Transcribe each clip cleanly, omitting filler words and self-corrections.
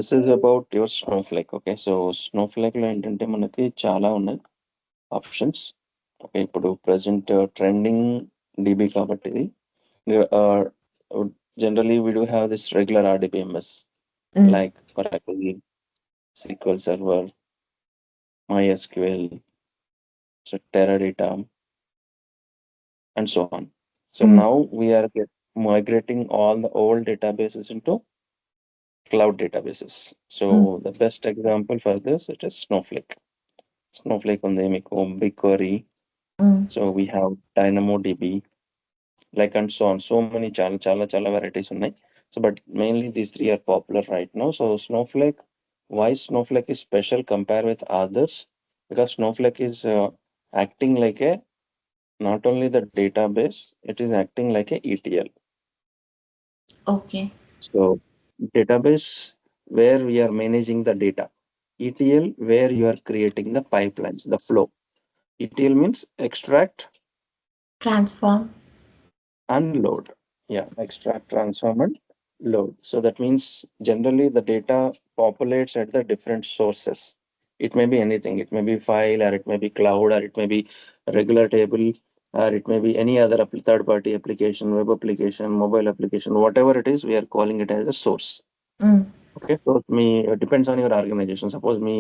this is about your Snowflake. Okay, so Snowflake లో ఏంటంటే మనకి చాలా ఉన్నాయి ఆప్షన్స్. ఓకే, ఇప్పుడు ప్రెసెంట్ ట్రెండింగ్ డిబి కాబట్టి ఇది generally we do have this regular RDBMS like Oracle, SQL Server, MySQL, so Teradata, and so on. So now we are migrating all the old databases into cloud databases. So the best example for this, it is Snowflake. Snowflake on the BigQuery. So we have DynamoDB, like and so on. So many chala varieties ఉన్నాయి. So but mainly these three are popular right now. So Snowflake, why Snowflake is special compared with others? Because Snowflake is acting like a not only the database, it is acting like a ETL. Okay. So database where we are managing the data. ETL where you are creating the pipelines, the flow. ETL means extract, Transform. unload. Yeah, extract, transform, and load. So that means generally the data populates at the different sources. It may be anything. It may be file, or it may be cloud, or it may be regular table, or it may be any other third-party application, web application, mobile application, whatever it is, we are calling it as a source. Okay, so me depends on your organization. Suppose me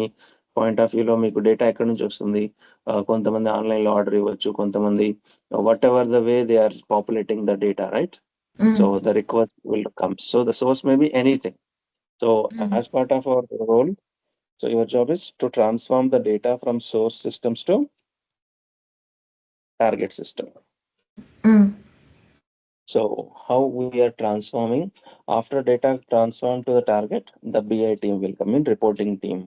point of వ్యూలో మీకు data ఎక్కడి నుంచి వస్తుంది, కొంతమంది ఆన్లైన్లో order ఇవ్వచ్చు, కొంతమంది whatever the way they are populating the data, right? So the request will come. So the source may be anything. So as part of our role, so your job is to transform the data from source systems to target system. So how we are transforming after data transformed to the target, the BI team will come in, reporting team,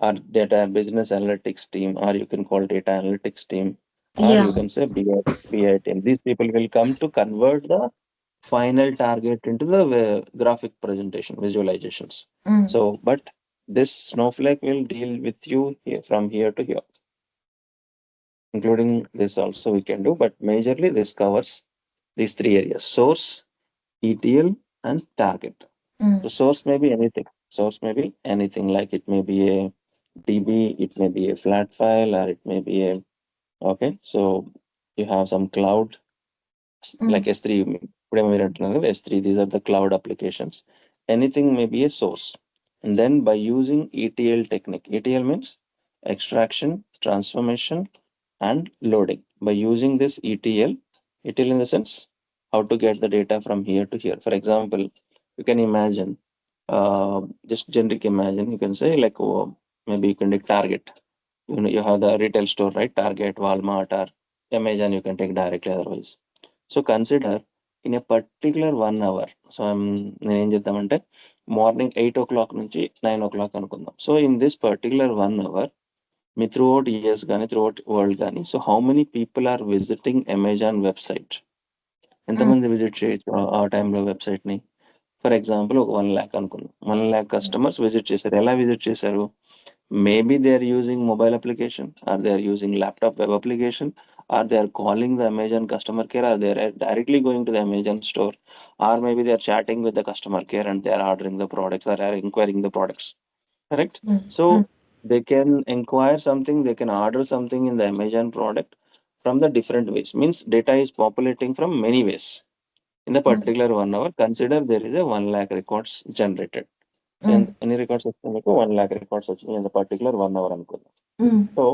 or data business analytics team, or you can call data analytics team, or you Yeah. can say BI team. These people will come to convert the final target into the graphic presentation visualizations. So but this Snowflake will deal with you here, from here to here, including this also we can do, but majorly this covers these three areas: source, ETL, and target. So source may be anything. Source may be anything, like it may be a DB, it may be a flat file, or it may be a, okay, so you have some cloud, like S3, S3, these are the cloud applications. Anything may be a source. And then by using ETL technique, ETL means extraction, transformation, and loading. By using this ETL in the sense how to get the data from here to here. For example, you can imagine, just generic imagine, you can say like, oh, maybe you can take Target. You know, you have the retail store, right? Target, Walmart, or Amazon, you can take directly otherwise. So consider in a particular 1 hour. So నేను ఏం చేద్దామంటే morning 8 o'clock నుంచి 9 o'clock అనుకుందాం. So in this particular 1 hour, మీ throughout years కానీ throughout world కానీ, so how many people are visiting Amazon website? ఎంతమంది visit చేయొచ్చు ఆ టైంలో వెబ్సైట్ని? ఫర్ ఎగ్జాంపుల్ ఒక 1 lakh అనుకుందాం. 1 lakh కస్టమర్స్ విజిట్ చేశారు. ఎలా విజిట్ చేశారు? Maybe they are using mobile application, or they are using laptop web application, or they are calling the Amazon customer care, or they are directly going to the Amazon store, or maybe they are chatting with the customer care and they are ordering the products or are inquiring the products. Correct? So they can inquire something, they can order something in the Amazon product from the different ways. Means data is populating from many ways. In the particular 1 hour, consider there is a 1 lakh records generated. ఎన్ని records వస్తాయి మీకు? 1 lakh records వచ్చినాయి in the particular 1 hour అనుకుందాం. So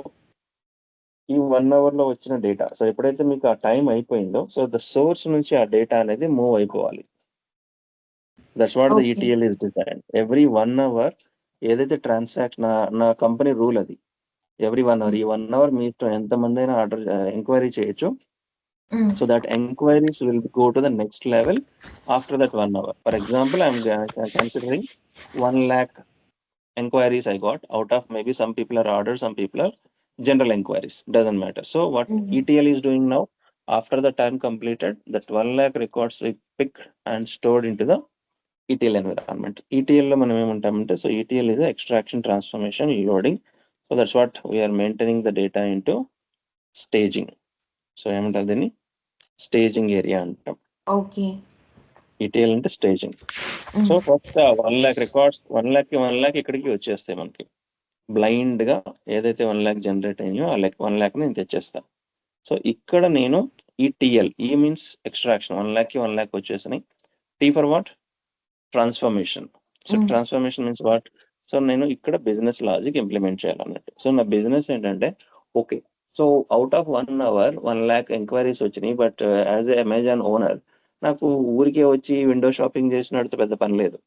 ఈ 1 hour లో వచ్చిన data, so ఎప్పుడైతే మీకు ఆ టైం అయిపోయిందో, సో ద సోర్స్ నుంచి ఆ డేటా అనేది మూవ్ అయిపోవాలి. That's what the ETL is design. Every 1 hour ఏదైతే ట్రాన్సాక్షన్, నా కంపెనీ రూల్ అది, ఎవ్రీ 1 hour, ఈ 1 hour మీ ఇష్టం ఎంతమంది అయినా ఆర్డర్ ఎంక్వైరీ చేయొచ్చు. So that enquiries will go to the next level after that 1 hour. For example, I'm considering 1 lakh enquiries I got. Out of maybe some people are orders, some people are general enquiries, doesn't matter. So what ETL is doing now, after the time completed, that 1 lakh records we picked and stored into the ETL environment. ETL lo మనం ఏమంటామంటే, so ETL is extraction, transformation, loading. So that's what we are maintaining the data into staging. So ఏమంటారు దీన్ని? Staging area అంటాం. Okay. ETL అంటే staging. So first 1 lakh records 1 lakh ఇక్కడికి వచ్చేస్తాయి మనకి. Blind గా ఏదైతే 1 lakh జనరేట్ అయ్యో ఆ 1 lakh నేను తెచ్చేస్తా. సో ఇక్కడ నేను ఈ TL E means extraction 1 lakh వచ్చేసినాయి. T for what? Transformation. So transformation means what? So నేను ఇక్కడ బిజినెస్ లాజిక్ ఇంప్లిమెంట్ చేయాలన్నట్టు. సో నా బిజినెస్ ఏంటంటే okay, so out of 1 hour 1 lakh enquiries వచ్చినాయి. But as a Amazon owner నాకు ఊరికే వచ్చి విండో షాపింగ్ చేసినట్టు పెద్ద పని లేదు.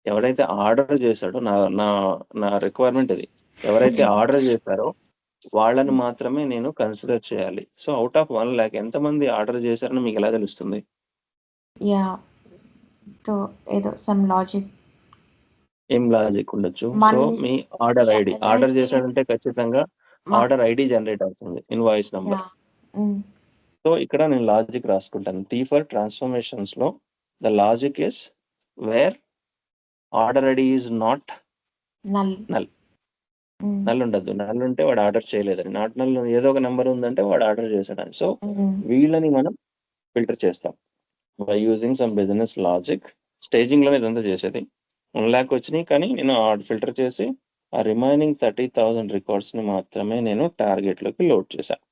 ఎవరైతే ఆర్డర్ చేశాడో నా నా నా రిక్వైర్మెంట్ ఇది. ఎవరైతే ఆర్డర్ చేశారో వాళ్ళని మాత్రమే నేను కన్సిడర్ చేయాలి. సో అవుట్ ఆఫ్ 1 lakh ఎంతమంది ఆర్డర్ చేశారని మీకు ఎలా తెలుస్తుంది? యా సో ఏదో సమ్ లాజిక్ ఏం లాజిక్ ఉండొచ్చు? సో మనీ మీ ఆర్డర్ ఐడి ఆర్డర్ ఎవరైతే చేశాడంటే ఖచ్చితంగా మా ఆర్డర్ ఐడి జనరేట్ అవుతుంది, ఇన్వాయిస్ నంబర్. యా సో ఇక్కడ నేను లాజిక్ రాసుకుంటాను. టీ ఫర్ ట్రాన్స్ఫర్మేషన్స్ లో the logic is where order ID is not null null. Null ఉండద్దు. నల్ ఉంటే వాడు ఆర్డర్ చేయలేదని, నాట్ నల్ ఏదో ఒక నెంబర్ ఉందంటే వాడు ఆర్డర్ చేశాడని. సో వీళ్ళని మనం ఫిల్టర్ చేస్తాం by using some business logic. Staging లోనే ఇదంతా చేసేది. 1 lakh వచ్చినాయి, కానీ నేను ఫిల్టర్ చేసి ఆ రిమైనింగ్ 30,000 రికార్డ్స్ ని మాత్రమే నేను టార్గెట్ లోకి లోడ్ చేశాను.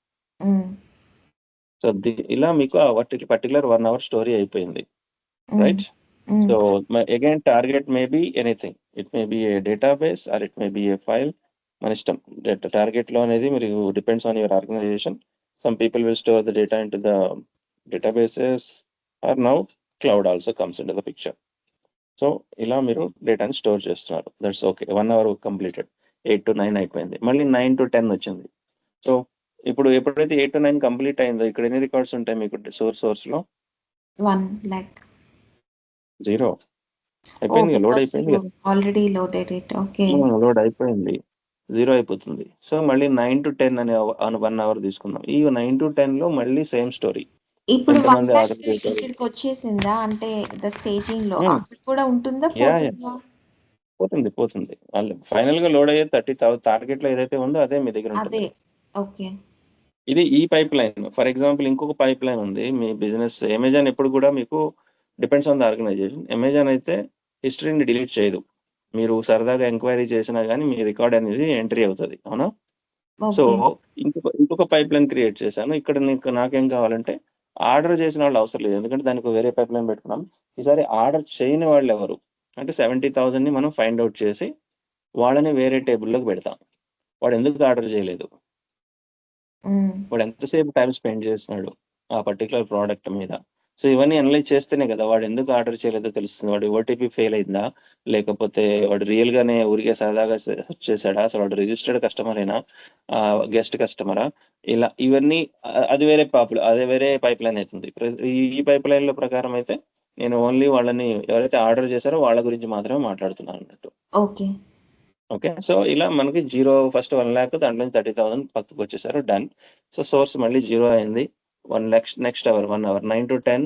సో ఇలా మీకు ఆ పర్టికులర్ 1 hour స్టోరీ అయిపోయింది, right? So again target may be anything. It may be a database or it may be a file. మన ఇష్టం. టార్గెట్ లో అనేది మీరు depends on your organization. Some people will store the data in to the databases or now cloud also comes in to the picture. So ఇలా మీరు డేటాని store చేస్తున్నారు. That's okay. 1 hour completed. 8 to 9 అయిపోయింది. మళ్ళీ 9 to 10 వచ్చింది. So ఇప్పుడు ఎప్పుడైతే 8 to 9 complete అయిందో ఇక్కడ ఎన్ని రికార్డ్స్ ఉంటాయి మీకు సోర్స్ లో? 1 lakh. 0 Oh, అయిపోయింది, లోడ్ because అయిపోయింది you కదా. already loaded it. Okay. Load అయిపోయింది, 0 అయిపోతుంది. సో మళ్ళీ 9 to 10 అనే 1 hour తీసుకుందాం. ఈ 9 to 10 లో మళ్ళీ సేమ్ స్టోరీ. ఇప్పుడు 1 ఎంతమంది lakh ఆర్డర్ చేశారు? ఇక్కడికి వచ్చేసిందా? అంటే ద స్టేజింగ్ లో Hmm. అక్కడ కూడా ఉంటుందా యా పోతుందా? పోతుంది. ఫైనల్ గా లోడ్ అయ్యే 30,000 టార్గెట్ లో ఏదైతే ఉందో అదే మీ దగ్గర ఉంటుంది. అదే. ఓకే. ఇది ఈ పైప్ లైన్. ఫర్ ఎగ్జాంపుల్ ఇంకొక పైప్ లైన్ ఉంది మీ బిజినెస్. అమెజాన్ ఎప్పుడు కూడా మీకు depends on the organization. Amazon అయితే హిస్టరీని డిలీట్ చేయదు. మీరు సరదాగా ఎంక్వైరీ చేసినా కానీ మీ రికార్డ్ అనేది ఎంట్రీ అవుతుంది, అవునా? So okay. ఇంకొక పైప్ లైన్ క్రియేట్ చేశాను. ఇక్కడ నాకేం కావాలంటే ఆర్డర్ చేసిన వాళ్ళు అవసరం లేదు, ఎందుకంటే దానికి వేరే పైప్ లైన్ పెట్టుకున్నాం. ఈసారి ఆర్డర్ చేయని వాళ్ళు ఎవరు అంటే 70,000 ని మనం ఫైండ్ అవుట్ చేసి వాళ్ళని వేరే టేబుల్లోకి పెడతాం. వాడు ఎందుకు ఆర్డర్ చేయలేదు, వాడు ఎంతసేపు టైం స్పెండ్ చేస్తున్నాడు ఆ పర్టికులర్ ప్రోడక్ట్ మీద. సో ఇవన్నీ అనలైజ్ చేస్తేనే కదా వాడు ఎందుకు ఆర్డర్ చేయలేదో తెలుస్తుంది. వాడు ఓటీపీ ఫెయిల్ అయిందా, లేకపోతే వాడు రియల్ గానే ఊరికే సరదాగా సెర్చ్ చేశాడా, అసలు వాడు రిజిస్టర్డ్ కస్టమరేనా, గెస్ట్ కస్టమరా, ఇలా ఇవన్నీ అది వేరే పైప్ లైన్ అవుతుంది. ఈ పైప్ లైన్ లో ప్రకారం అయితే నేను ఓన్లీ వాళ్ళని ఎవరైతే ఆర్డర్ చేశారో వాళ్ళ గురించి మాత్రమే మాట్లాడుతున్నాను అన్నట్టు. ఓకే. ఓకే. సో ఇలా మనకి 0 ఫస్ట్ 1 lakh, దాంట్లో 30,000 పక్కకు వచ్చేసారు. డన్. సో సోర్స్ మళ్ళీ 0 అయింది. 1 lakh next hour 1 hour 9 to 10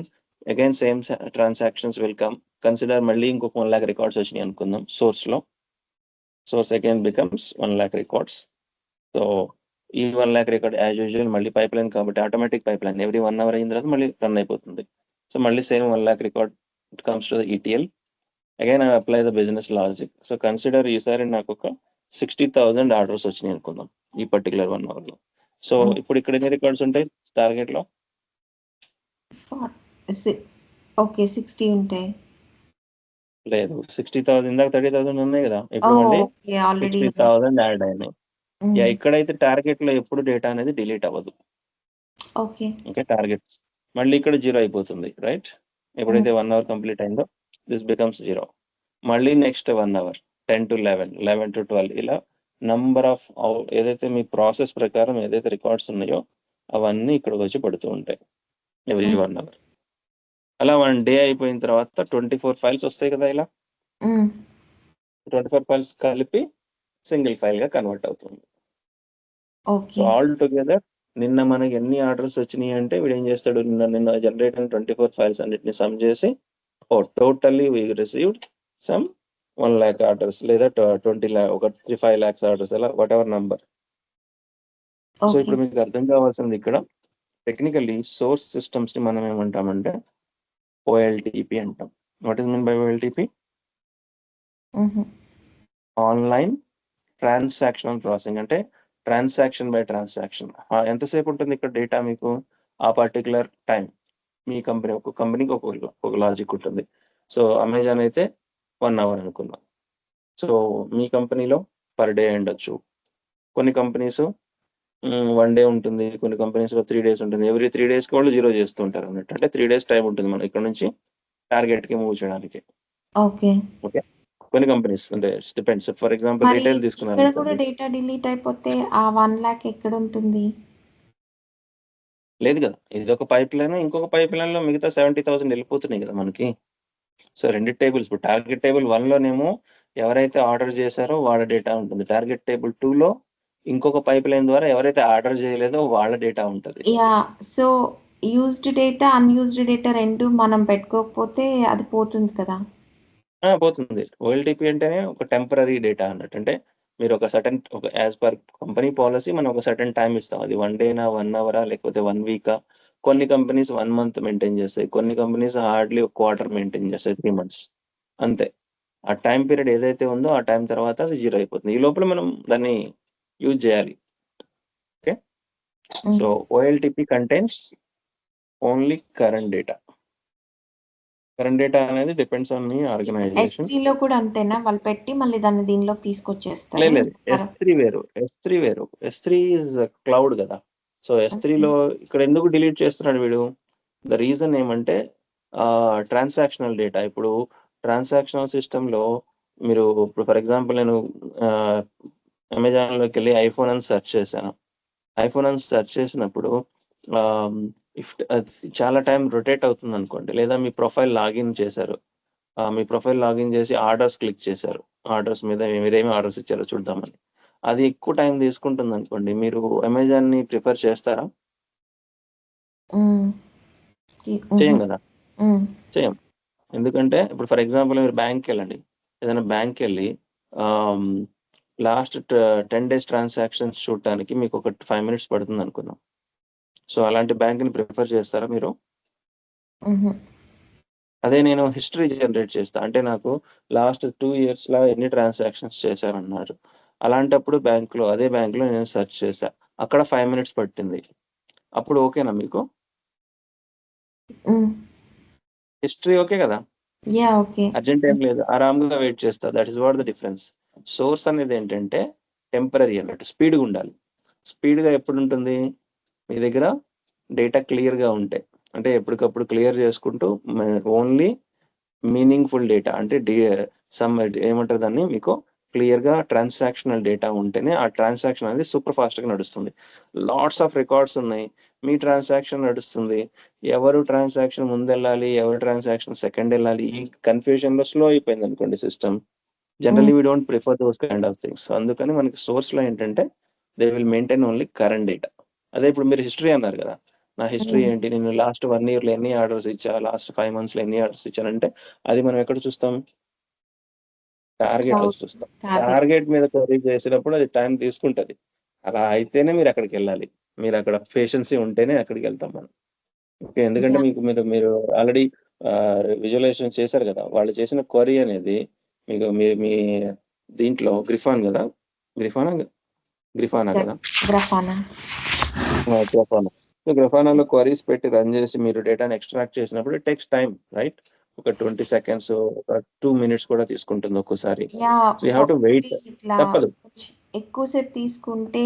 again same transactions will come. Consider మళ్ళీ ఇంకొక 1 lakh రికార్డ్స్ వచ్చినాయి అనుకుందాం సోర్స్ లో. Source again becomes 1 lakh records. So ఈ 1 lakh రికార్డ్ యాజ్ యూజువల్ మళ్ళీ పైప్ లైన్ కాబట్టి automatic pipeline every 1 hour అయిన తర్వాత మళ్ళీ రన్ అయిపోతుంది. సో మళ్ళీ same 1 lakh record comes to the ETL. Again I apply the business logic. So consider ఈసారి నాకు ఒక 60,000 ఆర్డర్స్ వచ్చినాయి అనుకుందాం ఈ పర్టికులర్ 1 hour లో. సో ఇప్పుడు ఇక్కడ ఎన్ని రికార్డ్స్ ఉంటాయి టార్గెట్ లో? ఓకే 60 ఉంటాయి. లేదు, 60,000 ఇందాక 30,000 ఉన్నాయి కదా, ఇప్పుడు మళ్ళీ ఓకే ఆల్రెడీ 60,000 యాడ్ అయినాయి. ఇక్కడైతే టార్గెట్ లో ఎప్పుడు డేటా అనేది డిలీట్ అవ్వదు. ఓకే. ఓకే, టార్గెట్స్ మళ్ళీ ఇక్కడ 0 అయిపోతుంది, రైట్? ఎప్పుడైతే 1 hour కంప్లీట్ అయిందో దిస్ బికమ్స్ 0. మళ్ళీ నెక్స్ట్ 1 hour 10 to 11, 11 to 12 ఇలా నంబర్ ఆఫ్ ఏదైతే మీ ప్రాసెస్ ప్రకారం ఏదైతే రికార్డ్స్ ఉన్నాయో అవన్నీ ఇక్కడికి వచ్చి పడుతూ ఉంటాయి ఎవ్రీ 1 hour. అలా 1 day అయిపోయిన తర్వాత 24 ఫైల్స్ వస్తాయి కదా. ఇలా 24 ఫైల్స్ కలిపి సింగిల్ ఫైల్ గా కన్వర్ట్ అవుతుంది. సో ఆల్ టుగెదర్ నిన్న మనకి ఎన్ని ఆర్డర్స్ వచ్చినాయి అంటే వీడు ఏం చేస్తాడు, నిన్న జనరేట్ అయిన 24 ఫైల్స్ అన్నిటిని సమ్ చేసి totally we received some 1 lakh orders లేదా 20 lakh, ఒక 5 lakhs ఆర్డర్స్, అలా వాట్ ఎవర్ నంబర్. సో ఇప్పుడు మీకు అర్థం కావాల్సింది ఇక్కడ టెక్నికల్లీ సోర్స్ సిస్టమ్స్ ని మనం ఏమంటామంటే OLTP అంటాం. What is mean by OLTP? Online transactional processing, అంటే ట్రాన్సాక్షన్ బై ట్రాన్సాక్షన్. ఎంతసేపు ఉంటుంది ఇక్కడ డేటా మీకు? ఆ పర్టికులర్ టైం. మీ కంపెనీ, ఒక కంపెనీకి ఒక లాజిక్ ఉంటుంది. సో అమెజాన్ అయితే 1 అవర్ అనుకుందాం. సో మీ కంపెనీలో పర్ డే ఉండొచ్చు. కొన్ని కంపెనీస్ 1 డే ఉంటుంది, కొన్ని కంపెనీస్ లో 3 days ఉంటుంది. ఎవ్రీ 3 days కి వాళ్ళు 0 చేస్తూ ఉంటారు అన్నట్టు. అంటే 3 days టైం ఉంటుంది మనం ఇక్కడ నుంచి టార్గెట్ కి మూవ్ చేయడానికి. ఓకే. ఓకే, కొన్ని కంపెనీస్ అంటే డిపెండ్స్. ఫర్ ఎగ్జాంపుల్ మరి రీటైల్ ఇక్కడ కూడా తీసుకున్నారనుకోండి. డేటా డిలీట్ అయిపోతే ఆ 1 lakh ఎక్కడ ఉంటుంది? లేదు కదా, ఇది ఒక పైప్ లైన్, ఇంకొక పైప్ లైన్ లో మిగతా 70,000 వెళ్ళిపోతున్నాయి కదా మనకి. So 2 tables. ఇప్పుడు టార్గెట్ టేబుల్ 1 లోనేమో ఎవరైతే ఆర్డర్ చేశారో వాళ్ళ డేటా ఉంటుంది. టార్గెట్ టేబుల్ 2 లో ఇంకొక పైప్ లైన్ ద్వారా ఎవరైతే ఆర్డర్ చేయలేదో వాళ్ళ డేటా ఉంటుంది. So used data, unused data 2 మనం పెట్టుకోకపోతే అది పోతుంది కదా? పోతుంది. OLTP అంటేనే ఒక టెంపరరీ డేటా అన్నట్టు. అంటే మీరు ఒక సర్టెన్, ఒక యాజ్ పర్ కంపెనీ పాలసీ మనం ఒక సర్టెన్ టైం ఇస్తాం. అది 1 డేనా, 1 అవరా, లేకపోతే 1 వీకా. కొన్ని కంపెనీస్ 1 month మెయింటైన్ చేస్తాయి, కొన్ని కంపెనీస్ హార్డ్లీ ఒక క్వార్టర్ మెయింటైన్ చేస్తాయి, 3 months అంతే. ఆ టైం పీరియడ్ ఏదైతే ఉందో ఆ టైం తర్వాత అది 0 అయిపోతుంది. ఈ లోపల మనం దాన్ని యూజ్ చేయాలి. Okay, so OLTP contains only current data. Current data అనేది డిపెండ్స్ ఆన్ మీ ఆర్గనైజేషన్. S3 లో కూడా అంతేనా? వాళ్ళు పెట్టి మళ్ళీ దాన్ని దీనిలోకి తీసుకొచ్చేస్తారు. లేదు, S3 వేరు, S3 వేరు. S3 ఇస్ క్లౌడ్ కదా. సో S3 లో ఇక్కడ ఎందుకు డిలీట్ చేస్తున్నాడు వీడు? ద రీజన్ ఏమంటే ట్రాన్సాక్షనల్ డేటా. ఇప్పుడు ట్రాన్సాక్షనల్ సిస్టంలో మీరు ఇప్పుడు ఫర్ ఎగ్జాంపుల్ నేను అమెజాన్లోకి వెళ్ళి ఐఫోన్ అని సెర్చ్ చేశాను. ఐఫోన్ అని సెర్చ్ చేసినప్పుడు ఇఫ్ చాలా టైం రొటేట్ అవుతుంది అనుకోండి, లేదా మీ ప్రొఫైల్ లాగిన్ చేశారు, మీ ప్రొఫైల్ లాగిన్ చేసి ఆర్డర్స్ క్లిక్ చేశారు, ఆర్డర్స్ మీద మీరేమి ఆర్డర్స్ ఇచ్చారో చూద్దామని. అది ఎక్కువ టైం తీసుకుంటుంది అనుకోండి, మీరు అమెజాన్ని ప్రిఫర్ చేస్తారా? చేయం కదా, చేయం. ఎందుకంటే ఇప్పుడు ఫర్ ఎగ్జాంపుల్ మీరు బ్యాంక్కి వెళ్ళండి, ఏదైనా బ్యాంక్కి వెళ్ళి లాస్ట్ 10 days ట్రాన్సాక్షన్స్ చూడటానికి మీకు ఒక 5 minutes పడుతుంది అనుకుందాం. సో అలాంటి బ్యాంక్ని ప్రిఫర్ చేస్తారా మీరు? అదే నేను హిస్టరీ జనరేట్ చేస్తా, అంటే నాకు లాస్ట్ 2 years లో ఎన్ని ట్రాన్సాక్షన్స్ చేశారన్నారు. అలాంటప్పుడు అదే బ్యాంకులో నేను సెర్చ్ చేశా, అక్కడ 5 minutes పట్టింది. అప్పుడు ఓకేనా మీకు? హిస్టరీ ఓకే కదా, ఓకే. అర్జెంట్ ఏం లేదు, ఆరామ్గా వెయిట్ చేస్తా. That is what the difference. Source అనేది ఏంటంటే టెంపరరీ అన్నట్టు, స్పీడ్గా ఉండాలి. స్పీడ్గా ఎప్పుడు ఉంటుంది? మీ దగ్గర డేటా క్లియర్గా ఉంటాయి, అంటే ఎప్పటికప్పుడు క్లియర్ చేసుకుంటూ ఓన్లీ మీనింగ్ఫుల్ డేటా, అంటే ఏమంటారు దాన్ని, మీకు క్లియర్గా ట్రాన్సాక్షనల్ డేటా ఉంటేనే ఆ ట్రాన్సాక్షన్ అనేది సూపర్ ఫాస్ట్గా నడుస్తుంది. లాట్స్ ఆఫ్ రికార్డ్స్ ఉన్నాయి, మీ ట్రాన్సాక్షన్ నడుస్తుంది. ఎవరు ట్రాన్సాక్షన్ ముందు వెళ్ళాలి, ఎవరు ట్రాన్సాక్షన్ సెకండ్ వెళ్ళాలి, ఈ కన్ఫ్యూజన్లో స్లో అయిపోయింది అనుకోండి system. Generally we don't prefer those kind of things. అందుకని మనకి సోర్స్లో ఏంటంటే they will maintain only current data. అదే ఇప్పుడు మీరు హిస్టరీ అన్నారు కదా, నా హిస్టరీ ఏంటి, నేను లాస్ట్ 1 year లో ఎన్ని ఆర్డర్స్ ఇచ్చా, లాస్ట్ 5 months లో ఎన్ని ఆర్డర్స్ ఇచ్చానంటే అది మనం ఎక్కడ చూస్తాం? టార్గెట్ లో చూస్తాం. టార్గెట్ మీద క్వరీ చేసినప్పుడు అది టైం తీసుకుంటది. అలా అయితేనే మీరు అక్కడికి వెళ్ళాలి, మీరు అక్కడ పేషెన్సీ ఉంటేనే అక్కడికి వెళ్తాం మనం. ఓకే, ఎందుకంటే మీరు ఆల్రెడీ విజువలైజేషన్ చేశారు కదా, వాళ్ళు చేసిన క్వరీ అనేది మీకు మీ దీంట్లో గ్రిఫానా కదా, గ్రఫానా. సో గ్రఫానాలో క్వరీస్ పెట్టి రన్ చేసి మీరు డేటాని ఎక్స్ట్రాక్ట్ చేసినప్పుడు ఇట్ టేక్స్ టైం, రైట్? ఒక 20 seconds, ఒక 2 minutes కూడా తీసుకుంటుంది ఒక్కోసారి. So you have to wait, ఇట్లా తప్పదు. ఎక్కువసేపు తీసుకుంటే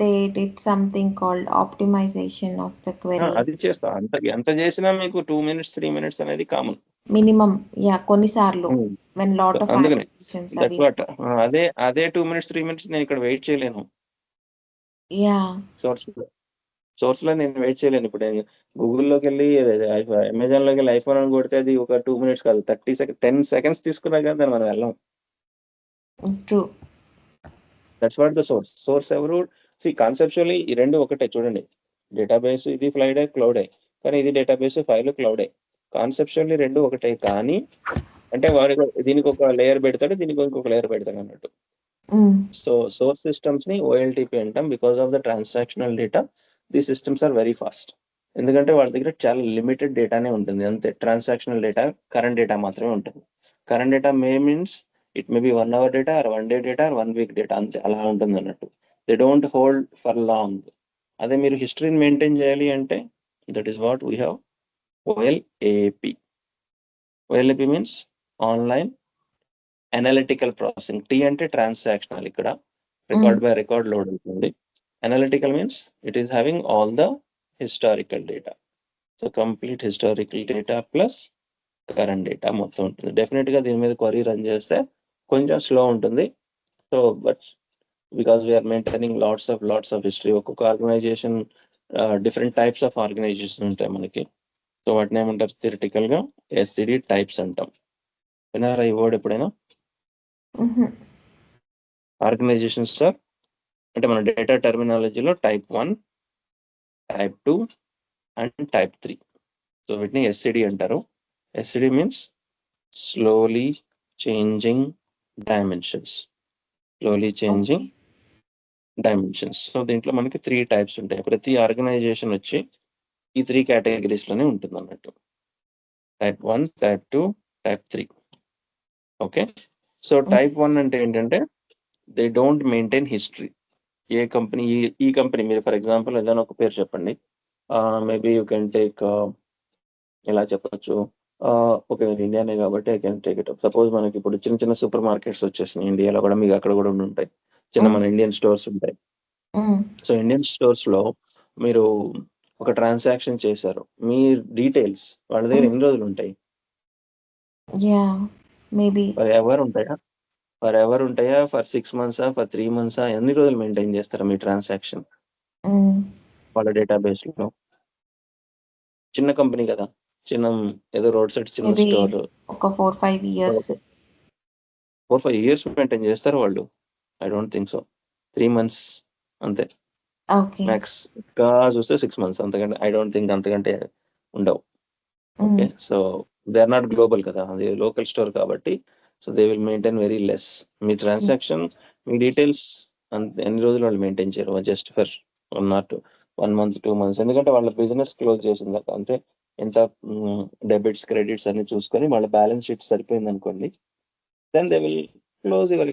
they did something called optimization of the query. అది చేస్తా, ఎంత చేసినా మీకు 2 minutes 3 minutes అనేది కామన్ మినిమం. కొన్నిసార్లు when lot of అందుకని applications దట్స్ వాట్. అదే 2 minutes 3 minutes నేను ఇక్కడ వెయిట్ చేయలేను. సోర్స్ లో నేను వెయిట్ చేయలేను. ఇప్పుడు నేను గూగుల్లోకి వెళ్ళి అమెజాన్ లోకి వెళ్ళి ఐఫోన్ అని కొడితే అది ఒక 2 minutes కాదు, 10 seconds తీసుకున్నా కానీ దాన్ని మనం వెళ్ళాం. True. That's what the source ఎవరు కాన్సెప్చువల్లీ ఈ రెండు ఒకటే చూడండి. డేటాబేస్ ఇది క్లౌడే, కానీ ఇది డేటాబేస్ ఫైల్ క్లౌడే. కాన్సెప్చువల్లీ రెండు ఒకటే, కానీ అంటే వాడు దీనికి ఒక లేయర్ పెడతాడు, దీనికి ఇంకొక లేయర్ పెడతాడు అన్నట్టు. సో సోర్స్ సిస్టమ్స్ ని OLTP అంటాం. Because of the transactional data the systems are very fast. ఎందుకంటే వాళ్ళ దగ్గర చాలా లిమిటెడ్ డేటానే ఉంటుంది, అంతే. ట్రాన్సాక్షనల్ డేటా, కరెంట్ డేటా మాత్రమే ఉంటుంది. Current data means it may be 1 hour data or 1 day data or 1 week data, అంతే. అలా ఉంటుంది అన్నట్టు. They don't hold for long. అదే మీరు హిస్టరీని మెయింటైన్ చేయాలి అంటే that is what we have OLAP. OLAP means online analytical processing. T అంటే ట్రాన్సాక్షనల్, ఇక్కడ రికార్డ్ బై రికార్డ్ లోడ్ అవుతుంది. Analytical means it is having all the historical data. So complete historical data plus current data మొత్తం ఉంటుంది. డెఫినెట్గా దీని మీద query run చేస్తే కొంచెం స్లో ఉంటుంది. So but because we are maintaining lots of history. ఒక్కొక్క organisation different types of organisation ఉంటాయి మనకి. సో వాటిని ఏమంటారు థియరిటికల్గా SCD టైప్స్ అంటాం. విన్నారా ఈ వర్డ్ ఎప్పుడైనా? ఆర్గనైజేషన్స్ సార్ అంటే మన డేటా టెర్మినాలజీలో type 1, type 2 and type 3. So వీటిని SCD అంటారు. SCD means slowly changing dimensions. Slowly changing dimensions. So దీంట్లో మనకి 3 టైప్స్ ఉంటాయి. ప్రతి ఆర్గనైజేషన్ వచ్చి ఈ 3 కేటగిరీస్లోనే ఉంటుంది అన్నట్టు. Type 1, type 2, type 3. Okay. So type 1 అంటే ఏంటంటే they don't maintain history. A company, ఈ కంపెనీ మీరు ఫర్ ఎగ్జాంపుల్ ఏదైనా ఒక పేరు చెప్పండి. మేబీ యూ కెన్ టేక్, ఎలా చెప్పచ్చు, ఓకే ఇండియానే కాబట్టి I can take it up. Suppose మనకి ఇప్పుడు చిన్న చిన్న సూపర్ మార్కెట్స్ వచ్చేసినాయి ఇండియాలో కూడా, మీకు అక్కడ కూడా ఉంటాయి చిన్న మన ఇండియన్ స్టోర్స్ ఉంటాయి. సో ఇండియన్ స్టోర్స్ లో మీరు ఒక ట్రాన్సాక్షన్ చేశారు, మీ డీటెయిల్స్ వాళ్ళ దగ్గర ఎన్ని రోజులు ఉంటాయి? ఫర్ ఎవర్ ఉంటాయా? ఫర్ 6 months, ఫర్ 3 months, ఎన్ని రోజులు మెయింటైన్ చేస్తారా మీ ట్రాన్సాక్షన్ వాళ్ళ డేటాబేస్ లో? చిన్న కంపెనీ కదా, చిన్న ఏదో రోడ్ సైడ్ చిన్న స్టోర్, ఒక 4-5 years. 4-5 years మెయింటైన్ చేస్తారు వాళ్ళు? I don't think so. 3 months అంతే మ్యాక్స్. ఇంకా చూస్తే 6 months, అంతకంటే ఐ డోంట్ థింక్ అంతకంటే ఉండవు. Okay. So they are not global కదా, అది లోకల్ స్టోర్ కాబట్టి. So they will maintain very less. మీ ట్రాన్సాక్షన్, మీ డీటెయిల్స్ ఎన్ని రోజులు వాళ్ళు మెయింటైన్ చేయరు, జస్ట్ ఫర్ 1 month, 2 months. ఎందుకంటే వాళ్ళ బిజినెస్ క్లోజ్ చేసిన దాకా, అంటే ఎంత డెబిట్స్ క్రెడిట్స్ అన్ని చూసుకొని వాళ్ళ బ్యాలెన్స్ షీట్ సరిపోయింది అనుకోండి, then they will close your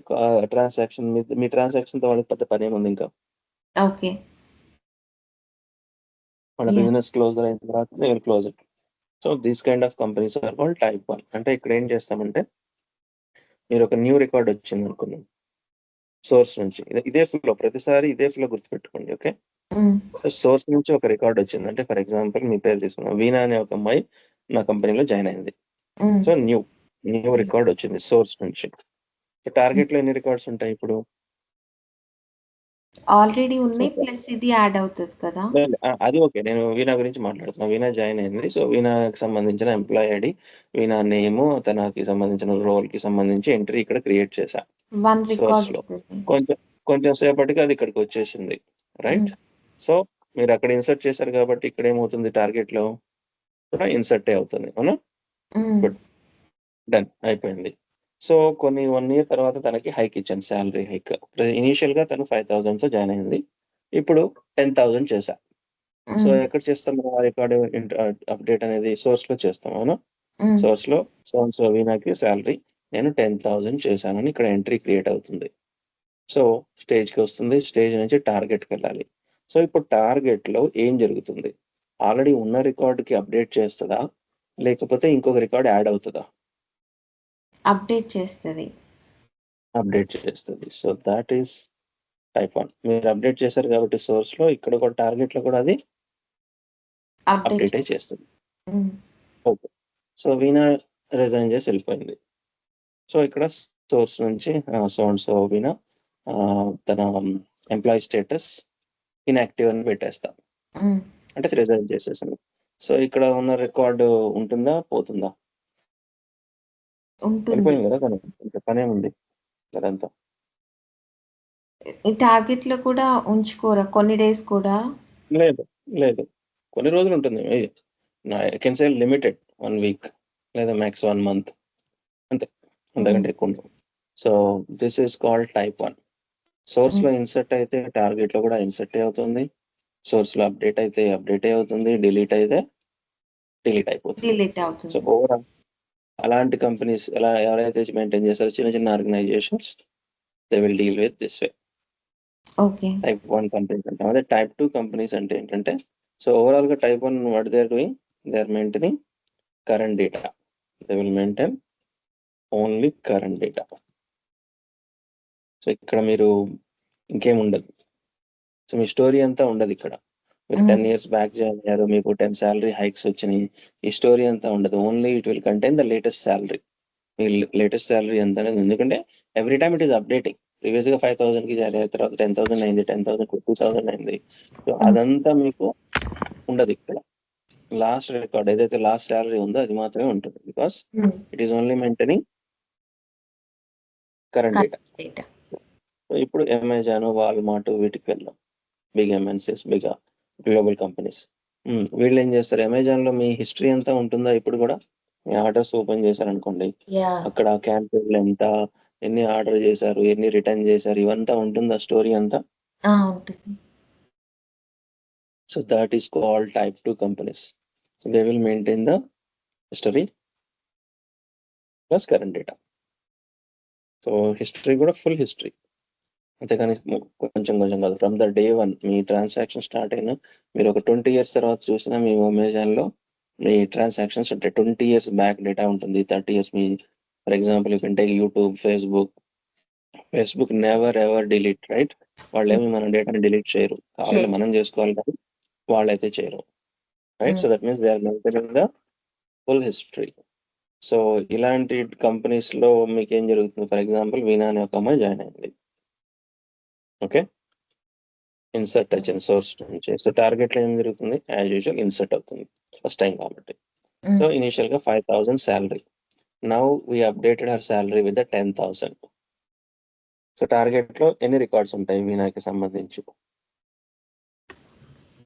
transaction. మీ ట్రాన్సాక్షన్ తో వాళ్ళకి పెద్ద పని ఏముంది ఇంకా. ఓకే. వాళ్ళ బిజినెస్ క్లోజ్ అయిన తర్వాత they will close it. So these kind of companies are called type 1. అంటే ఇక్కడ ఏం చేస్తామంటే, మీరు ఒక న్యూ రికార్డ్ వచ్చింది అనుకున్నాం సోర్స్ నుంచి, ఇదే ఫ్లో, ప్రతిసారి ఇదే ఫ్లో గుర్తుపెట్టుకోండి. ఓకే. సోర్స్ నుంచి ఒక రికార్డ్ వచ్చింది అంటే, ఫర్ ఎగ్జాంపుల్ మీ పేరు తీసుకున్నాం, వీణా అనే ఒక అమ్మాయి నా కంపెనీలో జాయిన్ అయింది. సో న్యూ రికార్డ్ వచ్చింది సోర్స్ నుంచి. టార్గెట్ లో ఎన్ని రికార్డ్స్ ఉంటాయి ఇప్పుడు? ఆల్రెడీ ఉన్నాయి ప్లస్ ఇది యాడ్ అవుతుంది కదా. అది ఓకే, నేను వీణా గురించి మాట్లాడుతున్నా. వీణా జాయిన్ అయింది. సో వీణాకి సంబంధించిన ఎంప్లాయ్ ఐడి, వీణా నేమ్, తనకి సంబంధించిన రోల్ కి సంబంధించి ఎంట్రీ ఇక్కడ క్రియేట్ చేశా సోర్స్ లో. కొంచెం సేపటికి అది ఇక్కడికి వచ్చేసింది, రైట్? సో మీరు అక్కడ ఇన్సర్ట్ చేశారు కాబట్టి ఇక్కడ ఏమవుతుంది, టార్గెట్ లో కూడా ఇన్సర్ట్ అవుతుంది, అవునా? గుడ్, డన్, అయిపోయింది. సో కొన్ని 1 year తర్వాత తనకి హైక్ ఇచ్చాను, శాలరీ హైక్. ఇనీషియల్ గా తను 5,000 తో జాయిన్ అయింది, ఇప్పుడు 10,000 చేశా. సో ఎక్కడ చేస్తాం మనం ఆ రికార్డ్ అప్డేట్ అనేది? సోర్స్ లో చేస్తాం, అవునా? సోర్స్ లో సో వీణాకి శాలరీ నేను 10,000 చేశానని ఇక్కడ ఎంట్రీ క్రియేట్ అవుతుంది. సో స్టేజ్ కి వస్తుంది, స్టేజ్ నుంచి టార్గెట్ కి వెళ్ళాలి. సో ఇప్పుడు టార్గెట్ లో ఏం జరుగుతుంది? ఆల్రెడీ ఉన్న రికార్డ్ కి అప్డేట్ చేస్తుందా, లేకపోతే ఇంకొక రికార్డ్ యాడ్ అవుతుందా? అప్డేట్ చేస్తుంది. So that is type 1. మీరు అప్డేట్ చేశారు కాబట్టి సోర్స్ లో, ఇక్కడ కూడా టార్గెట్ లో కూడా అది అప్డేట్ చేస్తుంది. ఓకే. సో వీణా రిజైన్ చేసి వెళ్ళిపోయింది. సో ఇక్కడ సోర్స్ నుంచి సో వీణా తన ఎంప్లాయీ స్టేటస్ ఇన్యాక్టివ్ అని పెట్టేస్తాం, అంటే రిజైన్ చేసేసాను. సో ఇక్కడ ఉన్న రికార్డు ఉంటుందా, పోతుందా? వెళ్ళిపోయింది కదా తను, ఇంకా పనే ఉంది అదంతా. ఈ టార్గెట్ లో కూడా ఉంచుకోరా కొన్ని డేస్ కూడా? లేదు, కొన్ని రోజులు ఉంటుంది. I can say limited 1 week లేదా మ్యాక్స్ 1 month, అంతే, అంతకంటే ఎక్కువ ఉంటుంది. So this is called type 1. Source లో ఇన్సర్ట్ అయితే టార్గెట్ లో కూడా ఇన్సర్ట్ అవుతుంది, సోర్స్ లో అప్డేట్ అయితే అప్డేట్ అవుతుంది, డిలీట్ అయితే డిలీట్ అయిపోతుంది. డిలీట్ సో అవుతుంది. ఓవరాల్ అలాంటి కంపెనీస్ ఎలా ఎవరైతే మెయింటైన్ చేస్తారో చిన్న చిన్న organizations they will deal with this way. Okay. Type 1 companies అంటాం. అదే టైప్ 2 కంపెనీస్ అంటే ఏంటంటే, సో ఓవరాల్ గా type 1 what they are doing, they are maintaining current data. They will maintain only current data. So ఇక్కడ మీరు ఇంకేం ఉండదు. So మీ story అంతా ఉండదు ఇక్కడ. మీరు 10 ఇయర్స్ బ్యాక్ జాయిన్ అయ్యారు, మీకు 10 శాలరీ హైక్స్ వచ్చినాయి, ఈ స్టోరీ అంతా ఉండదు. Only it will contain the latest salary. Me latest salary ఎంత అనేది, ఎందుకంటే every time it is updating. Previous గా 5,000 కి జాయిన్ అయిన తర్వాత 10,000 అయింది, 10,000 50,000 అయింది. సో అదంతా మీకు ఉండదు ఇక్కడ. లాస్ట్ రికార్డ్ ఏదైతే లాస్ట్ శాలరీ ఉందో అది మాత్రమే ఉంటుంది, because it is only maintaining current data. Data. ఇప్పుడు అమెజాన్, వాల్మార్ట్ వీటికి వెళ్దాం. Big MNCs, big global companies. వీళ్ళు ఏం చేస్తారు, అమెజాన్ లో మీ హిస్టరీ అంతా ఉంటుందా ఇప్పుడు కూడా? మీ ఆర్డర్స్ ఓపెన్ చేశారనుకోండి, యా. అక్కడ క్యాన్సిల్ ఎంత, ఎన్ని ఆర్డర్ చేశారు, ఎన్ని రిటర్న్ చేశారు, ఇవంతా ఉంటుందా స్టోరీ అంతా? ఉంటుంది. So that is called type 2 companies. So they will maintain the history plus current data. So history కూడా ఫుల్ హిస్టరీ, అంతేకాని కొంచెం కొంచెం కాదు. From the day 1 me transaction start అయిన మీరు ఒక 20 ఇయర్స్ తర్వాత చూసినా మీ అమెజాన్ లో మీ ట్రాన్సాక్షన్స్ ఉంటాయి. 20 ఇయర్స్ బ్యాక్ డేటా ఉంటుంది, 30 ఇయర్స్. మీ for example you can take YouTube, Facebook never ever delete, right? వాళ్ళేమి మన డేటాని డిలీట్ చేయరు, కావాలంటే మనం చేసుకోవాలి కానీ వాళ్ళైతే చేయరు, right? So that means they are maintaining the full history. So ఇలాంటి కంపెనీస్ లో మీకు ఏం జరుగుతుంది, ఫర్ ఎగ్జాంపుల్ వీణా అనే ఒక అమ్మాయి జాయిన్ అయింది. ఓకే, ఇన్సర్ట్ వచ్చింది సోర్స్ నుంచి. సో టార్గెట్ లో ఏం జరుగుతుంది, యాజ్ యూజువల్ ఇన్సర్ట్ అవుతుంది ఫస్ట్ టైం కాబట్టి. సో ఇనిషియల్ గా 5,000 salary. Now we updated her salary with 10,000. So target లో ఎన్ని రికార్డ్స్ ఉంటాయి వీణాకి సంబంధించి?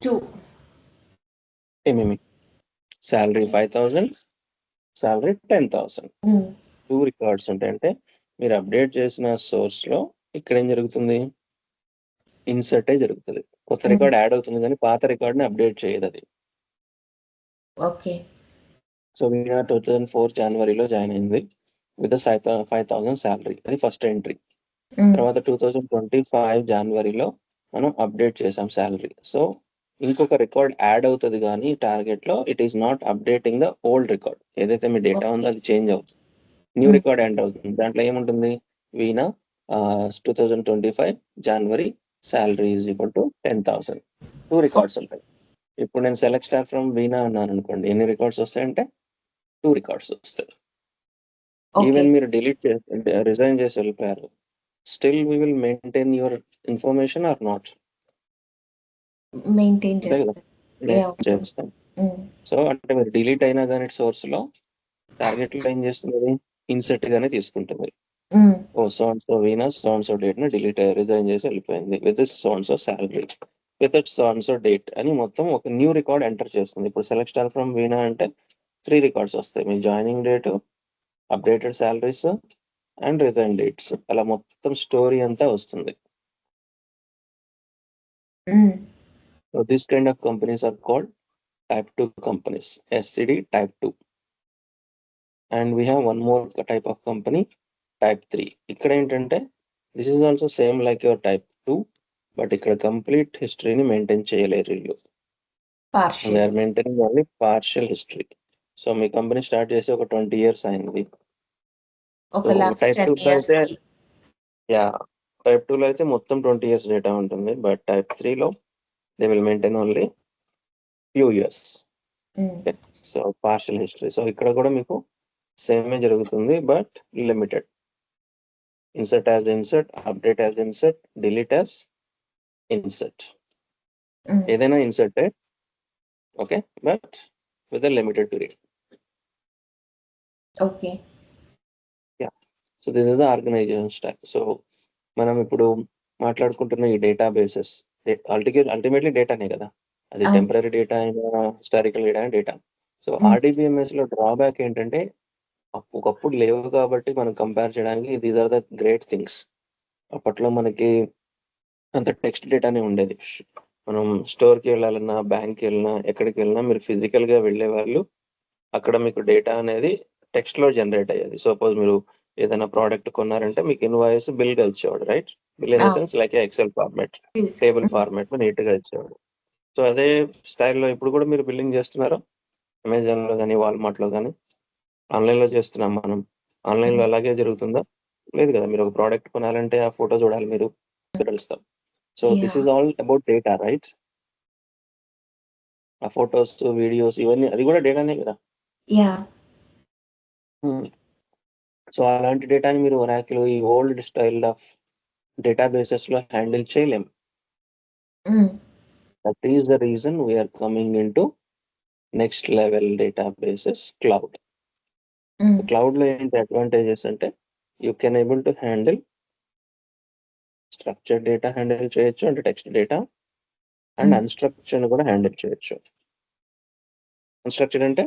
2. ఏమేమి? Salary 5,000, salary 10,000. 2 రికార్డ్స్ ఉంటాయి. అంటే మీరు అప్డేట్ చేసిన సోర్స్ లో ఇక్కడ ఏం జరుగుతుంది, ఇన్సర్టే జరుగుతుంది. కొత్త రికార్డ్ యాడ్ అవుతుంది కానీ పాత రికార్డ్ ని అప్డేట్ చేయదు అది. ఓకే. సో వీణా 2004 జనవరిలో జాయిన్ అయింది విత్ 5,000 శాలరీ. అది ఫస్ట్ ఎంట్రీ. తర్వాత 2025 జనవరిలో మనం అప్డేట్ చేసాం శాలరీ. సో ఇంకొక రికార్డ్ యాడ్ అవుతుంది కానీ టార్గెట్ లో it is not updating the old record. ఏదైతే మీ డేటా ఉందో అది చేంజ్ అవుతుంది, న్యూ రికార్డ్ ఎంటర్ అవుతుంది. దాంట్లో ఏముంటుంది, Veena 2025 January salary is equal to 10,000. 2 records ఉంటాయి. ఇప్పుడు నేను సెలెక్ట్ స్టార్ ఫ్రమ్ వీణా అన్నాను అనుకోండి, ఎన్ని రికార్డ్స్ వస్తాయంటే 2 రికార్డ్స్ వస్తాయి. ఈవెన్ మీరు డిలీట్ చేసి రిజైన్ చేసి వెళ్ళిపోయారు, still we will maintain your information are not? Maintain చేస్తాం. సో అంటే మీరు డిలీట్ అయినా కానీ సోర్స్ లో టార్గెట్ లో ఏం చేస్తున్నది, ఇన్సెట్ గానే తీసుకుంటుంది. ఓ సో వీనా సో డేట్ ని డిలీట్ రిజైన్ చేసి వెళ్ళిపోయింది with so salary with so date అని మొత్తం ఒక న్యూ రికార్డ్ ఎంటర్ చేస్తుంది. ఇప్పుడు సెలెక్ట్ స్టార్ ఫ్రమ్ వీనా అంటే 3 రికార్డ్స్ వస్తాయి, మీ joining date, updated salaries and resign dates. అలా మొత్తం స్టోరీ అంతా వస్తుంది. So this kind of companies are called type 2 companies, SCD type 2. And we have one more type of company, type 3. ఇక్కడ ఏంటంటే this is also same like your type 2, but ఇక్కడ complete హిస్టరీని maintain చేయలేరు వీళ్ళు. They are maintaining only partial history. So me company start చేసి ఒక 20 years అయింది. Type 2 లో అయితే టైప్ 2 లో అయితే మొత్తం 20 ఇయర్స్ డేటా ఉంటుంది, బట్ టైప్ 3 లో they will maintain only few years. So partial history. So ఇక్కడ కూడా మీకు సేమే జరుగుతుంది, but limited. Insert as insert, update as insert, delete as insert. ఏదైనా ఇన్సర్టే, okay, but with a limited period. Okay. So this is the organisation style. So మనం ఇప్పుడు మాట్లాడుకుంటున్న ఈ డేటా బేసెస్ అల్టిమేట్లీ డేటానే కదా, అది టెంపరీ డేటా అయినా హిస్టారికల్ డేటా. సో ఆర్డీబీఎంఎస్ లో డ్రాబ్యాక్ ఏంటంటే ఒకప్పుడు లేవు కాబట్టి మనం కంపేర్ చేయడానికి these are the great things. అప్పట్లో మనకి అంత టెక్స్ట్ డేటానే ఉండేది. మనం స్టోర్కి వెళ్ళాలన్నా, బ్యాంక్కి వెళ్ళినా, ఎక్కడికి వెళ్ళినా మీరు ఫిజికల్గా వెళ్ళే వాళ్ళు అక్కడ మీకు డేటా అనేది టెక్స్ట్ లో జనరేట్ అయ్యేది. సపోజ్ మీరు ఏదైనా ప్రోడక్ట్ కొన్నారంటే మీకు ఇన్వాయిస్ బిల్ గా ఇచ్చేవాడు, right? Bill in the sense like Excel format, table format లో నీట్ గా ఇచ్చేవాడు. సో అదే స్టైల్లో ఇప్పుడు కూడా మీరు బిల్లింగ్ చేస్తున్నారు అమెజాన్ లో కానీ, వాల్మార్ట్ లో కానీ, ఆన్లైన్ లో చేస్తున్నాం మనం. ఆన్లైన్ లో అలాగే జరుగుతుందా? లేదు కదా. మీరు ఒక ప్రోడక్ట్ కొనాలంటే ఆ ఫోటో చూడాలి, మీరు తెలుస్తాం. So this is all about data, right? ఆ ఫొటోస్, వీడియోస్ ఇవన్నీ అది కూడా డేటానే కదా. యా. సో అలాంటి డేటాని మీరు ఒరాకిల్ ఈ ఓల్డ్ స్టైల్ ఆఫ్ డేటాబేసెస్ లో హ్యాండిల్ చేయలేం. That is the reason we are coming in to next level databases cloud. Cloud లో ఏంటి అడ్వాంటేజెస్ అంటే you can able to handle structured data handle చేయొచ్చు, అంటే టెక్స్ట్ డేటా, అండ్ అన్స్ట్రక్చర్డ్ కూడా handle చేయొచ్చు. Unstructured అంటే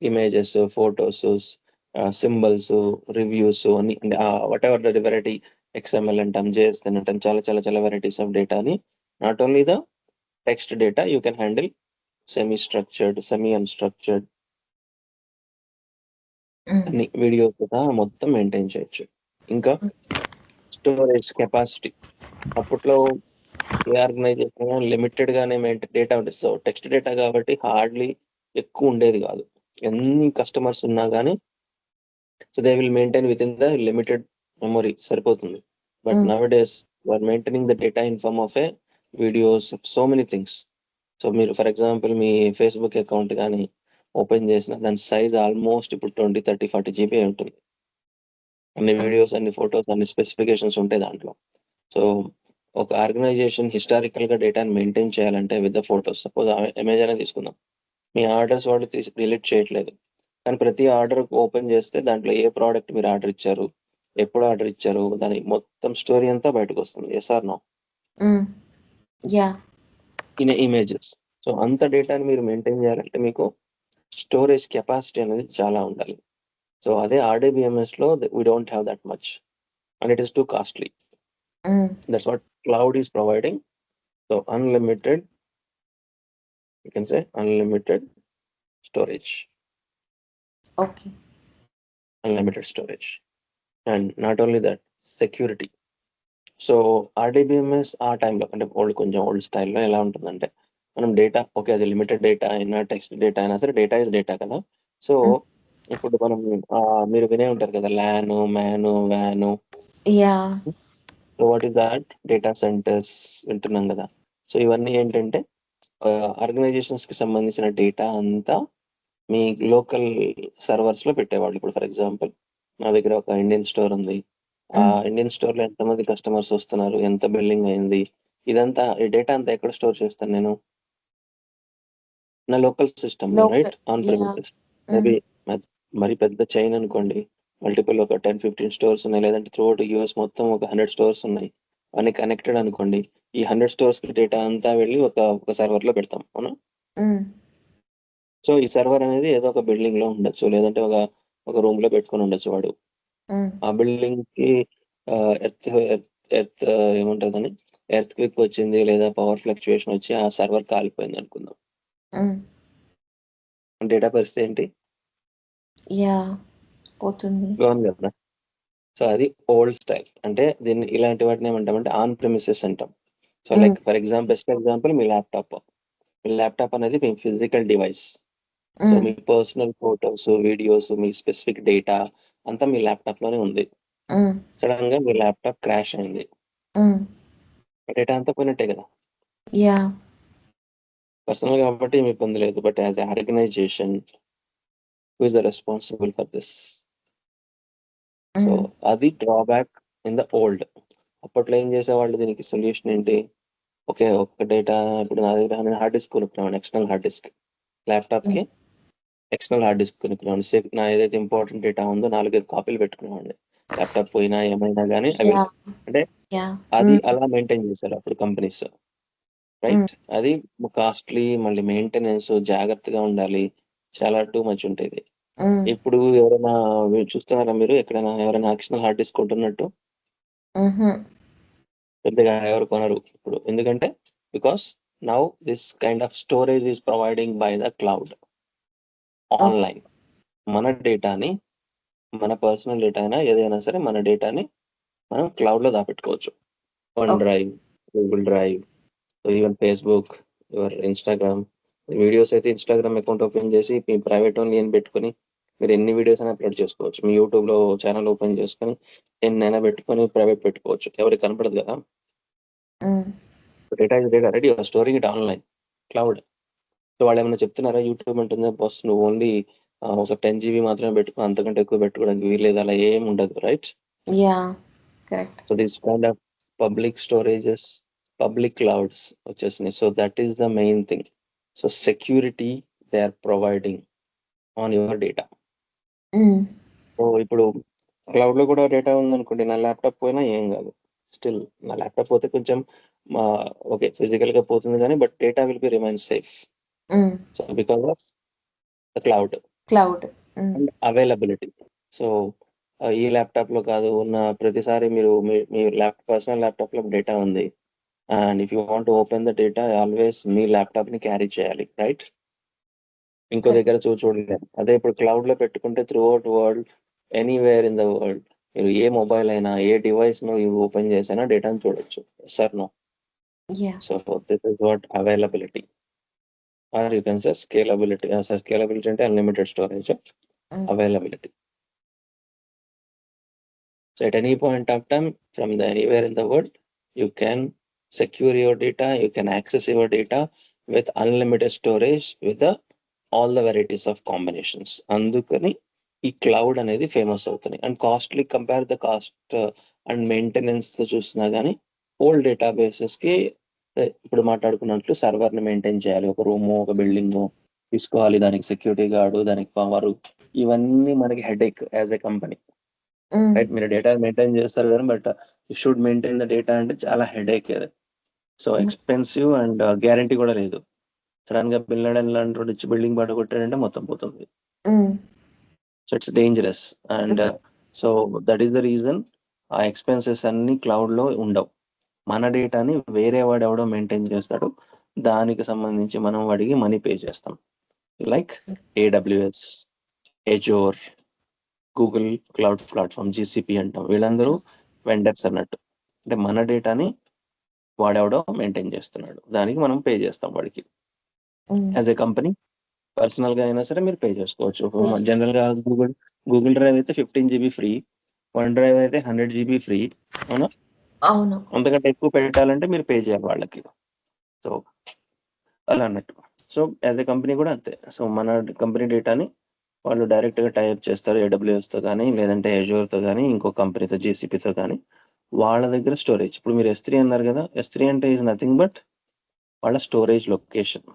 ఇమేజెస్, ఫోటోస్, సింబల్స్, రివ్యూస్ అన్ని, whatever the variety, XML అంటాం, JSN అంటాం, చాలా చాలా చాలా వెరైటీస్ ఆఫ్ డేటాని, not only the text data you can handle semi structured, semi unstructured అన్ని, వీడియో కూడా మొత్తం మెయింటైన్ చేయొచ్చు. ఇంకా స్టోరేజ్ కెపాసిటీ, అప్పట్లో ఏ ఆర్గనైజేషన్ లిమిటెడ్ గానే డేటా ఉంటుంది. సో టెక్స్ట్ డేటా కాబట్టి హార్డ్లీ ఎక్కువ ఉండేది కాదు. ఎన్ని కస్టమర్స్ ఉన్నా కానీ so they will maintain with in the limited memory, సరిపోతుంది. But now days are maintaining the data in form of a videos, so many things. So మీరు ఫర్ ఎగ్జాంపుల్ మీ ఫేస్బుక్ అకౌంట్ కానీ ఓపెన్ చేసిన దాని size almost ఇప్పుడు 20, 30, 40 GB ఉంటుంది. అన్ని videos, అన్ని ఫొటోస్, అన్ని స్పెసిఫికేషన్స్ ఉంటాయి దాంట్లో. సో ఒక ఆర్గనైజేషన్ హిస్టారికల్ గా డేటాని మెయింటైన్ చేయాలంటే with the photos, suppose Amazon తీసుకుందాం, మీ ఆర్డర్స్ వాళ్ళు డిలీట్ చేయట్లేదు, కానీ ప్రతి ఆర్డర్ ఓపెన్ చేస్తే దాంట్లో ఏ ప్రోడక్ట్ మీరు ఆర్డర్ ఇచ్చారు, ఎప్పుడు ఆర్డర్ ఇచ్చారు, దాని మొత్తం స్టోరీ అంతా బయటకు వస్తుంది. Yes or no? In images. So అంత డేటాని మీరు మెయింటైన్ చేయాలంటే మీకు స్టోరేజ్ కెపాసిటీ అనేది చాలా ఉండాలి. సో అదే RDBMS లో we don't have that much and it is too costly. That's what cloud is providing. So unlimited, you can say unlimited storage. Okay. Unlimited storage. And not only that, security. So RDBMS ఆ టైంలో అంటే కొంచెం old స్టైల్లో ఎలా ఉంటుందంటే మనం data, okay అది limited data అయినా, టెక్స్ట్ డేటా అయినా సరే, డేటా ఇస్ డేటా కదా. సో ఇప్పుడు మనం మీరు వినే ఉంటారు కదా, ల్యాన్, మ్యాన్, వ్యాన్. So what is that? Data centers వింటున్నాం కదా. సో ఇవన్నీ ఏంటంటే ఆర్గనైజేషన్స్ కి సంబంధించిన డేటా అంతా మీ లోకల్ సర్వర్స్ లో పెట్టేవాళ్ళు. ఇప్పుడు ఫర్ ఎగ్జాంపుల్ నా దగ్గర ఒక ఇండియన్ స్టోర్ ఉంది. ఆ ఇండియన్ స్టోర్ లో ఎంతమంది కస్టమర్స్ వస్తున్నారు, ఎంత బిల్లింగ్ అయింది, ఇదంతా ఈ డేటా అంతా ఎక్కడ స్టోర్ చేస్తాను నేను? నా లోకల్ సిస్టమ్ లో, రైట్? On premises. మేబీ మరి పెద్ద చైన్ అనుకోండి, మల్టిపుల్ ఒక 10-15 స్టోర్స్ ఉన్నాయి, లేదంటే త్రూ అవుట్ US మొత్తం ఒక 100 స్టోర్స్ ఉన్నాయి, అన్ని కనెక్టెడ్ అనుకోండి. ఈ 100 స్టోర్స్ కి డేటా అంతా వెళ్ళి ఒక సర్వర్ లో పెడతాం, అవునా? సో ఈ సర్వర్ అనేది ఏదో ఒక బిల్డింగ్ లో ఉండొచ్చు, లేదంటే ఒక రూమ్ లో పెట్టుకొని ఉండొచ్చు వాడు. ఆ బిల్డింగ్ కి ఎర్త్ ఎర్త్ ఏముంటుందని, ఎర్త్ క్విక్ వచ్చింది, లేదా పవర్ ఫ్లక్చుయేషన్ వచ్చి ఆ సర్వర్ కాలిపోయింది అనుకుందాం. డేటా పరిస్థితి ఏంటి? పోతుంది కదా. సో అది ఓల్డ్ స్టైల్. అంటే దీన్ని ఇలాంటి వాటిని ఏమంటామంటే ఆన్ ప్రెమిసెస్ అంటాం. So like for example, best example మీ ల్యాప్టాప్ అనేది మీ ఫిజికల్ డివైస్. సో మీ పర్సనల్ ఫోటోస్, వీడియోస్, మీ స్పెసిఫిక్ డేటా అంతా మీ ల్యాప్టాప్ లోనే ఉంది. సడన్ గా మీ ల్యాప్టాప్ క్రాష్ అయింది, డేటా అంతా పోయినట్టే కదా. పర్సనల్ కాబట్టి ఏమి ఇబ్బంది లేదు, but as organization who is the responsible for this? So అది డ్రాబ్యాక్ ఇన్ ద ఓల్డ్. అప్పట్లో ఏం చేసేవాళ్ళు, దీనికి సొల్యూషన్ ఏంటి? ఓకే, ఒక డేటా, ఇప్పుడు నా దగ్గర హార్డ్ డిస్క్ కొనుక్కున్నాను, ఎక్స్టర్నల్ హార్డ్ డిస్క్, ల్యాప్టాప్ కి ఎక్స్టర్నల్ హార్డ్ డిస్క్ కొనుక్కున్నాను. నా ఏదైతే ఇంపార్టెంట్ డేటా ఉందో 4-5 కాపీలు పెట్టుకున్నామండి. ల్యాప్టాప్ పోయినా ఏమైనా కానీ అవి, అంటే అది అలా మెయింటైన్ చేశారు అప్పుడు కంపెనీస్, రైట్? అది కాస్ట్లీ, మళ్ళీ మెయింటెనెన్స్, జాగ్రత్తగా ఉండాలి, చాలా టూ మచ్ ఉంటుంది. ఇప్పుడు ఎవరైనా చూస్తున్నారా మీరు ఎక్కడైనా ఎవరైనా ఎక్స్టర్నల్ హార్డ్ డిస్క్ కొంటున్నట్టు? పెద్దగా ఎవరు కొనరు ఇప్పుడు. ఎందుకంటే because now this kind of storage is providing by the cloud online. మన డేటాని, మన పర్సనల్ డేటా అయినా ఏదైనా సరే మన డేటాని మనం క్లౌడ్ లో దాపెట్టుకోవచ్చు. One drive, Google drive, even Facebook, your Instagram videos అయితే ఇన్స్టాగ్రామ్ అకౌంట్ ఓపెన్ చేసి మీ ప్రైవేట్ ఓన్లీ అని పెట్టుకొని మీరు ఎన్ని వీడియోస్ అయినా అప్లోడ్ చేసుకోవచ్చు. మీ యూట్యూబ్ లో ఛానల్ ఓపెన్ చేసుకొని ఎన్నైనా పెట్టుకొని ప్రైవేట్ పెట్టుకోవచ్చు, ఎవరికి కనపడదు కదా. Data is data, ready storing it online cloud. So వాళ్ళు ఏమైనా చెప్తున్నారా యూట్యూబ్ ఉంటుంది బస్ నువ్వు ఓన్లీ ఒక 10 GB మాత్రమే పెట్టుకో, అంతకంటే ఎక్కువ పెట్టుకోవడానికి వీలేదు, అలా ఏం ఉండదు, right? So this kind of public storages, public clouds వచ్చేసినాయి. So that is the main thing. So security they are providing on your data. So ఇప్పుడు క్లౌడ్ లో కూడా డేటా ఉందనుకోండి, నా ల్యాప్టాప్ పోయినా ఏం కాదు. స్టిల్ నా ల్యాప్టాప్ పోతే కొంచెం ఓకే ఫిజికల్ గా పోతుంది కానీ but data will be remain safe. So because of the cloud and availability. So ఈ ల్యాప్టాప్ లో కాదు, ఉన్న ప్రతిసారి మీరు మీ పర్సనల్ ల్యాప్టాప్ లో డేటా ఉంది and if you want open the data always me laptop ని క్యారీ చేయాలి, రైట్? ఇంకో దగ్గర చూడలేము. అదే ఇప్పుడు క్లౌడ్ లో పెట్టుకుంటే through out world, anywhere in the world, మీరు ఏ మొబైల్ అయినా ఏ డివైస్ ను ఓపెన్ చేసినా డేటాను చూడొచ్చు. Sir no. So this is what availability or you can say scalability. Scalability అంటే unlimited storage, availability. So at any point of time from anywhere in the world, you can secure your data, you can access your data with unlimited storage with all the varieties of combinations. Andukani ఈ cloud అనేది famous అవుతుంది. And costly, compare the cost and maintenance తో చూసినా కానీ old databases కి ఇప్పుడు మాట్లాడుకున్నట్లు server ని maintain చేయాలి, ఒక రూము ఒక బిల్డింగ్ తీసుకోవాలి, దానికి సెక్యూరిటీ గార్డు, దానికి పవర్, ఇవన్నీ మనకి headache as a company, right? మీరు డేటా మెయింటైన్ చేస్తారు కానీ but you should maintain the data అంటే చాలా హెడేక్ అది. సో ఎక్స్పెన్సివ్ అండ్ గ్యారంటీ కూడా లేదు. సడన్ గా బిల్డన్ లాంటి ఇచ్చి బిల్డింగ్ పడగొట్టాడంటే మొత్తం పోతుంది. So it's dangerous. And so that is the reason ఆ ఎక్స్పెన్సెస్ అన్ని క్లౌడ్ లో ఉండవు. మన డేటాని వేరే వాడు ఎవడో మెయింటైన్ చేస్తాడు, దానికి సంబంధించి మనం వాడికి మనీ పే చేస్తాం. Like AWS, Azure, Google cloud platform, GCP అంటాం. వీళ్ళందరూ వెండర్స్ అన్నట్టు. అంటే మన డేటాని వాడెవడో మెయింటైన్ చేస్తున్నాడు, దానికి మనం పే చేస్తాం వాడికి. యాజ్ ఎ కంపెనీ పర్సనల్ గా అయినా సరే మీరు పే చేసుకోవచ్చు. జనరల్ గా గూగుల్ డ్రైవ్ అయితే 15 GB ఫ్రీ, వన్ డ్రైవ్ అయితే 100 GB ఫ్రీ. అవునా? అవును. అంతకంటే ఎక్కువ పెట్టాలంటే మీరు పే చేయాలి వాళ్ళకి. సో అలా అన్నట్టు. సో యాజ్ ఎ కంపెనీ కూడా అంతే. సో మన కంపెనీ డేటాని వాళ్ళు డైరెక్ట్ గా టైప్ చేస్తారు AWS తో కానీ, లేదంటే Azure తో కానీ, ఇంకో కంపెనీతో GCP తో కానీ. వాళ్ళ దగ్గర స్టోరేజ్, ఇప్పుడు మీరు S3 అన్నారు కదా, S3 అంటే ఈజ్ నథింగ్ బట్ వాళ్ళ స్టోరేజ్ లొకేషన్.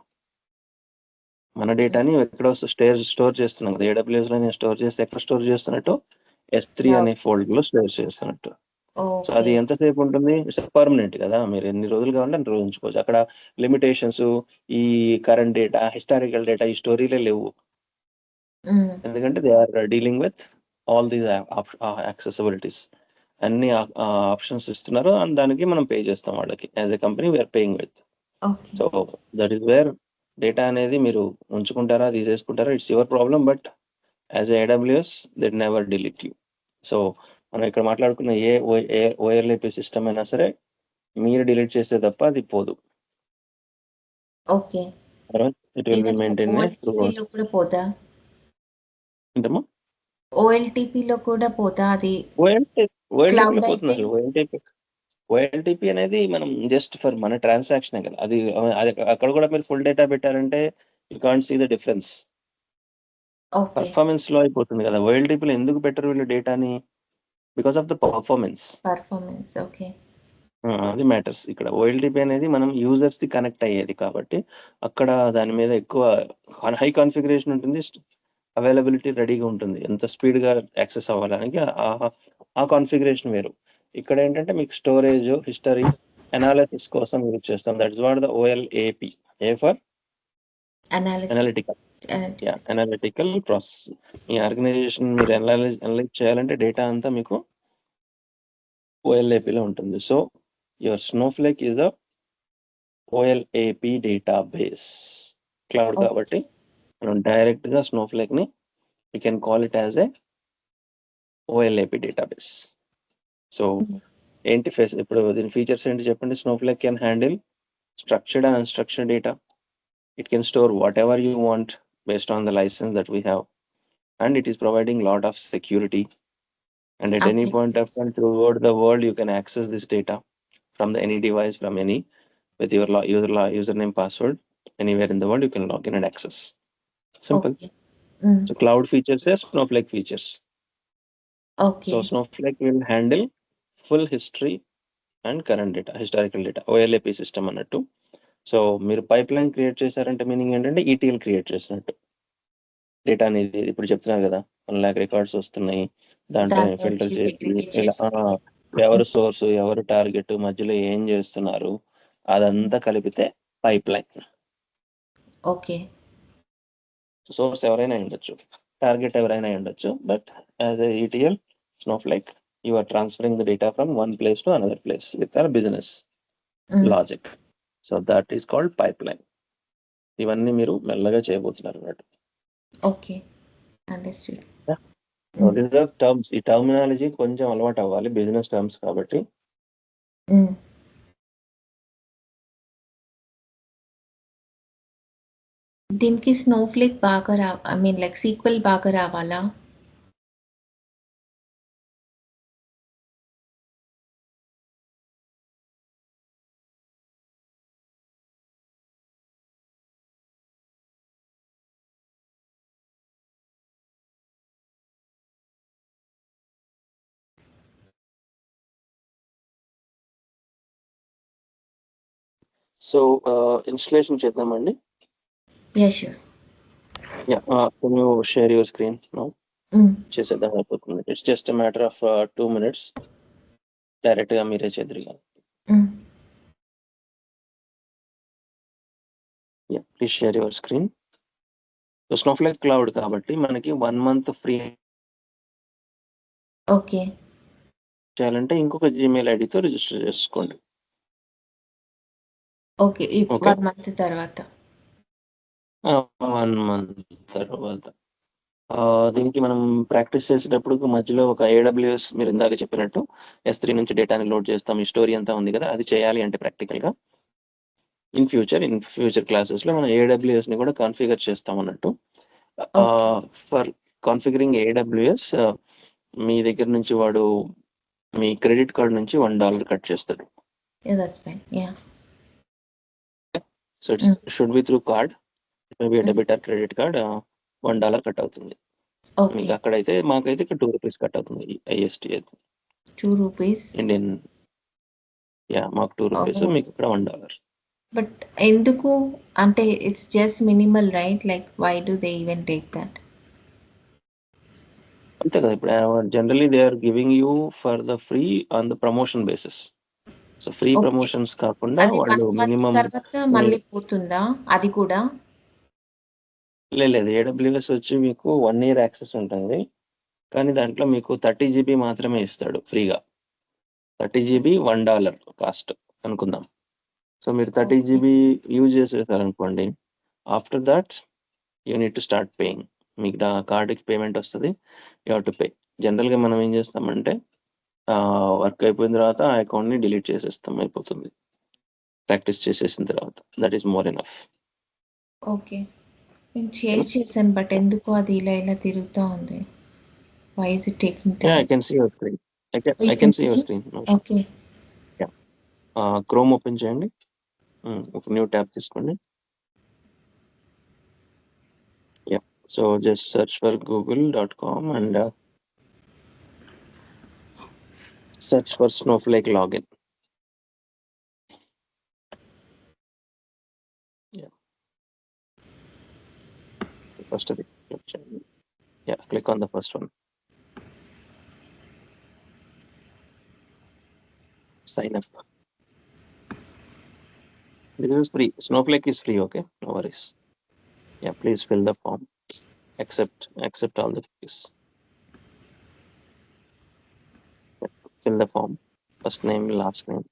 మన డేటాని ఎక్కడ స్టోర్ చేస్తున్నాం కదా, AWS లో స్టోర్ చేస్తే ఎక్కడ స్టోర్ చేస్తున్నట్టు S3 అనే ఫోల్డర్ లో స్టోర్ చేస్తున్నట్టు. సో అది ఎంతసేపు ఉంటుంది? పర్మనెంట్ కదా, మీరు ఎన్ని రోజులు కావాలంటే అన్ని రోజులు ఉంచుకోవచ్చు. అక్కడ లిమిటేషన్స్, ఈ కరెంట్ డేటా, హిస్టారికల్ డేటా, ఈ స్టోరీలే లేవు. ఎందుకంటే they are dealing with all these accessibilities. అన్ని ఆప్షన్స్ ఇస్తున్నారు అండ్ దానికి మనం పే చేస్తాం వాళ్ళకి. As a company we are paying with. So that is where data అనేది మీరు ఉంచుకుంటారా తీసేసుకుంటారా, it's your problem. But as AWS they never delete you. So మనం ఇక్కడ మాట్లాడుకున్న ఏ OLAP సిస్టమ్ అయినా సరే మీరు డిలీట్ చేస్తే తప్ప అది పోదు. ఇట్ విల్ బి మెయింటైన్ ఏంటమ్మా? OLTP లో కూడా పోతా అది? OLTP లో పోతుంది అసలు. OLTP అనేది మనం జస్ట్ ఫర్ మన ట్రాన్సాక్షన్ కదా, అది అక్కడ కూడా మీరు ఫుల్ డేటా పెట్టారంటే you can't see the difference. Performance లో అయిపోతుంది కదా. OLTP లో ఎందుకు పెట్టరు వీళ్ళు డేటాని? Because of the performance. అది మ్యాటర్స్ ఇక్కడ. OLTP అనేది మనం యూజర్స్ ది కనెక్ట్ అయ్యేది కాబట్టి అక్కడ దాని మీద ఎక్కువ హై కాన్ఫిగరేషన్ ఉంటుంది, అవైలబిలిటీ రెడీగా ఉంటుంది, ఎంత స్పీడ్ గా యాక్సెస్ అవ్వడానికి ఆ కాన్ఫిగరేషన్ వేరు. ఇక్కడ ఏంటంటే మీకు స్టోరేజ్, హిస్టరీ, అనాలిసిస్ కోసం యూజ్ చేస్తాం. That's what the OLAP. A for analytical process. మీ ఆర్గనైజేషన్ మీరు అనలైజ్ చేయాలంటే డేటా అంతా మీకు OLAP లో ఉంటుంది. So your Snowflake is a OLAP database. Cloud కాబట్టి మనం డైరెక్ట్ గా స్నోఫ్లేక్ ని we can call it as a OLAP database. So ఏంటి ఇప్పుడు దీని ఫీచర్స్ ఏంటి చెప్పండి. Snowflake can handle structured and unstructured data. It can store whatever you want based on the license that we have, and it is providing a lot of security. And at any point of time throughout the world, you can access this data from any device, from any, with your username, password, anywhere in the world, you can log in and access. Simple. So cloud features are Snowflake features. So Snowflake will handle full history and current data, historical data, OLAP system అన్నట్టు. So మీరు pipe line create చేశారంటే meaning ఏంటంటే ETL create చేసినట్టు. Data అనేది ఇప్పుడు చెప్తున్నారు కదా 1 lakh records వస్తున్నాయి, దాంట్లో ఫిల్టర్ చేసి ఇలా ఎవరు సోర్స్ ఎవరు టార్గెట్ మధ్యలో ఏం చేస్తున్నారు అదంతా కలిపితే పైప్ లైన్. ఓకే. సోర్స్ ఎవరైనా ఉండొచ్చు, టార్గెట్ ఎవరైనా ఉండొచ్చు, but as a ETL Snowflake you are transferring the data from one place to another place with our business logic. So that is called pipeline. ఇవన్నీ మీరు మెల్లగా చేయబోతున్నారు అన్నట్టు. Okay, understood. Terms, ఈ టర్మినాలజీ కొంచెం అలవాటు అవ్వాలి, బిజినెస్ టర్మ్స్ కాబట్టి. దీనికి స్నోఫ్లేక్ బాగా ఐ మీన్ లైక్ సీక్వెల్ బాగా రావాలా? సో ఇన్స్టలేషన్ చేద్దామండి. Yeah sure. Yeah, can you share your screen now? చేసేద్దాం, అయిపోతుంది. It's just a matter of 2 minutes. Direct గా మీరే చేద్దరు. Yeah, please share your screen. So Snowflake cloud కాబట్టి మనకి 1 month ఫ్రీ. ఓకే. చేయాలంటే ఇంకొక జీమెయిల్ ఐడితో రిజిస్టర్ చేసుకోండి. ఓకే, 1 month తర్వాత. 1 month తర్వాత దీనికి మనం ప్రాక్టీస్ చేసేటప్పుడు మధ్యలో ఒక AWS, మీరు ఇందాక చెప్పినట్టు S3 నుంచి డేటాని లోడ్ చేస్తాం, ఈ స్టోరీ అంతా ఉంది కదా, అది చేయాలి అంటే ప్రాక్టికల్ గా ఇన్ ఫ్యూచర్ క్లాసెస్ లో మనం AWS ని కూడా కాన్ఫిగర్ చేస్తాం అన్నట్టు. ఫర్ కాన్ఫిగరింగ్ AWS మీ దగ్గర నుంచి వాడు మీ క్రెడిట్ కార్డ్ నుంచి $1 కట్ చేస్తాడు. So it's should be through card, maybe debit or credit card. $1 cut అవుతుంది మీకు. అక్కడైతే మాకైతే ఇక్కడ ₹2 కట్ అవుతుంది. IST అయితే ₹2 ఇండియన్. యా, మాకు ₹2, మీకు ఇక్కడ $1. బట్ ఎందుకు అంటే it's just minimal right? Like why do they even take that? అంతే కదా, ఇప్పుడు generally they are giving you for the free on the promotion basis. So free promotions కాకుండా వాళ్ళు మినిమం తర్వాత మళ్ళీ పోతుందా అది కూడా? లేదు, AWS వచ్చి మీకు 1 year యాక్సెస్ ఉంటుంది, కానీ దాంట్లో మీకు 30 GB మాత్రమే ఇస్తాడు ఫ్రీగా. 30 GB $1 కాస్ట్ అనుకుందాం. సో మీరు 30 GB యూజ్ చేసేసారనుకోండి, after that you need to start paying. మీకు కార్డుకి పేమెంట్ వస్తుంది, యూ హ్యావ్ టు పే. జనరల్గా మనం ఏం చేస్తామంటే వర్క్ అయిపోయిన తర్వాత ఆ అకౌంట్ని డిలీట్ చేసేస్తాం, అయిపోతుంది ప్రాక్టీస్ చేసేసిన తర్వాత. That is more enough. Okay, నేను షేర్ చేశాను, బట్ ఎందుకు అది ఇలా తిరుగుతూ ఉంది? Why is it taking time? I can see your screen. I can see your screen. Okay. Chrome open చేయండి, ఒక న్యూ ట్యాబ్ తీసుకోండి. Yeah, so just search for google.com and search for Snowflake login. Yeah, first of it, yeah, click on the first one. Sign up. This is free. Snowflake is free. Okay, no worries. Yeah, please fill the form. Accept all the things. Fill the form. First name, last name.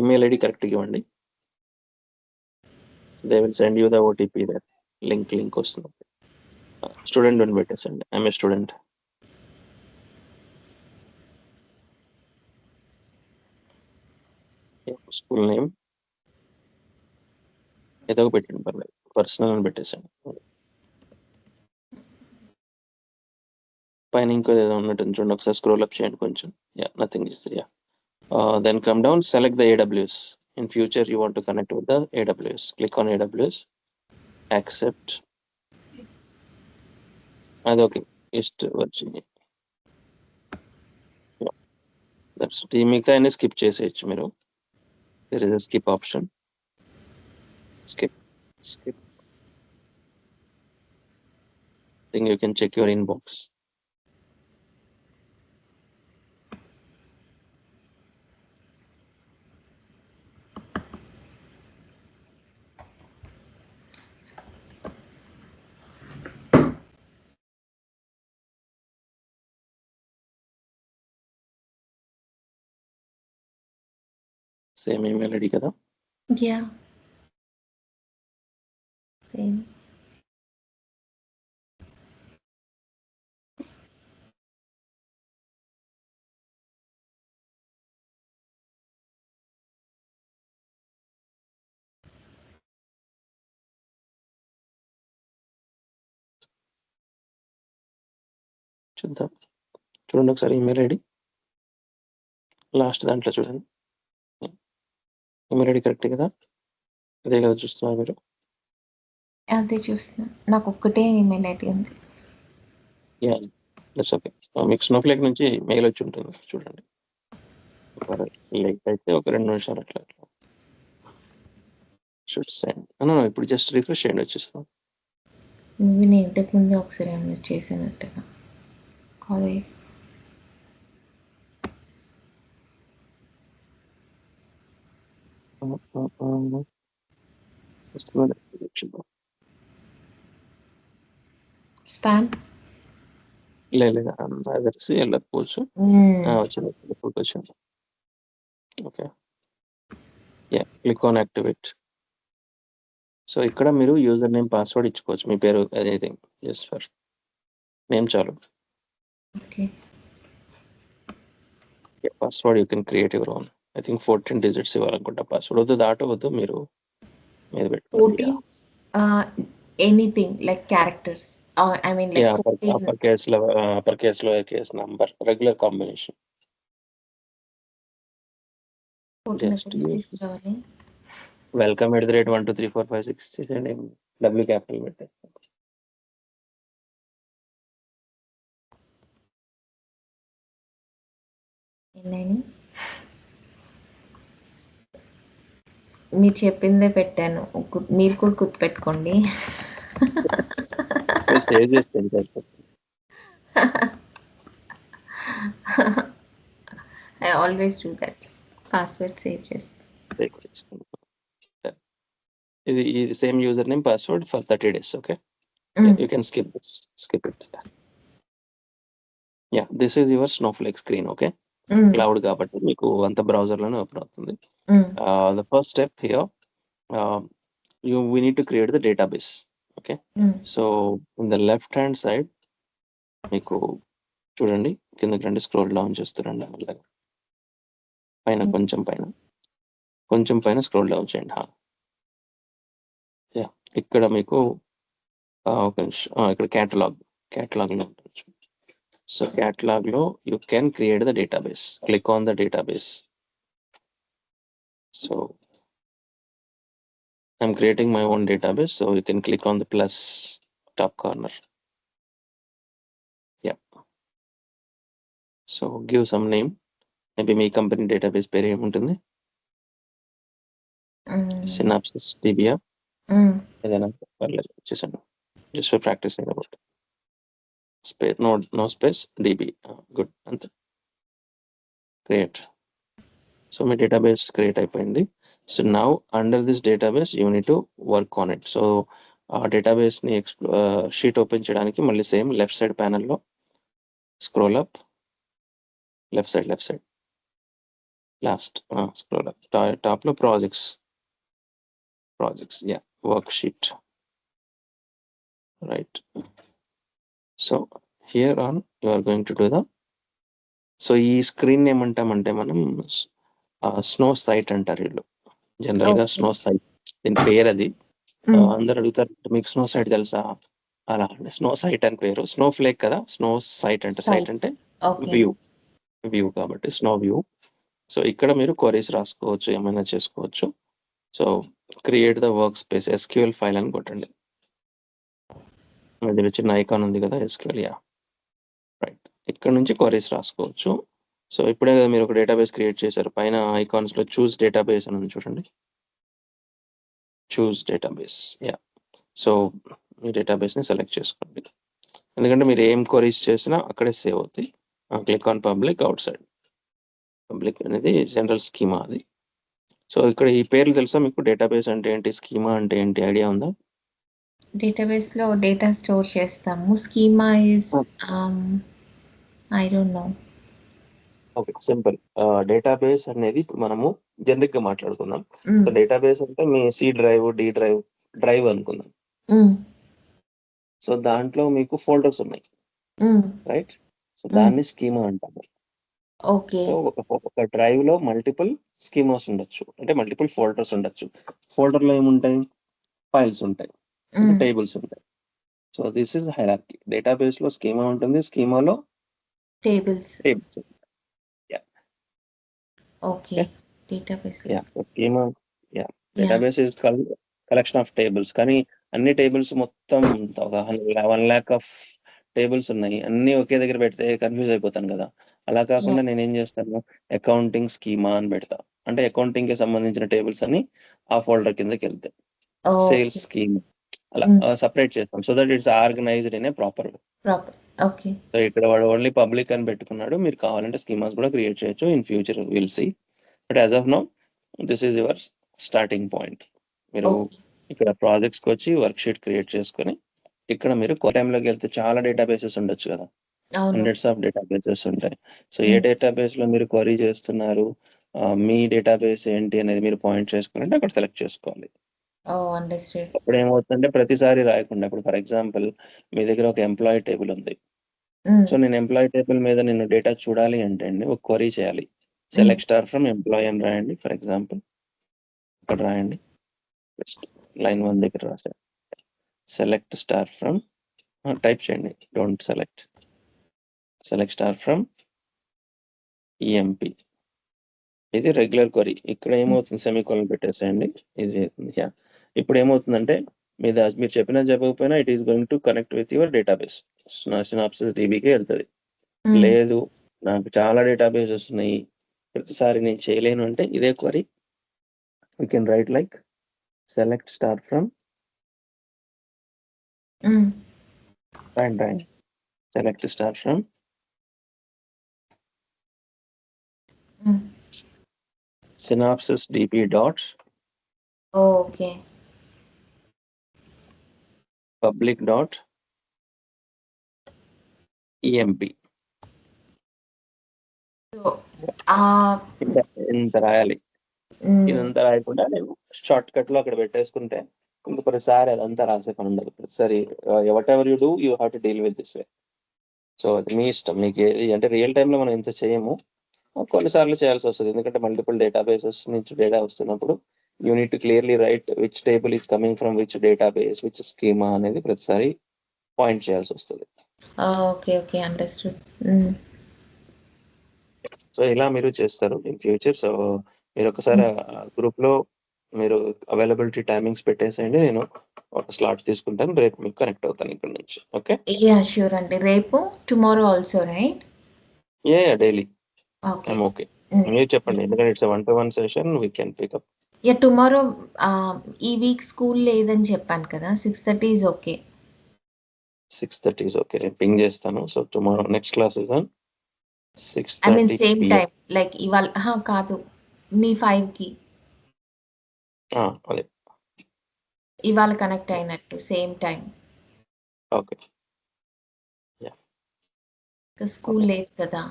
Email ID కరెక్ట్గా ఇవ్వండి. They will send you the OTP that link వస్తుంది. Student అని పెట్టేసండి. I'm a student. School name ఏదో పెట్టండి, పర్లేదు. Personal అని పెట్టేసండి. పైన ఇంకో ఏదో ఉన్నట్టు చూడండి, ఒకసారి స్క్రోల్ అప్ చేయండి కొంచెం. Yeah, nothing is yeah. Then come down, select the AWS. In future, you want to connect with the AWS. Click on AWS, accept. And okay, East Virginia. Yeah, that's it. ఈ మిగతా అన్ని skip చేసేయచ్చు మీరు. There is a skip option. Skip. Then you can check your inbox. Same email ID కదా? Yeah. Same. చూద్దాం. చూడండి ఒకసారి email ID last దాంట్లో చూడండి. ఈమెయిల్ ఐడి కరెక్ట్ కదా? అదే కదా చూస్తున్నారు మీరు? అదే చూస్తున్నా. నాకు ఒక్కటే ఈమెయిల్ ఐడి ఉంది. Yeah, that's okay. మీకు స్నోఫ్లేక్ నుంచి మెయిల్ వచ్చి ఉంటుంది, చూడండి. లైక్ అయితే ఒక 2 నిమిషాలు అట్లా షుడ్ సెండ్. ఇప్పుడు జస్ట్ రిఫ్రెష్ చేయండి, వచ్చేస్తాం. నేను ఇంతకుముందు ఒకసారి ఏమన్నా చేశానట్టుగా కాదే. స్పామ్ లేదు, అదర్స్ వెళ్ళకపోవచ్చు. వచ్చింది. Okay, yeah, click on activate. So ఇక్కడ మీరు యూజర్ నేమ్ పాస్వర్డ్ ఇచ్చుకోవచ్చు, మీ పేరు ఎనీథింగ్, జస్ట్ ఫర్ నేమ్ చాలు. Okay. Password you can create your own. I think 14 digits ఇవ్వాలనుకుంటా పాస్వర్డ్. వద్దు, దాటవద్దు, మీరు మీద పెట్టుకోండి. 14 anything like characters, I mean like 14. Upper case lower case number, regular combination. 14 ఎక్కడి నుంచి తీసుకురావాలి? వెల్కమ్ @ 1 2 3 4 5 6 చేయండి, డబ్ల్యూ క్యాపిటల్ పెట్టే. ఎన్నైనా మీరు చెప్పిందే పెట్టాను, మీరు కూడా గుర్తుపెట్టుకోండి. సేవ్ చేస్తే I always do that. Password save చేస్తాను. ఇది same user name password for 30 days. Okay, you can skip it. Yeah, this is your Snowflake screen. Okay, cloud కాబట్టి మీకు అంత బ్రౌజర్ లోనే ఓపెన్ అవుతుంది. The first step here, we need to create the database. Okay, so in the left hand side మీకు చూడండి, కిందకి రండి, scroll down చేస్తారండి. అలాగే పైన కొంచెం పైన స్క్రోల్ డౌన్ చేయండి. యా, ఇక్కడ మీకు ఒక నిమిషం, ఇక్కడ క్యాటలాగ్ లో ఉంటుంది. సో క్యాటలాగ్ లో you can create the database. Click on the database. So I'm creating my own database, so you can click on the plus top corner. Yeah, so give some name, maybe my company database పేరు ఏముంటుంది? Synopsis DB. ఏదైనా పర్లేదు, వచ్చేసాను, just for practicing about space. No space, DB. Good, అంతే. Create. So my database create అయిపోయింది. So now under this database you need to work on it. So database ని sheet open చేయడానికి మళ్ళీ same left side panel లో scroll up, left side last scroll up top లో projects worksheet right. So here on you are going to do so ఈ screen ఏమంటామంటే మనం snow site అంటారు వీళ్ళు జనరల్ గా. స్నో సైట్ దీని పేరు అది. అందరు అడుగుతారు మీకు స్నో సైట్ తెలుసా, అలా అంటే స్నో సైట్ అని పేరు. స్నో ఫ్లేక్ కదా, స్నో సైట్ అంటే సైట్ అంటే వ్యూ కాబట్టి స్నో వ్యూ. సో ఇక్కడ మీరు క్వరీస్ రాసుకోవచ్చు, ఏమైనా చేసుకోవచ్చు. So create the work space SQL file అని కొట్టండి. అది చిన్న ఐకాన్ ఉంది కదా ఎస్క్యూఎల్, రైట్. ఇక్కడ నుంచి క్వరీస్ రాసుకోవచ్చు. సో ఇప్పుడే కదా మీరు ఒక డేటాబేస్ క్రియేట్ చేశారు, పైన ఐకాన్స్ లో చూస్ డేటాబేస్ అని ఉంది చూడండి, చూస్ డేటాబేస్. సో మీ డేటాబేస్ ని సెలెక్ట్ చేసుకోండి, ఎందుకంటే మీరు ఏం క్వరీస్ చేసినా అక్కడే సేవ్ అవుతాయి. Click on public out side. Public అనేది జనరల్ స్కీమా అది. సో ఇక్కడ ఈ పేర్లు తెలుసా మీకు? డేటాబేస్ అంటే ఏంటి, స్కీమా అంటే ఏంటి, ఐడియా ఉందా? డేటాబేస్ లో డేటా స్టోర్ చేస్తాము. Schema is I don't know. Okay, simple. Database అనేది మనము జనరిక్ గా మాట్లాడుకుందాం. సో డేటాబేస్ అంటే మీ సి డ్రైవ్, డి డ్రైవ్ అనుకుందాం. సో దాంట్లో మీకు ఫోల్డర్స్ ఉన్నాయి, రైట్. సో దాన్ని స్కీమా అంటాము. సో ఒక డ్రైవ్ లో మల్టిపుల్ స్కీమాస్ ఉండొచ్చు, అంటే మల్టిపుల్ ఫోల్డర్స్ ఉండొచ్చు. ఫోల్డర్ లో ఏముంటాయి, ఫైల్స్ ఉంటాయి, టేబుల్స్ ఉంటాయి. So this is hierarchy. Database లో స్కీమా ఉంటుంది, స్కీమాలో tables. Okay, database schema database is collection of tables. కానీ అన్ని టేబుల్స్ మొత్తం ఒక 1 lakh ఆఫ్ టేబుల్స్ ఉన్నాయి, అన్ని ఒకే దగ్గర పెడితే కన్ఫ్యూజ్ అయిపోతాను కదా. అలా కాకుండా నేను ఏం చేస్తాను, అకౌంటింగ్ స్కీమా అని పెడతా. అంటే అకౌంటింగ్ కి సంబంధించిన టేబుల్స్ అన్ని ఆ ఫోల్డర్ కిందకి వెళ్తాయి. సేల్స్ స్కీమ్ అలా సపరేట్ చేస్తాం, so that it's organised in a proper way. So ఇక్కడ వాడు ఓన్లీ పబ్లిక్ అని పెట్టుకున్నాడు, మీరు కావాలంటే స్కీమాస్ కూడా క్రియేట్ చేయొచ్చు. In future will see, but as of now this is your starting point. మీరు ఇక్కడ ప్రాజెక్ట్స్ కి వచ్చి వర్క్ షీట్ క్రియేట్ చేసుకొని, ఇక్కడ మీరు టైంలోకి వెళ్తే చాలా డేటాబేసెస్ ఉండొచ్చు కదా, హండ్రెడ్స్ ఆఫ్ డేటాబేసెస్ ఉంటాయి. సో ఏ డేటాబేస్ లో మీరు క్వరీ చేస్తున్నారు, మీ డేటాబేస్ ఏంటి అనేది మీరు పాయింట్ చేసుకోవాలంటే అక్కడ సెలెక్ట్ చేసుకోవాలి. అప్పుడు ఏమవుతుందంటే ప్రతిసారి రాయకుండా, ఇప్పుడు ఫర్ ఎగ్జాంపుల్ మీ దగ్గర ఒక ఎంప్లాయీ టేబుల్ ఉంది. సో నేను ఎంప్లాయీ టేబుల్ మీద నేను డేటా చూడాలి అంటే అండి ఒక క్వరీ చేయాలి. సెలెక్ట్ స్టార్ ఫ్రమ్ ఎంప్లాయీ అని రాయండి. ఫర్ ఎగ్జాంపుల్ ఇక్కడ రాయండి, లైన్ 1 దగ్గర రాశారు. సెలెక్ట్ స్టార్ ఫ్రమ్, టైప్ చేయండి, don't select star from EMP. ఇది రెగ్యులర్ క్వరీ. ఇక్కడ ఏమవుతుంది, సెమీకోలన్ పెట్టేసేయండి. ఇది ఇప్పుడు ఏమవుతుందంటే మీరు చెప్పినా చెప్పకపోయినా it is going to connect with your database. Synopsis DBకి వెళ్తుంది. లేదు నాకు చాలా డేటాబేసెస్ ఉన్నాయి, ప్రతిసారి నేను చేయలేను అంటే ఇదే query you can write like select star from రాయండి select star from synopsis db dot public dot emp. ఇంత రాయాలి. ఇదంతా రాయకుండా నేను షార్ట్ కట్ లో అక్కడ పెట్టేసుకుంటే ఇంక ప్రతిసారి అదంతా రాసే పని ఉండదు. ప్రతిసారి what ever you do you have to deal with this way. So అది మీ ఇష్టం, మీకు ఏది అంటే రియల్ టైమ్ లో మనం ఎంత చేయము, కొన్నిసార్లు చేయాల్సి వస్తుంది. ఎందుకంటే మల్టిపుల్ డేటాబేసెస్ నుంచి డేటా వస్తున్నప్పుడు you need to clearly right which table is coming from which database, which schema అనేది ప్రతిసారి పాయింట్ చేయాల్సి వస్తుంది. సో ఇలా మీరు చేస్తారు ఇన్ ఫ్యూచర్. సో మీరు ఒకసారి గ్రూప్ లో మీరు అవైలబిలిటీ టైమింగ్స్ పెట్టేసేయండి, నేను ఒక స్లాట్ తీసుకుంటాను, రేపు మీకు కనెక్ట్ అవుతాను ఇక్కడ నుంచి. ఓకే, షూర్ అండి. రేపు, tomorrow also, right? Daily I'm okay. మీరు చెప్పండి, ఎందుకంటే it's 1-to-1 session, we can pick up. Tomorrow ఈ వీక్ స్కూల్ లేదని చెప్పాను కదా, 6:30 ఈజ్ ఓకే. 6:30 ఈజ్ ఓకే, నేను పింగ్ చేస్తాను. So tomorrow next class is on 6:30 I mean same PM. Time, like ఇవాళ కాదు, మీ 5కి అదే ఇవాళ కనెక్ట్ అయినట్టు సేమ్ టైం. ఓకే, స్కూల్ లేదు కదా.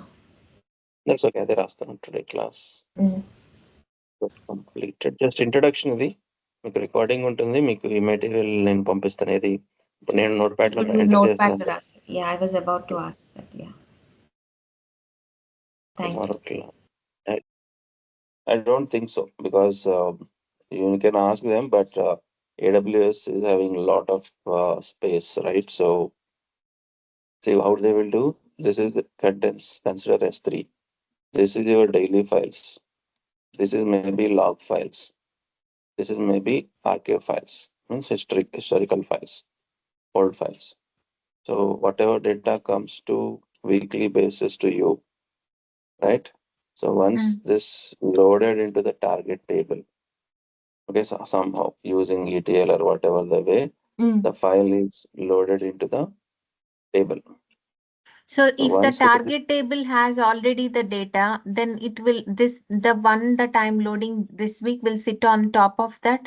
That's okay. అదే రాస్తాను today class. Mm. Completed. Just introduction ఇది. మీకు రికార్డింగ్ ఉంటుంది. మీకు ఈ మెటీరియల్ నేను పంపిస్తాను. ఇది ఇప్పుడు నేను నోట్ ప్యాడ్ లో ఇప్పుడు మీరు ఎంటర్ నోట్ ప్యాడ్ చేస్తాను. లో రాసి. Yeah, I was about to ask that. Yeah. Thank you. Tomorrow. I don't think so because you can ask them, but AWS is having a lot of space, right? So see how they will do. This is the contents. Consider S3. This is your daily files. This is maybe log files. This is maybe archive files. Means historical files, old files. So whatever data comes to weekly basis to you, right? So once this loaded into the target table, okay, so somehow using ETL or whatever the way, the file is loaded into the table. So So if the once it is, target table has already the data, then it will the one that I'm loading this week will sit on top of that.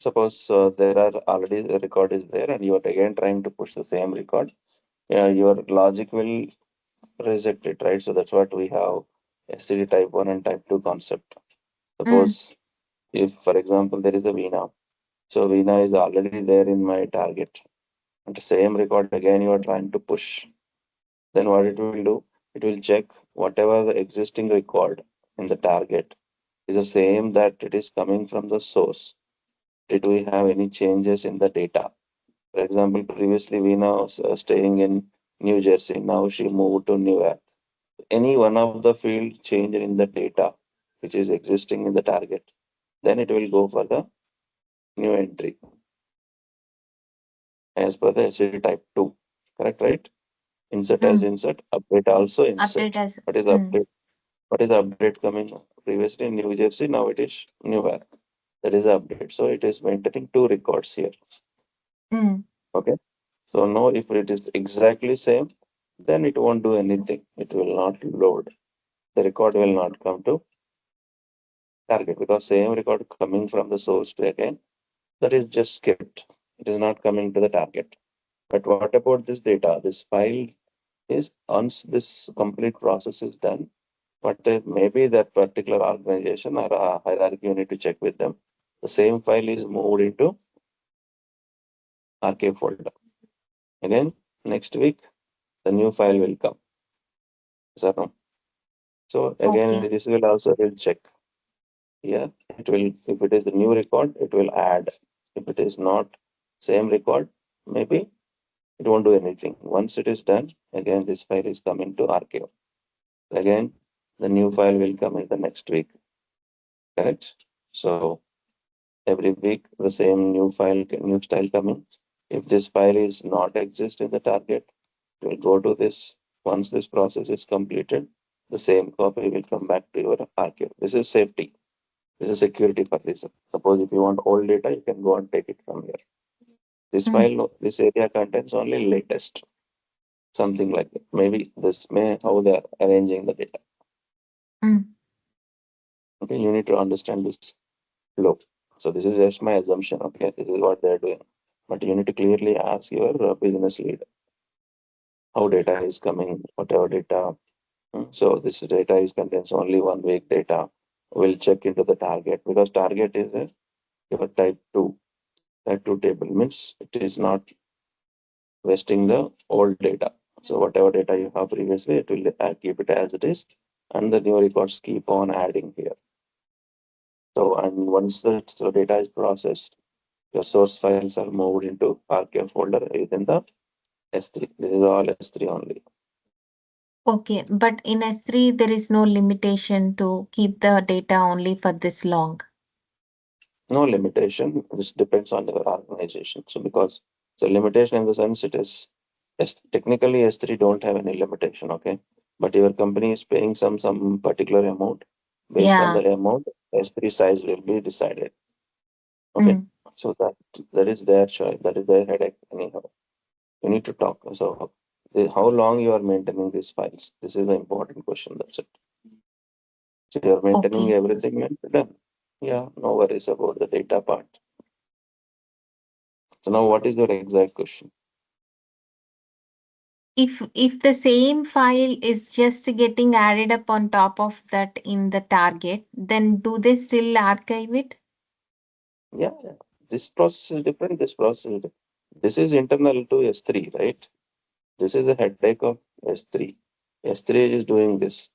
suppose there are already the record is there and you are again trying to push the same record, your logic will reject it, right? So that's what we have STD type 1 and type 2 concept. Suppose if, for example, there is a Veena. So Veena is already there in my target. And the same record again you are trying to push. Then what it will do? It will check whatever the existing record in the target is the same that it is coming from the source. Did we have any changes in the data? For example, previously Veena was staying in New Jersey. Now she moved to New York. Any one of the field change in the data which is existing in the target, then it will go for the new entry as per the SCD type 2. Correct, right? Insert as insert, update also insert. Update as What is update? What is update coming? Previously in New Jersey, now it is New York. That is the update. So it is maintaining two records here. Okay. So now if it is exactly same, then it won't do anything. It will not load. The record will not come to target because same record coming from the source to again, that is just skipped. It is not coming to the target. But what about this data? This file is once this complete process is done, but maybe that particular organization or hierarchy you need to check with them. The same file is moved into archive folder. Again, next week, the new file will come. So again, this will also will check. Here, it will, if it is the new record, it will add. If it is not same record, maybe it won't do anything. Once it is done, again, this file is coming to archive. Again, the new file will come in the next week. Correct? So every week, the same new file, new style coming. If this file is not exist in the target, it will go to this. Once this process is completed, the same copy will come back to your archive. This is safety. This is security for reason. Suppose if you want old data, you can go and take it from here. This file, this area contains only latest, something like that. Maybe this may how they are arranging the data. Okay, you need to understand this flow. So this is just my assumption. Okay, this is what they're doing, but you need to clearly ask your business lead how data is coming, whatever data. So this data is contains only 1 week data. We'll check into the target because target is a your type 2. Type 2 table means it is not wasting the old data. So whatever data you have previously, it will keep it as it is, and the new records keep on adding here. So and once the data is processed, your source files are moved into Parquet folder within the S3. This is all S3 only. Okay, but in S3 there is no limitation to keep the data only for this long. No limitation. This depends on your organization. So because the limitation in the sense it is technically S3 don't have any limitation, okay? But your company is paying some particular amount. Based on the amount, S3 size will be decided. Okay. So that is their choice. That is their headache anyhow. You need to talk. So how long you are maintaining these files? This is the important question. That's it. So you are maintaining everything and done. Yeah, no worries about the data part. So now what is your exact question? If the same file is just getting added up on top of that in the target, then do they still archive it? Yeah, yeah. This process is different. This process is different. This is internal to S3, right? This is a headache of S3. S3 is doing this.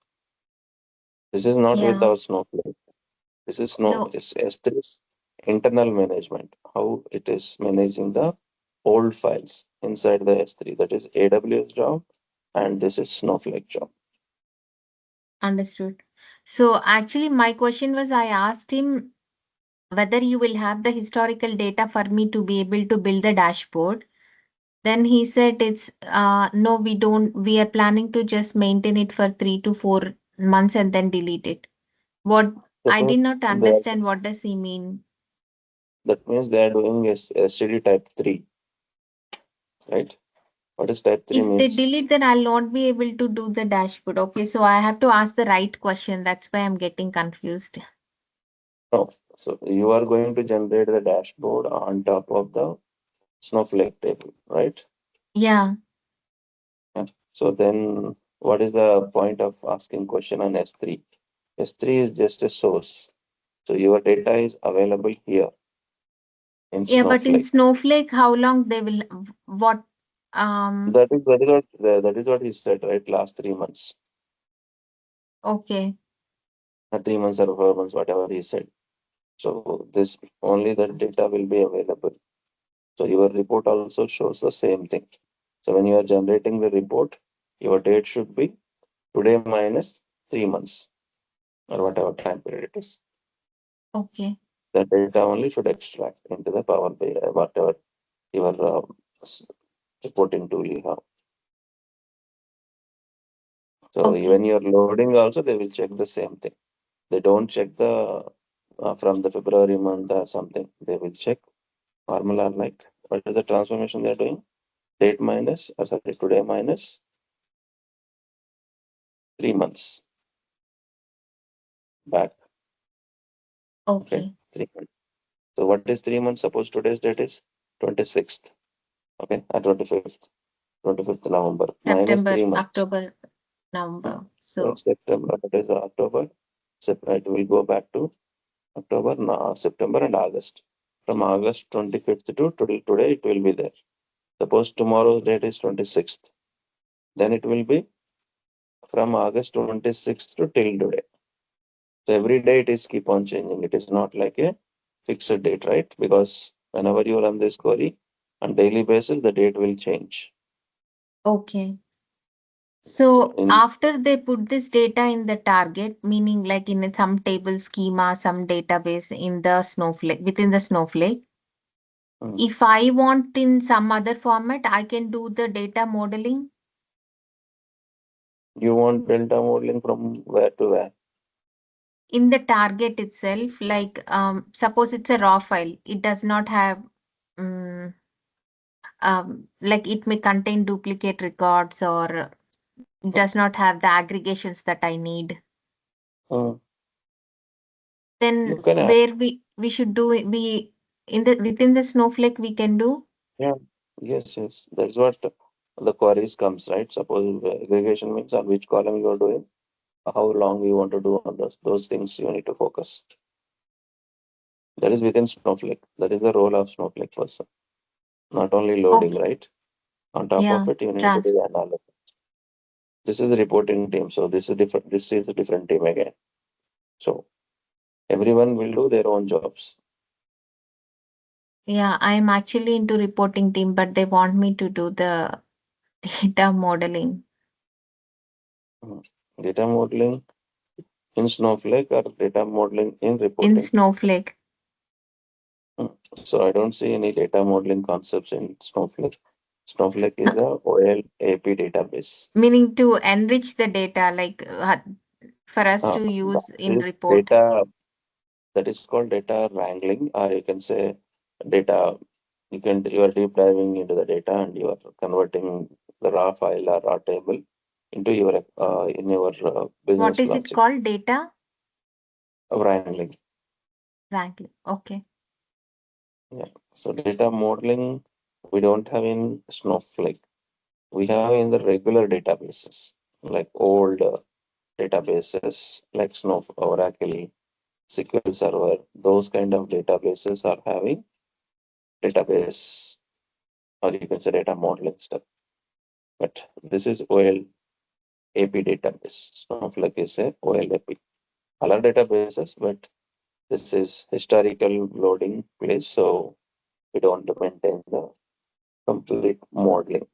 This is not with Yeah. our Snowflake. This is no So it's S3's internal management, how it is managing the old files inside the S3. That is AWS job, and this is Snowflake job. understood. So actually my question was, I asked him whether you will have the historical data for me to be able to build the dashboard. Then he said it's no, we don't. We are planning to just maintain it for 3 to 4 months and then delete it. What I Suppose did not they are, understand. What does he mean? that means they are doing SCD type 3, right? What is type 3 If they means? delete, then I'll not be able to do the dashboard. Okay, so I have to ask the right question. That's why I'm getting confused. No. So you are going to generate the dashboard on top of the Snowflake table, right? Yeah. Yeah. So then what is the point of asking question on S3? S3 is just a source. So your data is available here in Yeah, but in Snowflake. Snowflake, how long they will, what, um, That is what he said, right? Last 3 months, okay, 3 months or 4 months, whatever he said. So this only the data will be available. So your report also shows the same thing. So when you are generating the report, your date should be today minus 3 months or whatever time period it is. okay, The data only should extract into the Power BI, whatever your s- reporting tool you have. So okay, even you're loading also, they will check the same thing. They don't check the from the February month or something. They will check formula like what is the transformation they're doing? Date minus, sorry, today minus 3 months back. Okay, okay. 3 months. So what is 3 months? Suppose today's date is 26th. Okay, or 25th November minus September, 3 months. October, Hmm. November. So So, September, that is October. It will go back to October, September, and August. From August 25th to today, it will be there. Suppose tomorrow's date is 26th, then it will be from August 26th to till today. So every day it is keep on changing. It is not like a fixed date, right? Because whenever you run this query on daily basis, the date will change. okay. So So in after they put this data in the target, meaning like in some table schema, some database in the Snowflake, within the Snowflake, mm, if I want in some other format, I can do the data modeling you want delta modeling from where to where? in the target itself. Like, suppose it's a raw file, it does not have, um, like it may contain duplicate records or does not have the aggregations that I need. Mm, you Then can add, where we should do it, we in the within the Snowflake we can do. yeah, yes, yes. That's what the queries comes, right? Suppose aggregation means on which column you are doing, how long you want to do on those things you need to focus. That is within Snowflake. That is the role of Snowflake person. Not only loading, Okay. right? On top Yeah. of it, you need to Trans. do analysis. This is the reporting team, so this is different. This is a different team again. So everyone will do their own jobs. Yeah, I'm actually into reporting team, but they want me to do the data modeling Mm. Data modeling in Snowflake or data modeling in in reporting. Snowflake. So I don't see any data modeling concepts in Snowflake. Snowflake is a OLAP database. Meaning to enrich the data, like for us to That use in is report. data, that is called data wrangling, or you can say data. You are deep diving into the data and you are converting the raw file or raw table into your in your What business is it logic called? Data wrangling. wrangling. Okay. Yeah. So data modeling we don't have in Snowflake. we have in the regular databases, like old databases like Snow, Oracle, SQL Server, those kind of databases are having database, or you can say data modeling stuff. But this is OLAP database. Snowflake is a OLAP. Other databases, but this is historical loading place, so we don't maintain the complete modeling.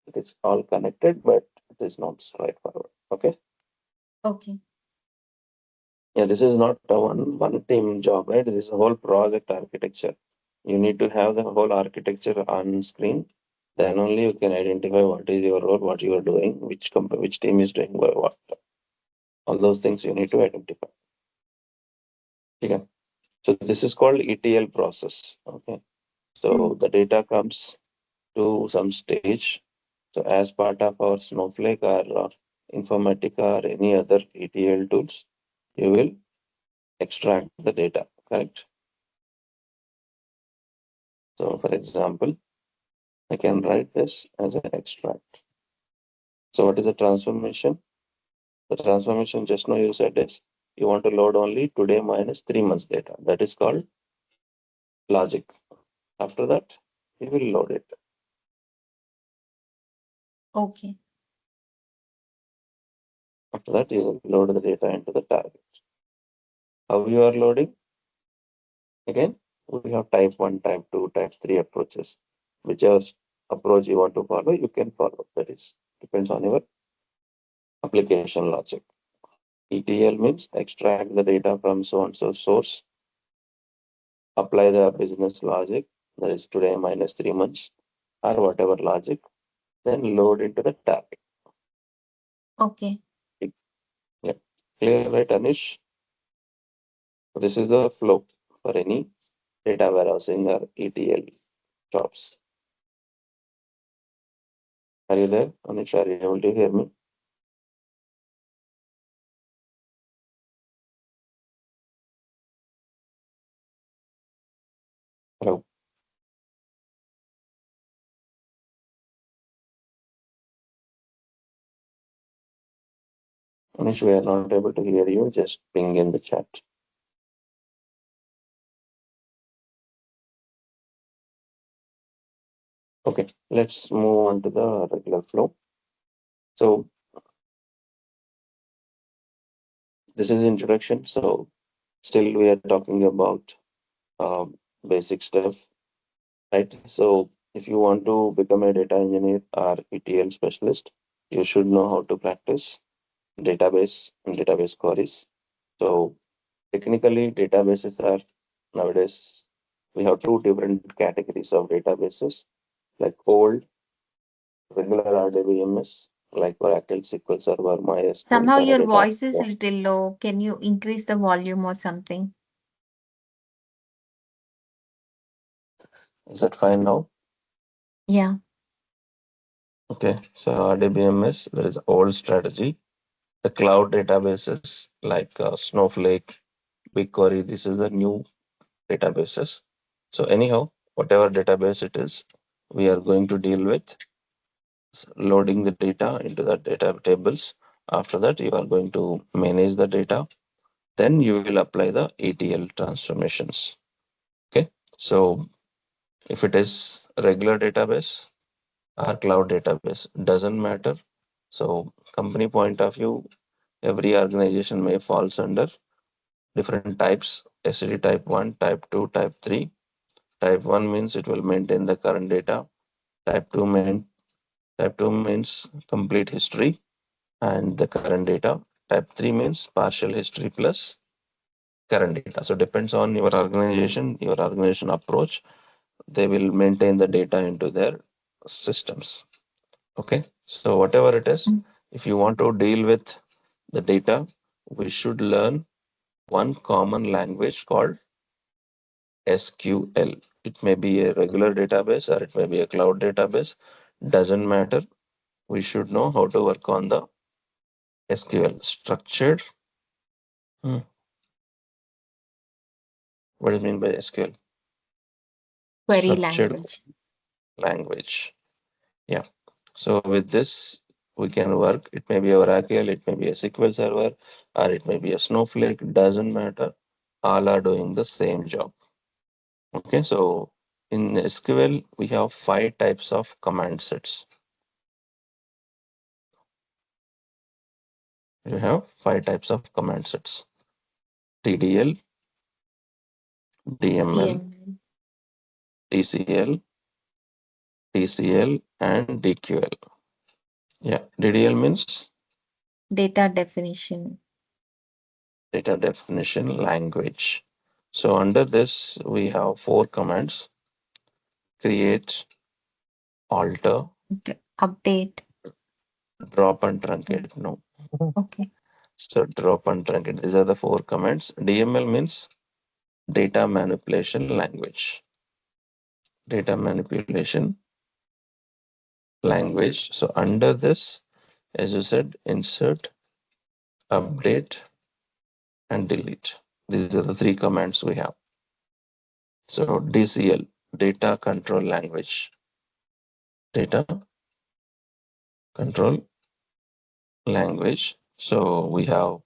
It is all connected, but it is not straightforward. Okay. Okay. Yeah, this is not a one team job, right? This is a whole project architecture. You need to have the whole architecture on screen. Then only you can identify what is your role, what you are doing, which company, which team is doing what. All those things you need to identify. Okay. So this is called ETL process. Okay. So the data comes to some stage. So as part of our Snowflake or Informatica or any other ETL tools, you will extract the data, correct? So for example, I can write this as an extract. So what is the transformation? The transformation just now you said is you want to load only today minus 3 months data. That is called logic. After that, you will load it. Okay. After that, you will load the data into the target. How you are loading? Again, we have type 1, type 2, type 3 approaches. Whichever approach you want to follow, you can follow. That is depends on your application logic. ETL means extract the data from so and so source, apply the business logic, that is today minus 3 months, or whatever logic, then load into the target. Okay. Yeah. Clear, right, Anish? This is the flow for any data warehousing or ETL jobs. Are you there, Anish? Are you able to hear me? Hello. Anish, we are not able to hear you. Just ping in the chat. Okay, let's move on to the regular flow. So this is introduction. So still we are talking about basic stuff, right? So if you want to become a data engineer or ETL specialist, you should know how to practice database and database queries. So technically databases are nowadays, we have two different categories of databases, like old regular RDBMS, like Oracle, SQL Server, MySQL, Somehow your Teradata. voice is little low. Can you increase the volume or something? Is that fine now? Yeah. Okay, so RDBMS, there is old strategy. The cloud databases like Snowflake, BigQuery, this is the new databases. So anyhow, whatever database it is, we are going to deal with loading the data into the data tables. After that, you are going to manage the data. Then you will apply the ETL transformations. Okay, so if it is regular database or cloud database, doesn't matter. So company point of view, every organization may falls under different types: SCD type 1, type 2, type 3. Type 1 means it will maintain the current data. Type 2 type 2 means complete history and the current data. Type 3 means partial history plus current data. So depends on your organization approach. They will maintain the data into their systems. Okay. So whatever it is, if you want to deal with the data, we should learn one common language called SQL. It may be a regular database or it may be a cloud database. Doesn't matter. We should know how to work on the SQL. Structured. Hmm. What do you mean by SQL? Query Structured language. language. Yeah. So with this, we can work. It may be a Oracle, it may be a SQL Server, or it may be a Snowflake. Doesn't matter. All are doing the same job. Okay, so in SQL, we have 5 types of command sets. You have 5 types of command sets: TDL, DML, DML, TCL, TCL, and DQL. Yeah, DDL means data definition. data definition language. So under this, we have 4 commands: create, alter, Update. drop, and truncate. No. Okay. So drop and truncate. These are the 4 commands. DML means data manipulation language. Data manipulation language. So under this, as you said, insert, update, and delete. These are the 3 commands we have. So DCL, data control language. Data control language. So we have,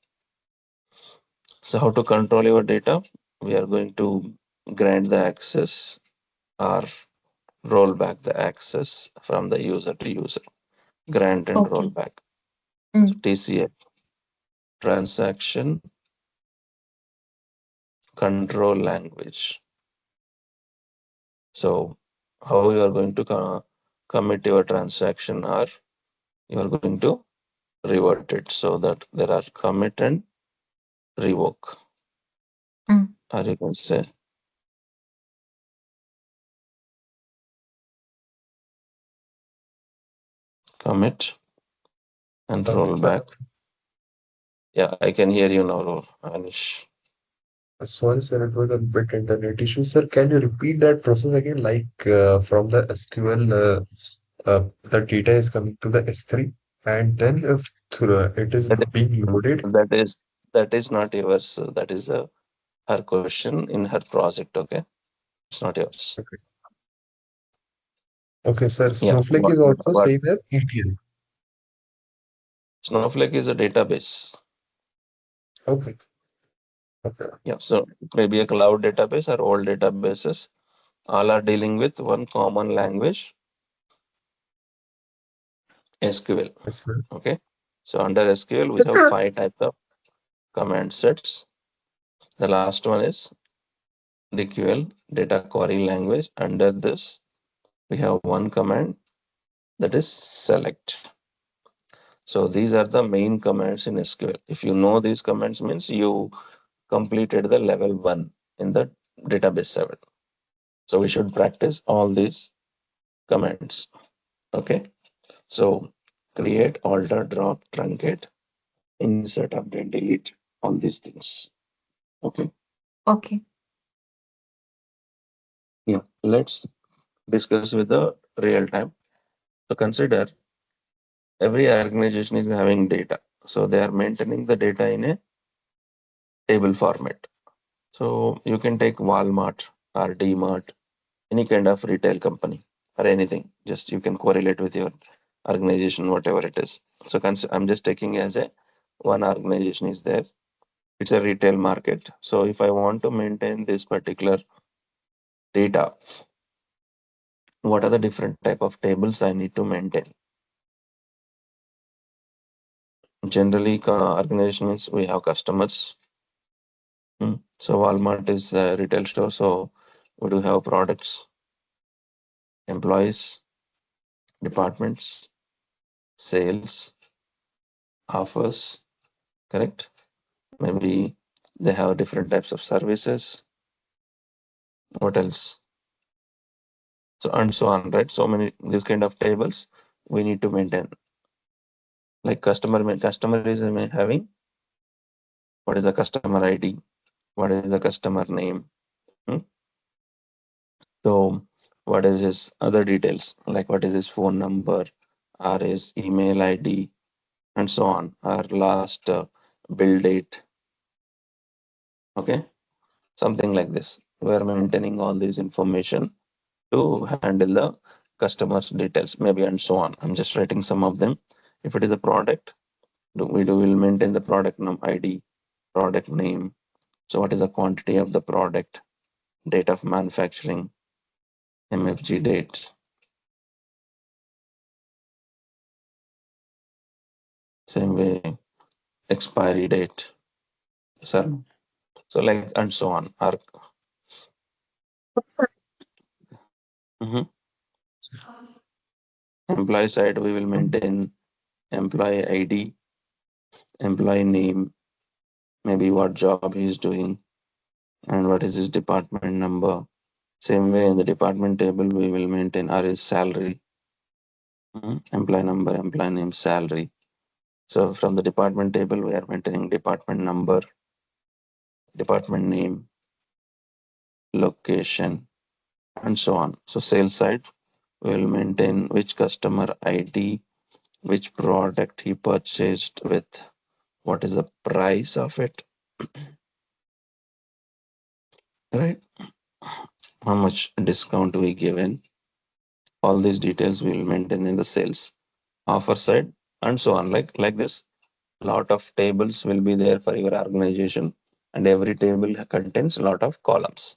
so how to control your data? We are going to grant the access or roll back the access from the user to user. Grant and roll Okay. back. So Mm. TCL, transaction control language. So how you are going to commit your transaction, or you are going to revert it, so that there are commit and revoke, Mm. or you can say commit and roll back. Yeah, I can hear you now, Anish. Sorry, sir, it was a bit internet issue. Sir, can you repeat that process again? Like from the SQL, the data is coming to the S3, and then if it is That being loaded. that is that is not yours. That is her question in her project. Okay, it's not yours. Okay, okay, sir. Yeah. Snowflake is also What same as ETL. Snowflake is a database. Okay, okay, Yeah. So it may be a cloud database or old databases. All are dealing with one common language, SQL. that's good. Okay. So under SQL, we Yes, have sir. 5 types of command sets. The last one is DQL, data query language. Under this, we have one command, that is select. So these are the main commands in SQL. If you know these commands, means you completed the level 1 in the database 7. So we should practice all these commands. Okay. So create, alter, drop, truncate, insert, update, delete, all these things. Okay. Okay. Yeah. Let's discuss with the real time. So consider every organization is having data. So they are maintaining the data in a table format. So you can take Walmart or DMart, any kind of retail company or anything. Just you can correlate with your organization, whatever it is. So I'm just taking as a one organization is there. It's a retail market. So if I want to maintain this particular data, what are the different type of tables I need to maintain? Generally, organization means we have customers. So Walmart is a retail store. So we do have products, employees, departments, sales, offers, correct? Maybe they have different types of services. What else? So and so on, right? So many these kind of tables we need to maintain. Like customer is having what is the customer ID, what is the customer name. Hmm? So what is his other details, like what is his phone number or his email ID and so on, or last bill date. Okay, something like this. We are maintaining all this information to handle the customers details, maybe, and so on. I'm just writing some of them. If it is a product, will maintain the product ID, product name. So what is the quantity of the product, date of manufacturing, MFG date, same way expiry date, sir. So like and so on. Mhm. Employee side, we will maintain employee ID, employee name, maybe what job he is doing, and what is his department number. Same way in the department table, we will maintain his salary, employee number, employee name, salary. So from the department table, we are maintaining department number, department name, location, and so on. So sales side, we will maintain which customer ID, which product he purchased with, what is the price of it, right? How much discount we given. All these details we will maintain in the sales offer side, and so on. Like this, lot of tables will be there for your organization, and every table contains a lot of columns.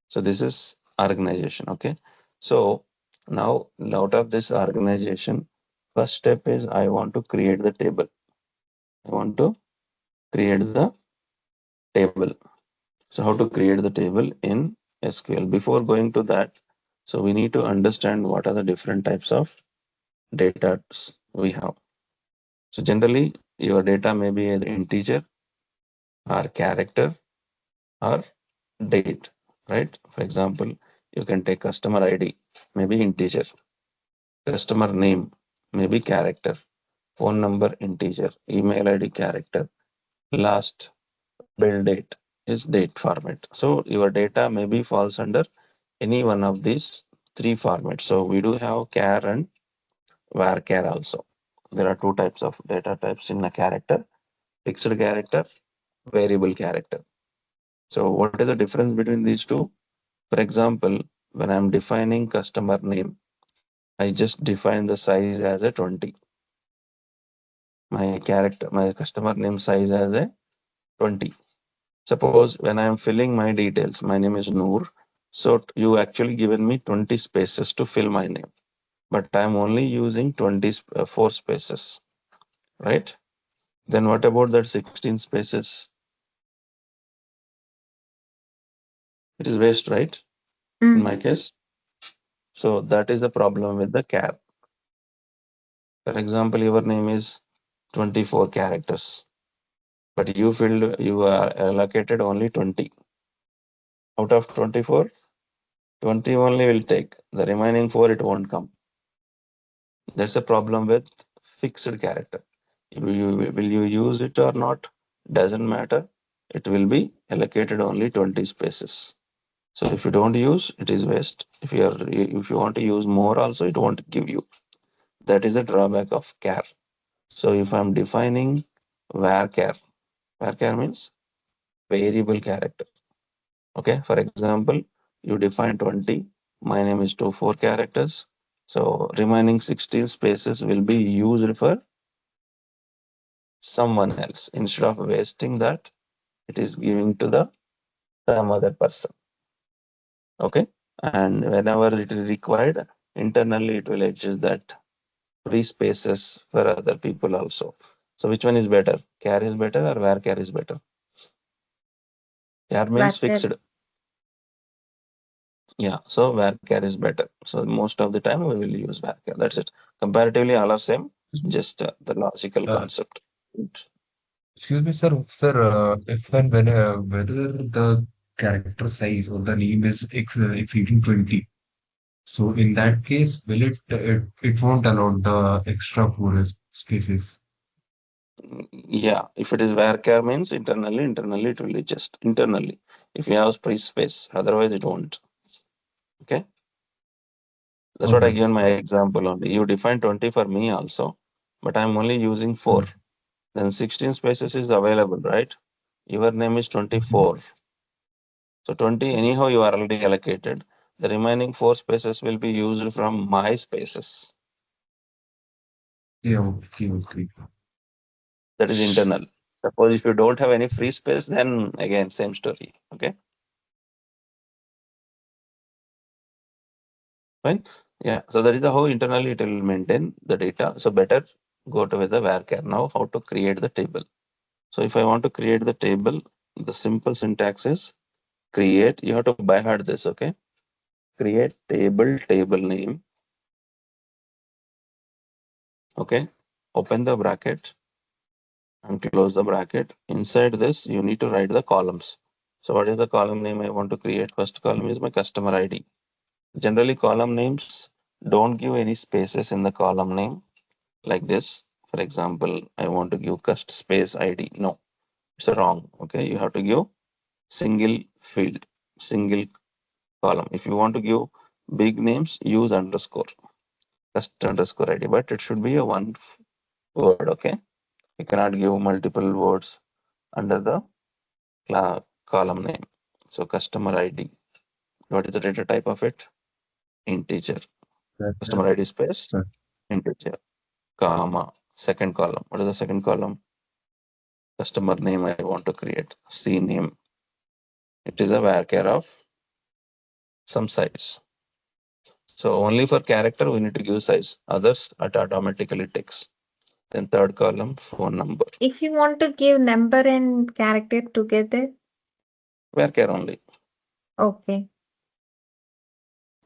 So this is organization. Okay. So now out of this organization, first step is I want to create the table. I want to create the table. So how to create the table in SQL? Before going to that, so we need to understand what are the different types of data we have. So generally your data may be either integer or character or date, right? For example, you can take customer ID, maybe integer, customer name, maybe character, phone number integer, email ID character, last bill date is date format. So your data maybe falls under any one of these three formats. So we do have char and varchar also. There are two types of data types in a character: fixed character, variable character. So what is the difference between these two? For example, when I'm defining customer name, I just define the size as a 20. My customer name size as a 20. Suppose when I am filling my details, my name is Noor. So you actually given me 20 spaces to fill my name, but I'm only using 24 spaces, right? Then what about that 16 spaces? It is waste, right? In my case. So that is the problem with the char. For example, your name is 24 characters, but you are allocated only 20. Out of 24, 20 only will take. The remaining 4 it won't come. That's a problem with fixed character. Will you use it or not? Doesn't matter. It will be allocated only 20 spaces. So if you don't use, it is waste. If you want to use more also, it won't give you. That is a drawback of char. So if I'm defining varchar, varchar means variable character. Okay, for example, you define 20, my name is 24 characters. So remaining 16 spaces will be used for someone else. Instead of wasting that, it is giving to the some other person. Okay, and whenever it is required, internally it will adjust that free spaces for other people also. So which one is better? Char is better or varchar is better? Char means fixed. Yeah, so varchar is better. So most of the time we will use varchar. That's it. Comparatively, all are same. Just the logical concept. Excuse me, sir. Sir, if and whether the character size or the name is exceeding 20, so in that case, will it won't allow the extra four spaces? Yeah, if it is varchar means internally it will be just internally. If you have free space, otherwise it won't. Okay, that's what I Okay. given my example only. You define 20 for me also, but I'm only using 4. Then 16 spaces is available, right? Your name is 24. So 20 anyhow you are already allocated, The remaining 4 spaces will be used from my spaces. Yeah, okay. That is internal. Suppose if you don't have any free space, then again, same story. Okay. Fine. Yeah. So that is the how internally it will maintain the data. So better go to with the varchar. Now how to create the table. So if I want to create the table, the simple syntax is create. You have to by heart this. Okay. Create table name. Okay. Open the bracket and close the bracket. Inside this, you need to write the columns. So what is the column name I want to create? First column is my customer ID. Generally, column names don't give any spaces in the column name like this. For example, I want to give cust space ID. No, it's wrong. Okay, you have to give single field, single column. If you want to give big names, use underscore, cust underscore ID, but it should be a one word. Okay, you cannot give multiple words under the column name. So customer ID. What is the data type of it? Integer. Yeah. Customer ID space Sure. integer, comma, second column. What is the second column? Customer name I want to create. C name. It is a varchar of some size. So only for character we need to give size. Others it automatically takes. Then third column, phone number. If you want to give number and character together, Varchar only. okay.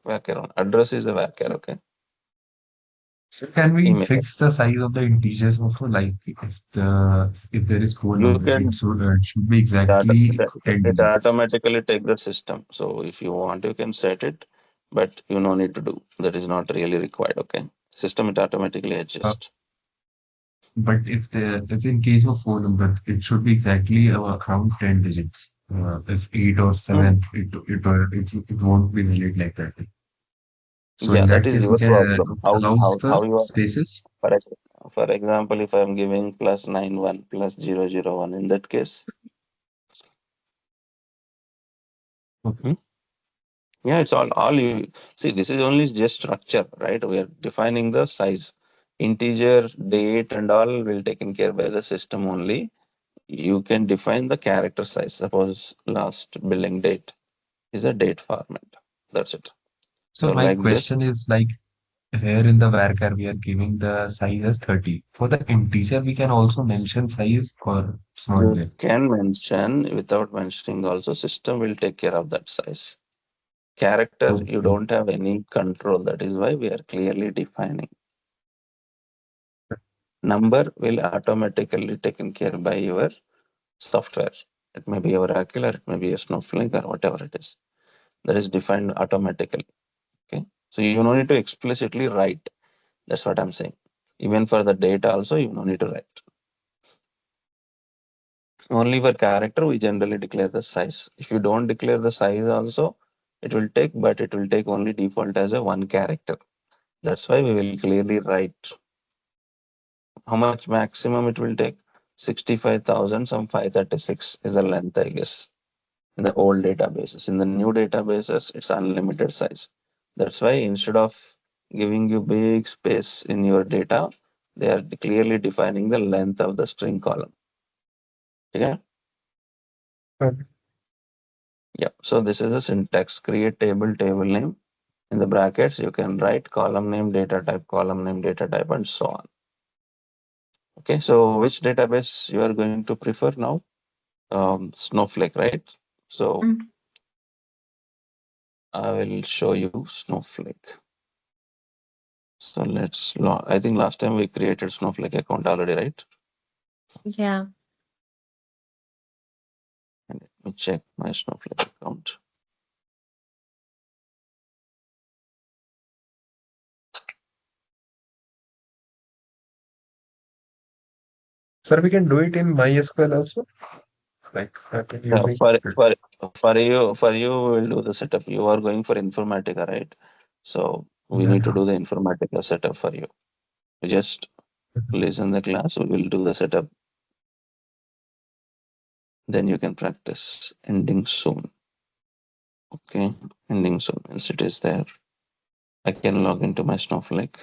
Varchar only. Address is a varchar, So, okay? so can we Email. fix the size of the integers also? Like if there is four You numbers, can it should be exactly 10 it digits. automatically take the system. So if you want, you can set it, but you no need to do. That is not really required. Okay. System it automatically Uh, adjusts. but if in case of four numbers, it should be exactly around 10 digits. If eight or Hmm. seven, it won't be valid like that. So Yeah, in that that is case, we your can problem. allows the How you are spaces. for for example, if I am giving plus 91 plus 001 in that case, Okay. hmm, yeah, it's all you see. This is only just structure, right? We are defining the size, integer, date, and all will taken care by the system only. You can define the character size. Suppose last billing date is a date format. That's it. So So my like this, question is like here in the varchar we are giving the size as 30. For the integer, we can also mention size or it's not you there. can mention without mentioning also system will take care of that size. Character, you Okay. don't have any control. That is why we are clearly defining. Number will automatically taken care by your software. It may be a Oracle or it may be a Snowflake or whatever it is. That is defined automatically. Okay. So you don't need to explicitly write. That's what I'm saying. Even for the data also, you don't need to write. Only for character, we generally declare the size. If you don't declare the size also, it will take, but it will take only default as a one character. That's why we will clearly write how much maximum it will take. 65,000, some 536 is the length, I guess, in the old databases. In the new databases, it's unlimited size. That's why instead of giving you big space in your data, they are clearly defining the length of the string column. Okay? Okay. Yeah. So this is a syntax. Create table name. In the brackets, you can write column name, column name, data type, and so on. Okay. So which database you are going to prefer now? Snowflake, right? So Mm. I will show you Snowflake. So I think last time we created Snowflake account already, right? Yeah. And let me check my Snowflake account. Sir, we can do it in MySQL also. Like Yeah, using for you, we'll do the setup. You are going for Informatica, right? So we need to yeah. do the Informatica setup for you. You just listen the class. We will do the setup. Then you can practice. Ending soon. Okay, ending so means it is there. I can log into my Snowflake.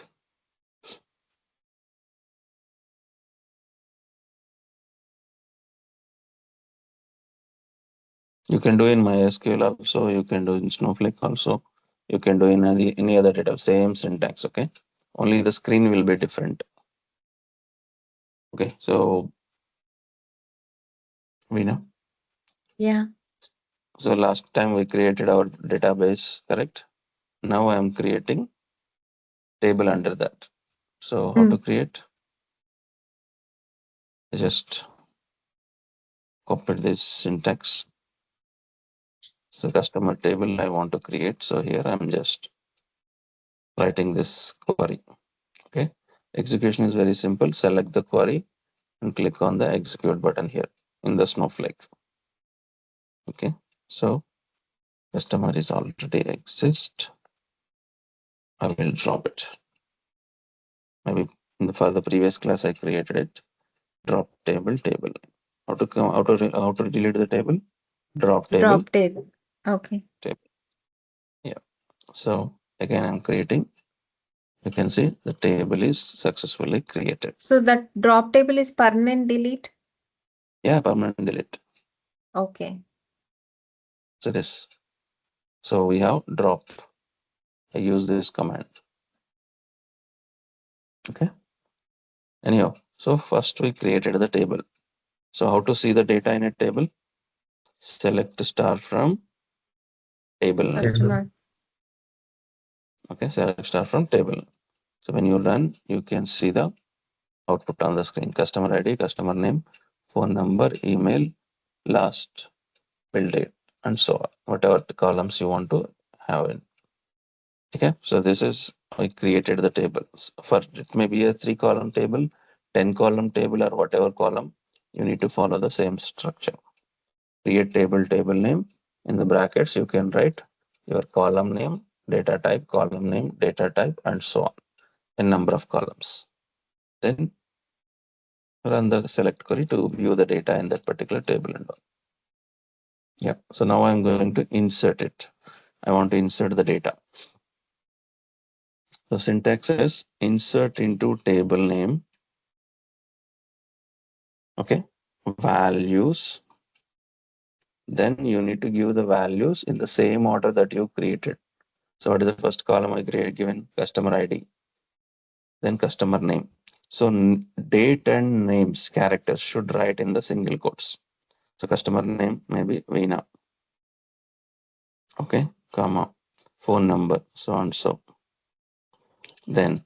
You can do in MySQL also, you can do in Snowflake also, you can do in any other data, same syntax, okay? Only the screen will be different. Okay, so we know. Yeah. So last time we created our database, correct? Now I am creating table under that. So how to create? Just copy this syntax. So customer table I want to create. So here I'm just writing this query. Okay. Execution is very simple. Select the query and click on the execute button here in the Snowflake. Okay. So customer is already exist. I will drop it. Maybe for the previous class I created it. Drop table. How to come how to delete the table? Drop table. Drop table. Okay. Table. Yeah. So again I'm creating. You can see the table is successfully created. So that drop table is permanent delete? Yeah, permanent delete. Okay. So this. So we have drop. I use this command. Okay. Anyhow, so first we created the table. So how to see the data in a table? Select star from table name. Table. Customer. Okay, select star from table. So when you run, you can see the output on the screen. Customer ID, customer name, phone number, email, last, bill date, and so on. Whatever the columns you want to have in. Okay, so this is I created the tables. For it may be a 3-column table, 10-column table, or whatever column. You need to follow the same structure. Create table name. In the brackets, you can write your column name, column name, data type, and so on. A number of columns. Then run the select query to view the data in that particular table and all. Yeah. So now I'm going to insert it. I want to insert the data. So syntax is insert into table name. Okay. Values. Then you need to give the values in the same order that you created. So what is the first column I created given? Customer ID. Then customer name. So date and names characters should write in the single quotes. So customer name maybe Veena. Okay, comma, phone number, so and so. Then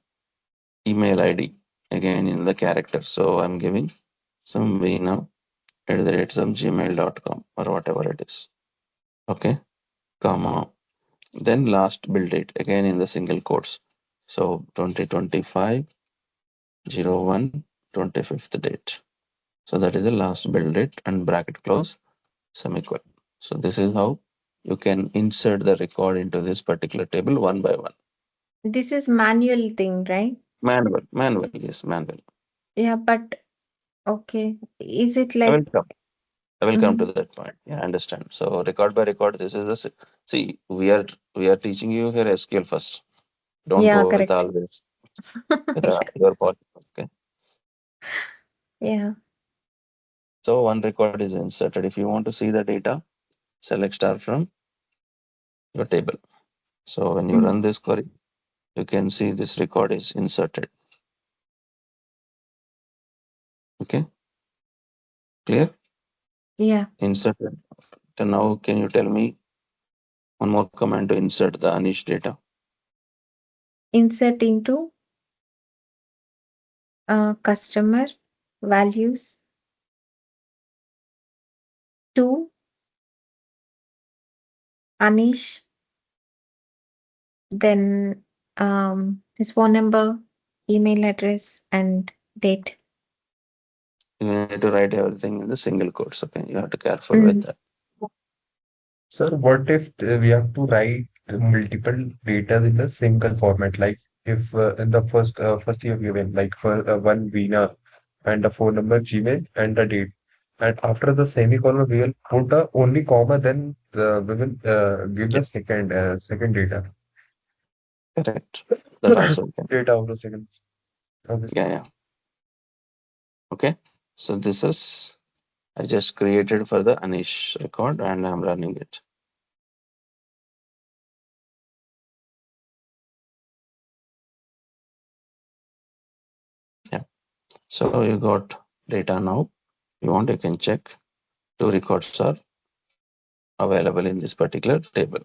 email ID again in the character. So I'm giving some Veena at the rate some gmail.com or whatever it is. Okay, comma. Then last bill date again in the single quotes. So 2025 01 25th date. So that is the last bill date and bracket close semicolon. So this is how you can insert the record into this particular table one by one. This is manual thing, right? Manual, yes, manual. Yeah, but okay. Is it I will like come. I will come to Mhm. that point. Yeah, I understand. So record by record, this is the see we are teaching you here SQL first. Don't Yeah, go with correct. all this. Yeah. Your part. Okay. Yeah. So one record is inserted. If you want to see the data, select star from your table. So when you Mm. run this query, you can see this record is inserted. Okay, clear? Yeah. Inserted. So now can you tell me one more command to insert the Anish data? Insert into customer values to Anish, then his phone number, email address, and date. You need to write everything in the single quotes. Okay, you have to be careful with Mm. that. Sir, what if we have to write multiple data in the single format? Like if in the first you have given like for one Veena and the phone number, Gmail, and the date. And after the semicolon, we will put the only comma, then we will give the second data. Correct. That also we can. Data of the second. Okay. Yeah. Okay. So this is I just created for the Anish record and I'm running it. Yeah. So you got data now. You want, you can check. 2 records are available in this particular table.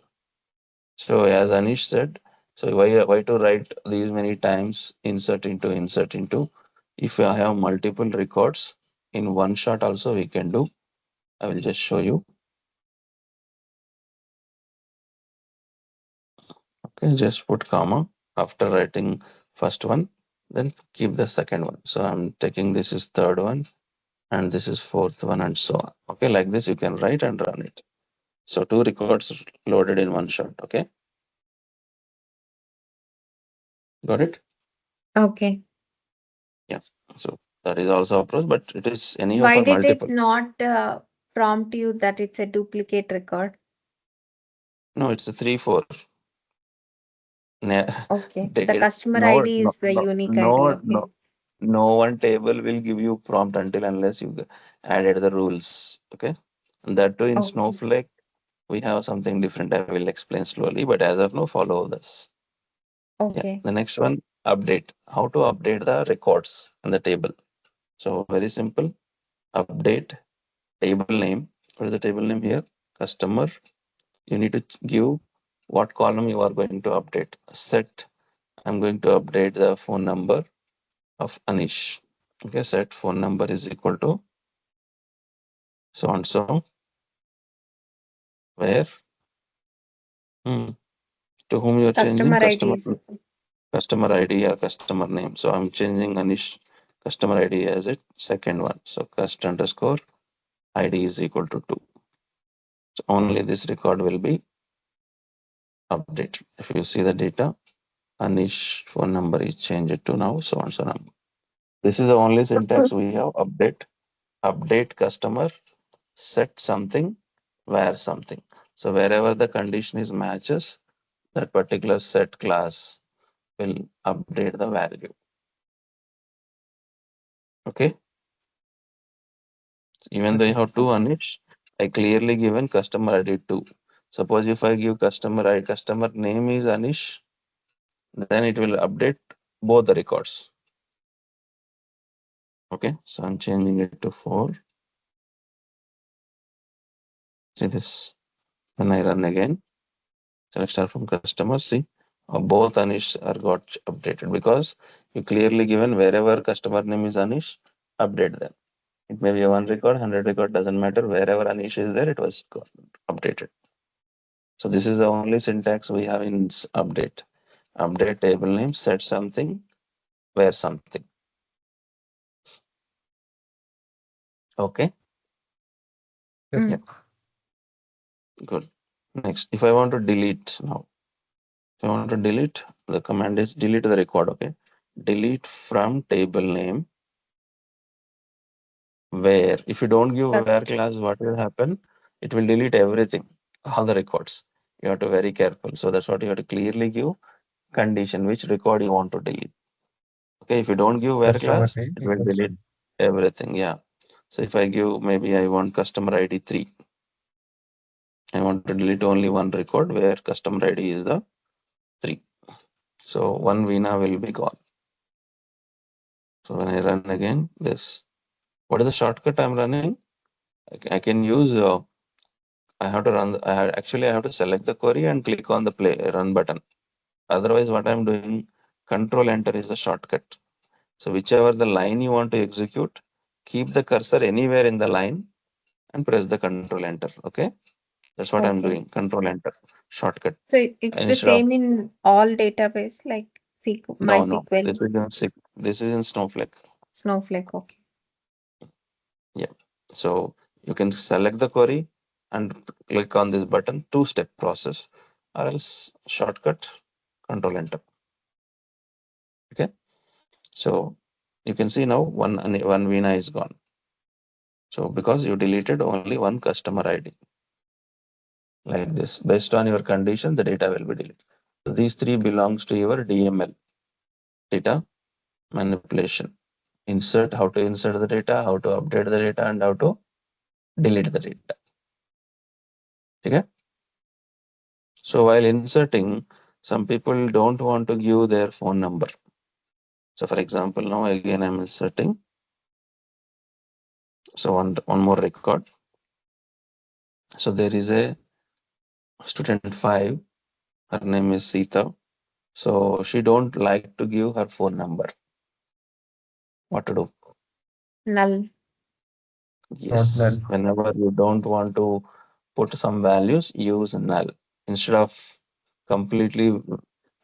So as Anish said, so why to write these many times insert into? If I have multiple records in one shot also we can do. I will just show you. Okay, just put comma after writing first one, then keep the second one. So I'm taking this is third one and this is fourth one and so on. Okay, like this you can write and run it. So 2 records loaded in one shot. Okay, got it? Okay. Yeah. So that is also approach, but it is anyhow Why for did it multiple. not prompt you that it's a duplicate record? No, it's a 3-4. Okay. The customer No, ID no, is the no, unique ID. no, Okay. no, no one table will give you prompt until unless you added the rules. Okay, and that too in Okay. Snowflake we have something different. I will explain slowly, but as of now, follow this. Yeah, Okay. the next one, update. How to update the records in the table? So very simple. Update table name. What is the table name here? Customer. You need to give what column you are going to update. Set. I'm going to update the phone number of Anish. Okay, set phone number is equal to so and so. Where to whom you are changing Customer ID customer is. customer ID or customer name. So I'm changing Anish customer ID as it second one. So cust underscore ID is equal to 2. So only this record will be updated. If you see the data, Anish phone number is changed to now so and so number. This is the only syntax we have. Update customer, set something, where something. So wherever the condition is matches, that particular set class will update the value. Okay. Even though you have two Anish, I clearly given customer ID 2. Suppose if I give customer name is Anish, then it will update both the records. Okay, so I'm changing it to 4. See this. When I run again, select star from customer, see both Anish are got updated because you clearly given wherever customer name is Anish, update them. It may be a 1 record, 100 record, doesn't matter. Wherever Anish is there, it was updated. So this is the only syntax we have in update. Update table name, set something, where something. Okay. Yes. Yeah. Good. Next, if I want to delete now, if I want to delete, the command is delete the record. Okay. Delete from table name. Where if you don't give where class, what will happen? It will delete everything, all the records. You have to be very careful. So that's what you have to clearly give condition, which record you want to delete. Okay, if you don't give where Customer class, name it will equals delete everything. Yeah. So if I give maybe I want customer ID 3, I want to delete only one record where customer ID is the 3. So one Vina will be gone. So when I run again, this what is the shortcut I'm running? I can use I have to run. Actually I have to select the query and click on the play run button. Otherwise, what I'm doing, Control Enter is the shortcut. So whichever the line you want to execute, keep the cursor anywhere in the line and press the Control Enter. Okay, that's what I'm Okay. doing. Control Enter shortcut. So it's And the instead of same in all database like no, MySQL, this is in Snowflake. Snowflake. Okay. Yeah. So you can select the query and click on this button, two-step process, or else shortcut, Control Enter. Okay. So you can see now one Vina is gone. So because you deleted only one customer ID, like this, based on your condition, the data will be deleted. So these three belongs to your DML, data manipulation. Insert, how to insert the data, how to update the data, and how to delete the data. Okay. So while inserting, some people don't want to give their phone number. So for example, now again I'm inserting. So one more record. So there is a student 5. Her name is Sita. So she don't like to give her phone number. What to do? Null. Not Yes. null. Whenever you don't want to put some values, use null. Instead of completely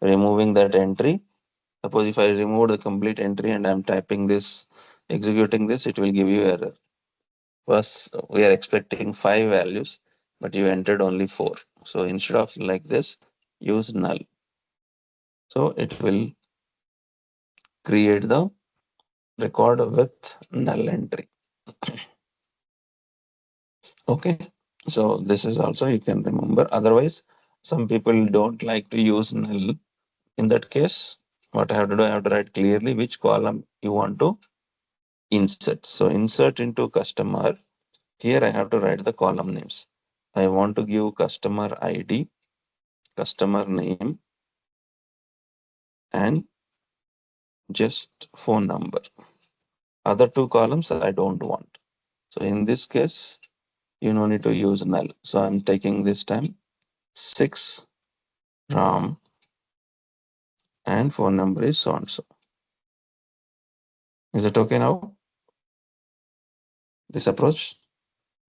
removing that entry, suppose if I remove the complete entry and I'm typing this, executing this, it will give you error. First, we are expecting 5 values, but you entered only 4. So instead of like this, use null. So it will create the record with null entry. Okay. So this is also you can remember. Otherwise, some people don't like to use null. In that case, what I have to do, I have to write clearly which column you want to insert. So insert into customer. Here I have to write the column names. I want to give customer ID, customer name, and just phone number. Other two columns I don't want. So in this case, you no need to use null. So I'm taking this time 6 Ram and phone number is so and so. Is it okay now? This approach?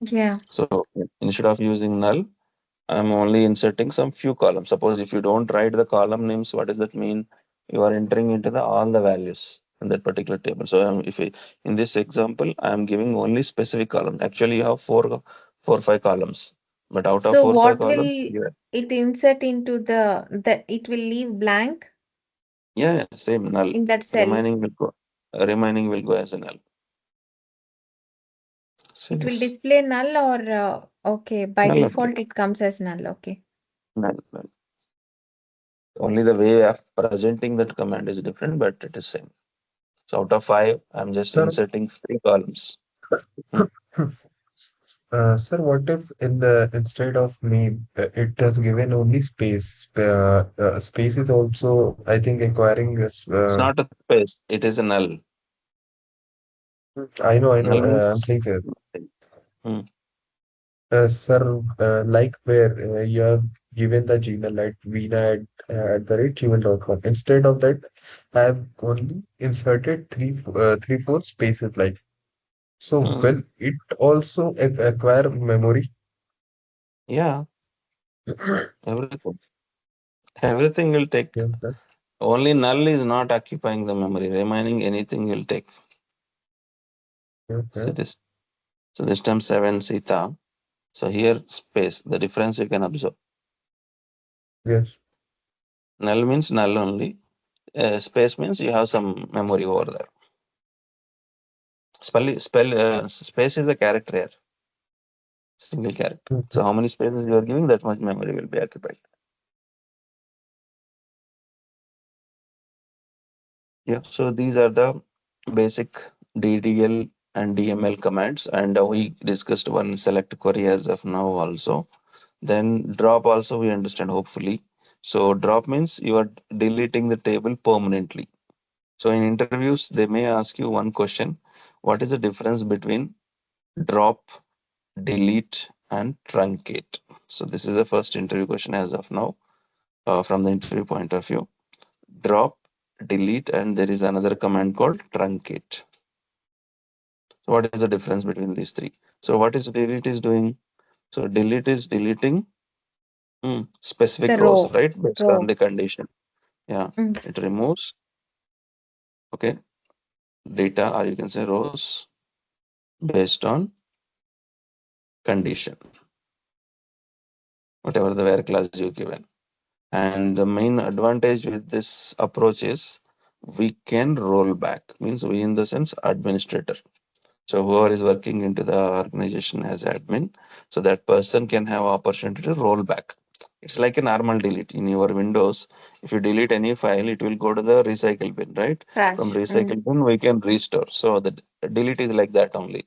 Yeah. So instead of using null, I'm only inserting some few columns. Suppose if you don't write the column names, what does that mean? You are entering into the all the values in that particular table. So if I, in this example, I am giving only specific column. Actually, you have four, 5 columns, but out of So 4, 5 what columns, will yeah, it insert into the it will leave blank yeah, same null. in that cell? Remaining will go as a null. See It will this display null or okay, by null only, default it comes as null. Okay. null. Only the way of presenting that command is different, but it is same. So out of 5, I'm just Sir, inserting 3 columns. Hmm. sir, what if in the instead of name, it has given only space? Space is also, I think, acquiring this. It's not a space, it is a null. I know. Null I'm means saying, sir, hmm, sir, like where you have given the Gmail like Veena at the rate gmail.com. Instead of that, I have only inserted three, four spaces like. So, hmm. will it also acquire memory? Yeah, everything. Everything will take. Yes, sir. Only null is not occupying the memory. Remaining anything will take. See Okay. this. So this time 7 Sita. So here space. The difference you can observe. Yes. Null means null only. Space means you have some memory over there. Space is a character here. Single character. Okay. So how many spaces you are giving, that much memory will be occupied. Yeah. So these are the basic DDL and DML commands, and we discussed one select query as of now also. Then drop also we understand hopefully. So drop means you are deleting the table permanently. So in interviews they may ask you one question: what is the difference between drop, delete, and truncate? So this is the first interview question as of now, from the interview point of view. Drop, delete, and there is another command called truncate. So what is the difference between these three? So what is delete is doing? So delete is deleting The specific rows, row. right? Based on Row. the condition. Yeah, Mm. it removes, okay, data, or you can say rows based on condition, whatever the where class you given. And the main advantage with this approach is we can roll back, means we in the sense administrator. So whoever is working into the organization as admin, so that person can have opportunity to roll back. It's like a normal delete in your Windows. If you delete any file, it will go to the recycle bin, right? From Trash. recycle bin, we can restore. So the delete is like that only.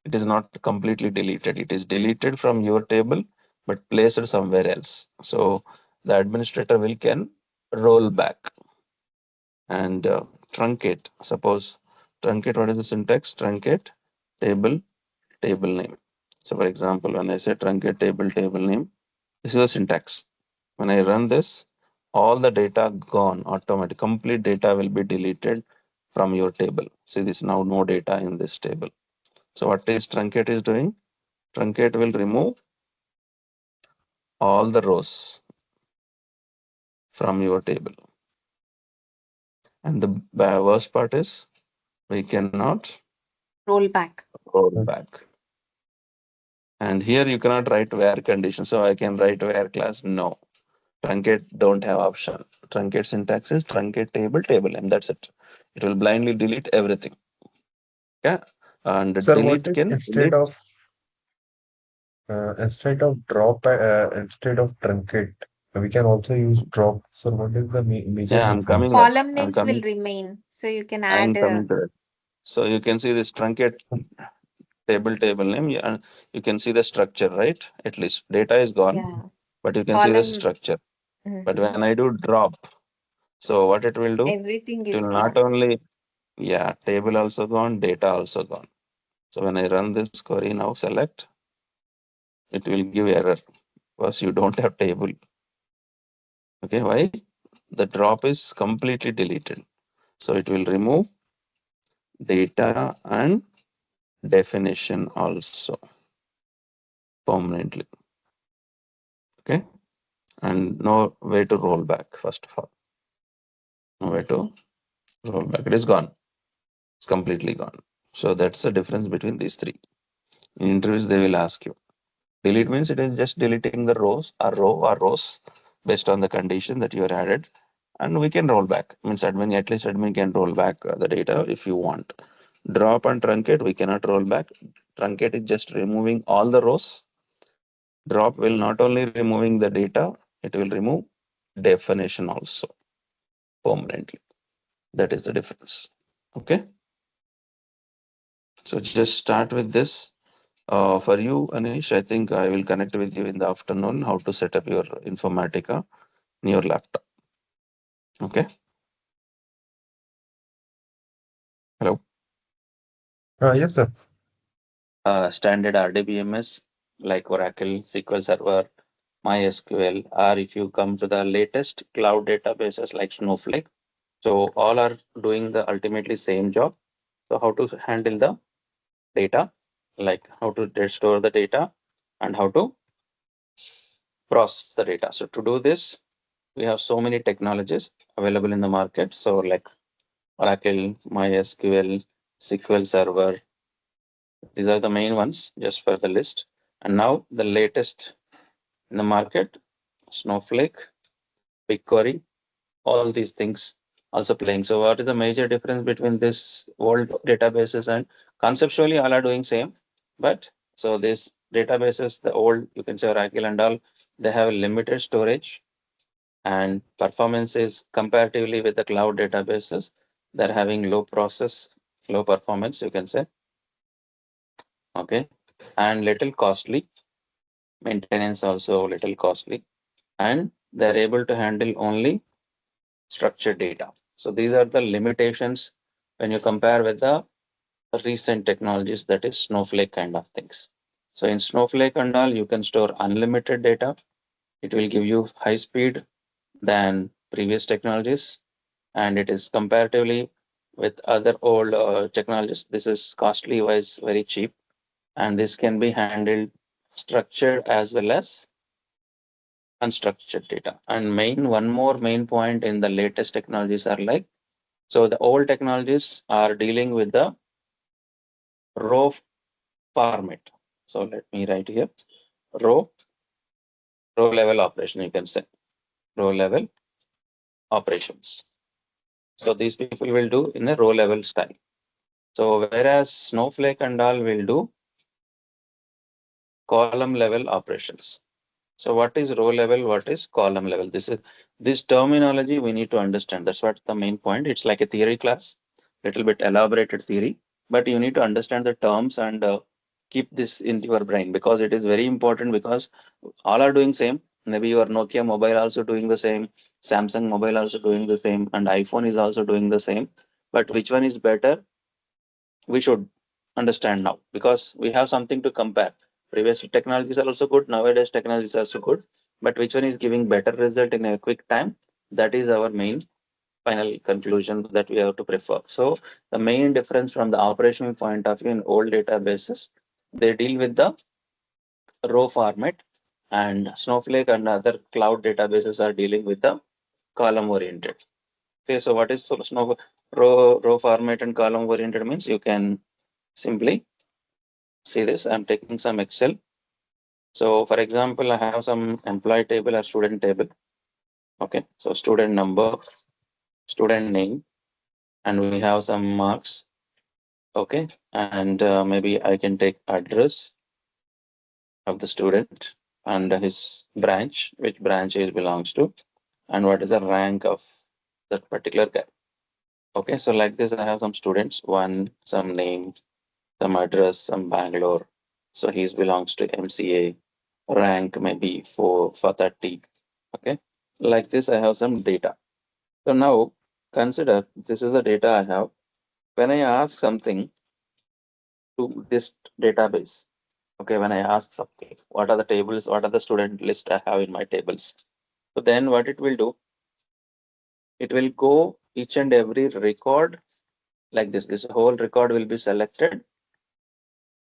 It is not completely deleted. It is deleted from your table, but placed somewhere else. So the administrator will can roll back and truncate. Suppose truncate, what is the syntax? Truncate table, table name. So for example, when I say truncate table, table name, this is the syntax. When I run this, all the data gone automatic, complete data will be deleted from your table. See this, now no data in this table. So what is truncate is doing? Truncate will remove all the rows from your table. And the worst part is we cannot Roll back. roll back. And here you cannot write where condition. So I can write where class. No. Truncate don't have option. Truncate syntax is truncate table, table name. That's it. It will blindly delete everything. Yeah. And Sir, what delete if can delete. instead of drop instead of truncate, we can also use drop. So what is the major Yeah, I'm coming difference? that. Column I'm names will coming. remain. So you can I'm add, coming to it. So you can see this truncate table, table name. Yeah, and you can see the structure, right? At least data is gone, yeah, but you can see the column. structure. But Mhm. when I do drop, so what it will do? Everything It is will not gone. only, yeah, table also gone, data also gone. So when I run this query now, select, it will give error because you don't have table. Okay, why? The drop is completely deleted. So it will remove data and definition also permanently. Okay, and no way to roll back, first of all. No way to roll back. It is gone. It's completely gone. So that's the difference between these three. In interviews, they will ask you. Delete means it is just deleting the rows or row or rows based on the condition that you are added. And we can roll back. Means admin, at least admin can roll back the data if you want. Drop and truncate, we cannot roll back. Truncate is just removing all the rows. Drop will not only removing the data, it will remove definition also permanently. That is the difference. Okay. So just start with this. For you, Anish, I think I will connect with you in the afternoon how to set up your Informatica in your laptop. Okay. Hello. Yes, sir. Standard RDBMS like Oracle, SQL Server, MySQL, or if you come to the latest cloud databases like Snowflake. So all are doing the ultimately same job. So how to handle the data, like how to store the data and how to process the data. So to do this, we have so many technologies available in the market. So like Oracle, MySQL, SQL Server, these are the main ones just for the list. And now the latest in the market, Snowflake, BigQuery, all these things also playing. So what is the major difference between this old databases and conceptually all are doing same, but so this databases, the old you can say Oracle and all, they have limited storage and performance is comparatively with the cloud databases, they're having low performance, you can say, okay, and little costly, maintenance also little costly, and they're able to handle only structured data. So these are the limitations when you compare with the recent technologies, that is Snowflake kind of things. So in Snowflake and all, you can store unlimited data. It will give you high speed than previous technologies, and it is comparatively with other old technologies. This is costly wise very cheap, and this can be handled structured as well as unstructured data. And one more main point in the latest technologies are like, so the old technologies are dealing with the row format. So let me write here row row level operation. You can say row level operations. So these people will do in a row level style. So whereas Snowflake and all will do column level operations. So what is row level? What is column level? This terminology we need to understand. That's what the main point. It's like a theory class, little bit elaborated theory, but you need to understand the terms and keep this in your brain because it is very important because all are doing same. Maybe your Nokia mobile also doing the same, Samsung mobile also doing the same, and iPhone is also doing the same. But which one is better? We should understand now because we have something to compare. Previous technologies are also good, nowadays technologies are also good, but which one is giving better result in a quick time? That is our main final conclusion that we have to prefer. So the main difference from the operational point of view in old databases, they deal with the row format, and Snowflake and other cloud databases are dealing with the column oriented. Okay, so what is Snow row format and column oriented means? You can simply see this. I'm taking some Excel. So for example, I have some employee table or student table. Okay, so student number, student name, and we have some marks. Okay, and maybe I can take address of the student and his branch, which branch he belongs to, and what is the rank of that particular guy. Okay, so like this, I have some students, one, some name, some address, some Bangalore. So he belongs to MCA, rank maybe for 30. Okay, like this, I have some data. So now consider this is the data I have. When I ask something to this database, okay, when I ask something, what are the tables, what are the student list I have in my tables? So then what it will do, it will go each and every record like this. This whole record will be selected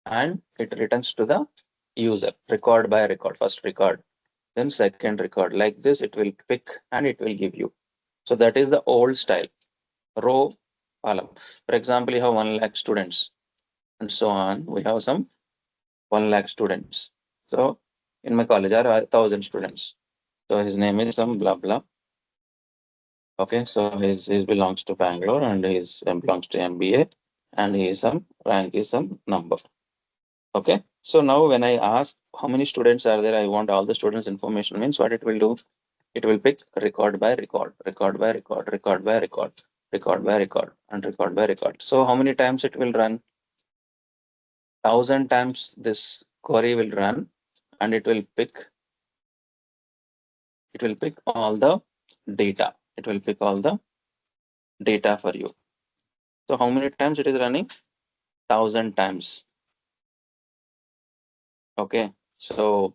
and it returns to the user record by record, first record, then second record. Like this, it will pick and it will give you. So that is the old style row column. For example, you have 1 lakh students and so on. We have some 1 lakh students. So in my college are 1,000 students. So his name is some blah blah. Okay, so his belongs to Bangalore and his belongs to MBA and he is some rank is some number. Okay, so now when I ask how many students are there, I want all the students information means what it will do. It will pick record by record, record by record, record by record, record by record, and record by record. So how many times it will run? 1,000 times this query will run, and it will pick all the data. It will pick all the data for you. So how many times it is running? 1,000 times. Okay, so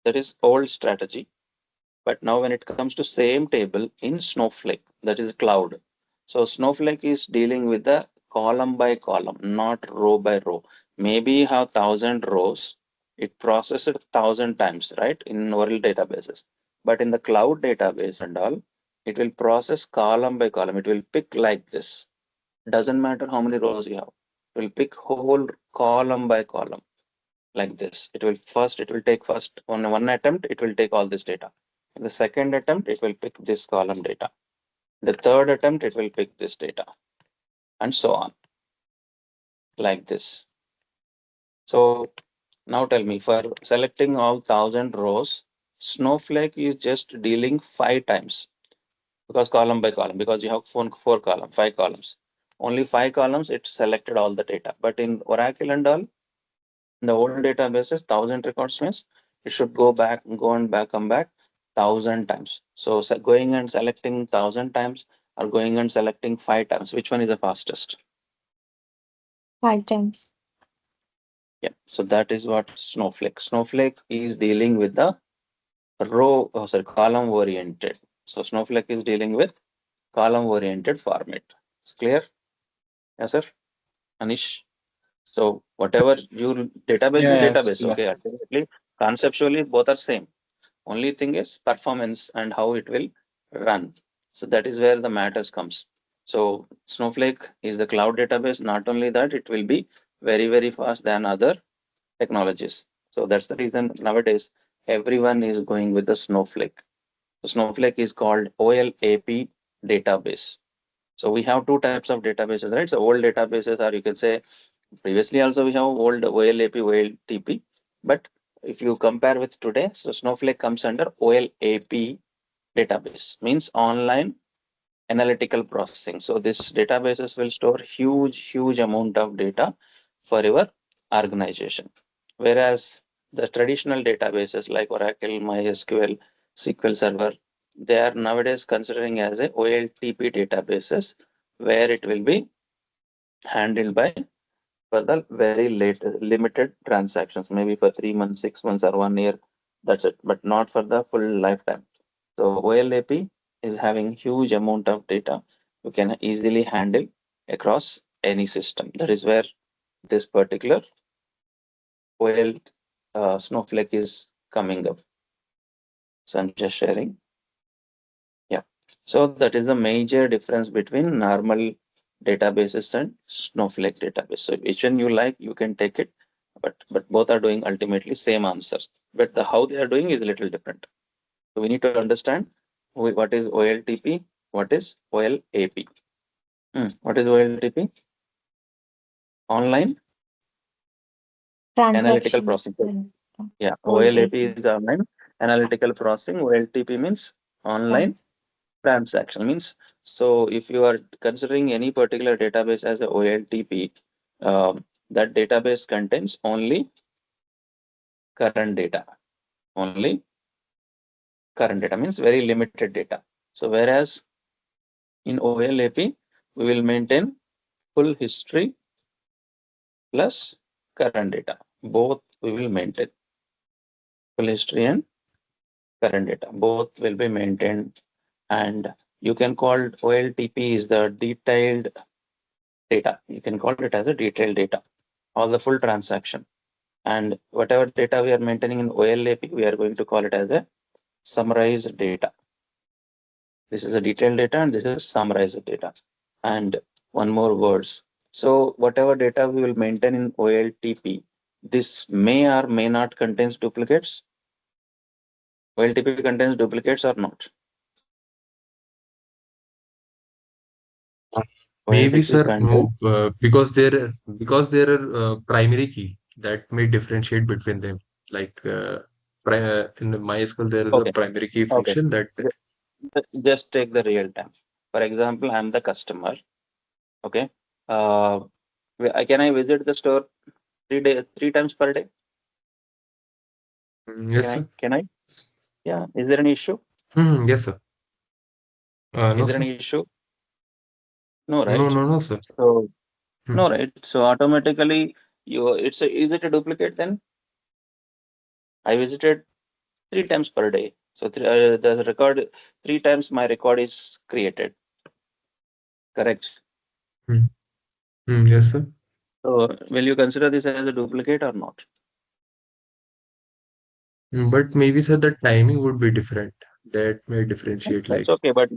that is old strategy. But now when it comes to same table in Snowflake, that is cloud. So Snowflake is dealing with the column by column, not row by row. Maybe you have 1,000 rows, it processes 1,000 times, right? In oral databases. But in the cloud database and all, it will process column by column. It will pick like this. Doesn't matter how many rows you have. It will pick whole column by column like this. It will take first on one attempt, it will take all this data. In the second attempt, it will pick this column data. The third attempt, it will pick this data and so on like this. So now tell me for selecting all 1,000 rows, Snowflake is just dealing 5 times because column by column, because you have four columns, 5 columns. Only 5 columns, it selected all the data. But in Oracle and all, in the old databases, 1,000 records means it should go back, go and back, come back 1,000 times. So going and selecting 1,000 times or going and selecting 5 times, which one is the fastest? 5 times. Yeah, so that is what Snowflake. Snowflake is dealing with the column oriented. So Snowflake is dealing with column oriented format. It's clear? Yes, sir. Anish. So whatever your database is Yeah, it's database. clear. Okay, ultimately, conceptually both are same. Only thing is performance and how it will run. So that is where the matters comes. So Snowflake is the cloud database. Not only that, it will be very, very fast than other technologies. So that's the reason nowadays everyone is going with the Snowflake. Snowflake is called OLAP database. So we have two types of databases, right? So old databases, or you can say previously also we have old OLAP, OLTP. But if you compare with today, so Snowflake comes under OLAP database, means online analytical processing. So this databases will store huge amount of data for your organization. Whereas the traditional databases like Oracle, MySQL, SQL Server, they are nowadays considering as a OLTP databases where it will be handled by for the very late limited transactions, maybe for 3 months, 6 months, or 1 year. That's it, but not for the full lifetime. So OLAP is having huge amount of data you can easily handle across any system. That is where this particular OL Snowflake is coming up. So I'm just sharing. Yeah. So that is the major difference between normal databases and Snowflake database. So which one you like, you can take it, but both are doing ultimately same answers. But the how they are doing is a little different. So we need to understand what is OLTP, what is OLAP. What is OLTP? Online analytical Transaction. processing. Yeah, OLAP OLAP. is online analytical processing. OLTP means online Trans- transaction. Means so if you are considering any particular database as a OLTP, that database contains only current data. Only current data means very limited data. So whereas in OLAP, we will maintain full history plus current data. Both we will maintain full history and current data. Both will be maintained, and you can call OLTP is the detailed data. You can call it as a detailed data, all the full transaction. And whatever data we are maintaining in OLAP, we are going to call it as a summarized data. This is a detailed data and this is summarized data. And one more words. So whatever data we will maintain in OLTP, this may or may not contains duplicates. OLTP contains duplicates or not? Uh, Maybe, OLTP sir, contains. no, because there are primary key that may differentiate between them. Like in the MySQL, there is a Okay. primary key Okay. function that. Just take the real time. For example, I'm the customer. Okay. Uh, can I visit the store 3 times per day? Yes, sir. Can I? Yeah. Is there any issue? Yes, sir. No, Is there sir. any issue? No, No, right? no, no, sir. So Hmm. no, right? So automatically is it a duplicate then? I visited 3 times per day. So the record 3 times my record is created. Correct. Hmm. Yes, sir. So will you consider this as a duplicate or not? But maybe, sir, the timing would be different. That may differentiate, That's like. okay, but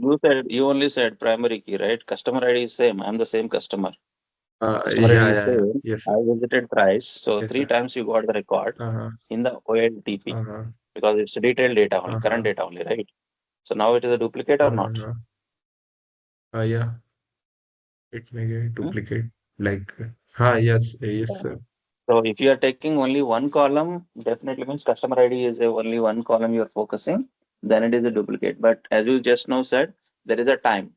you only said primary key, right? Customer ID is same. I'm the same customer. Customer Yeah, ID is yeah, yeah. same. Yes, I sir. visited thrice, so Yes, three sir. times you got the record Uh-huh. in the OLTP Uh-huh. because it's detailed data only, current Uh-huh. data only, right? So now it is a duplicate or not? Uh-huh. Yeah, it may get Hmm? duplicate. Like, yes, yes, Yeah. sir. So if you are taking only one column, definitely means customer ID is only one column you are focusing, then it is a duplicate. But as you just now said, there is a time.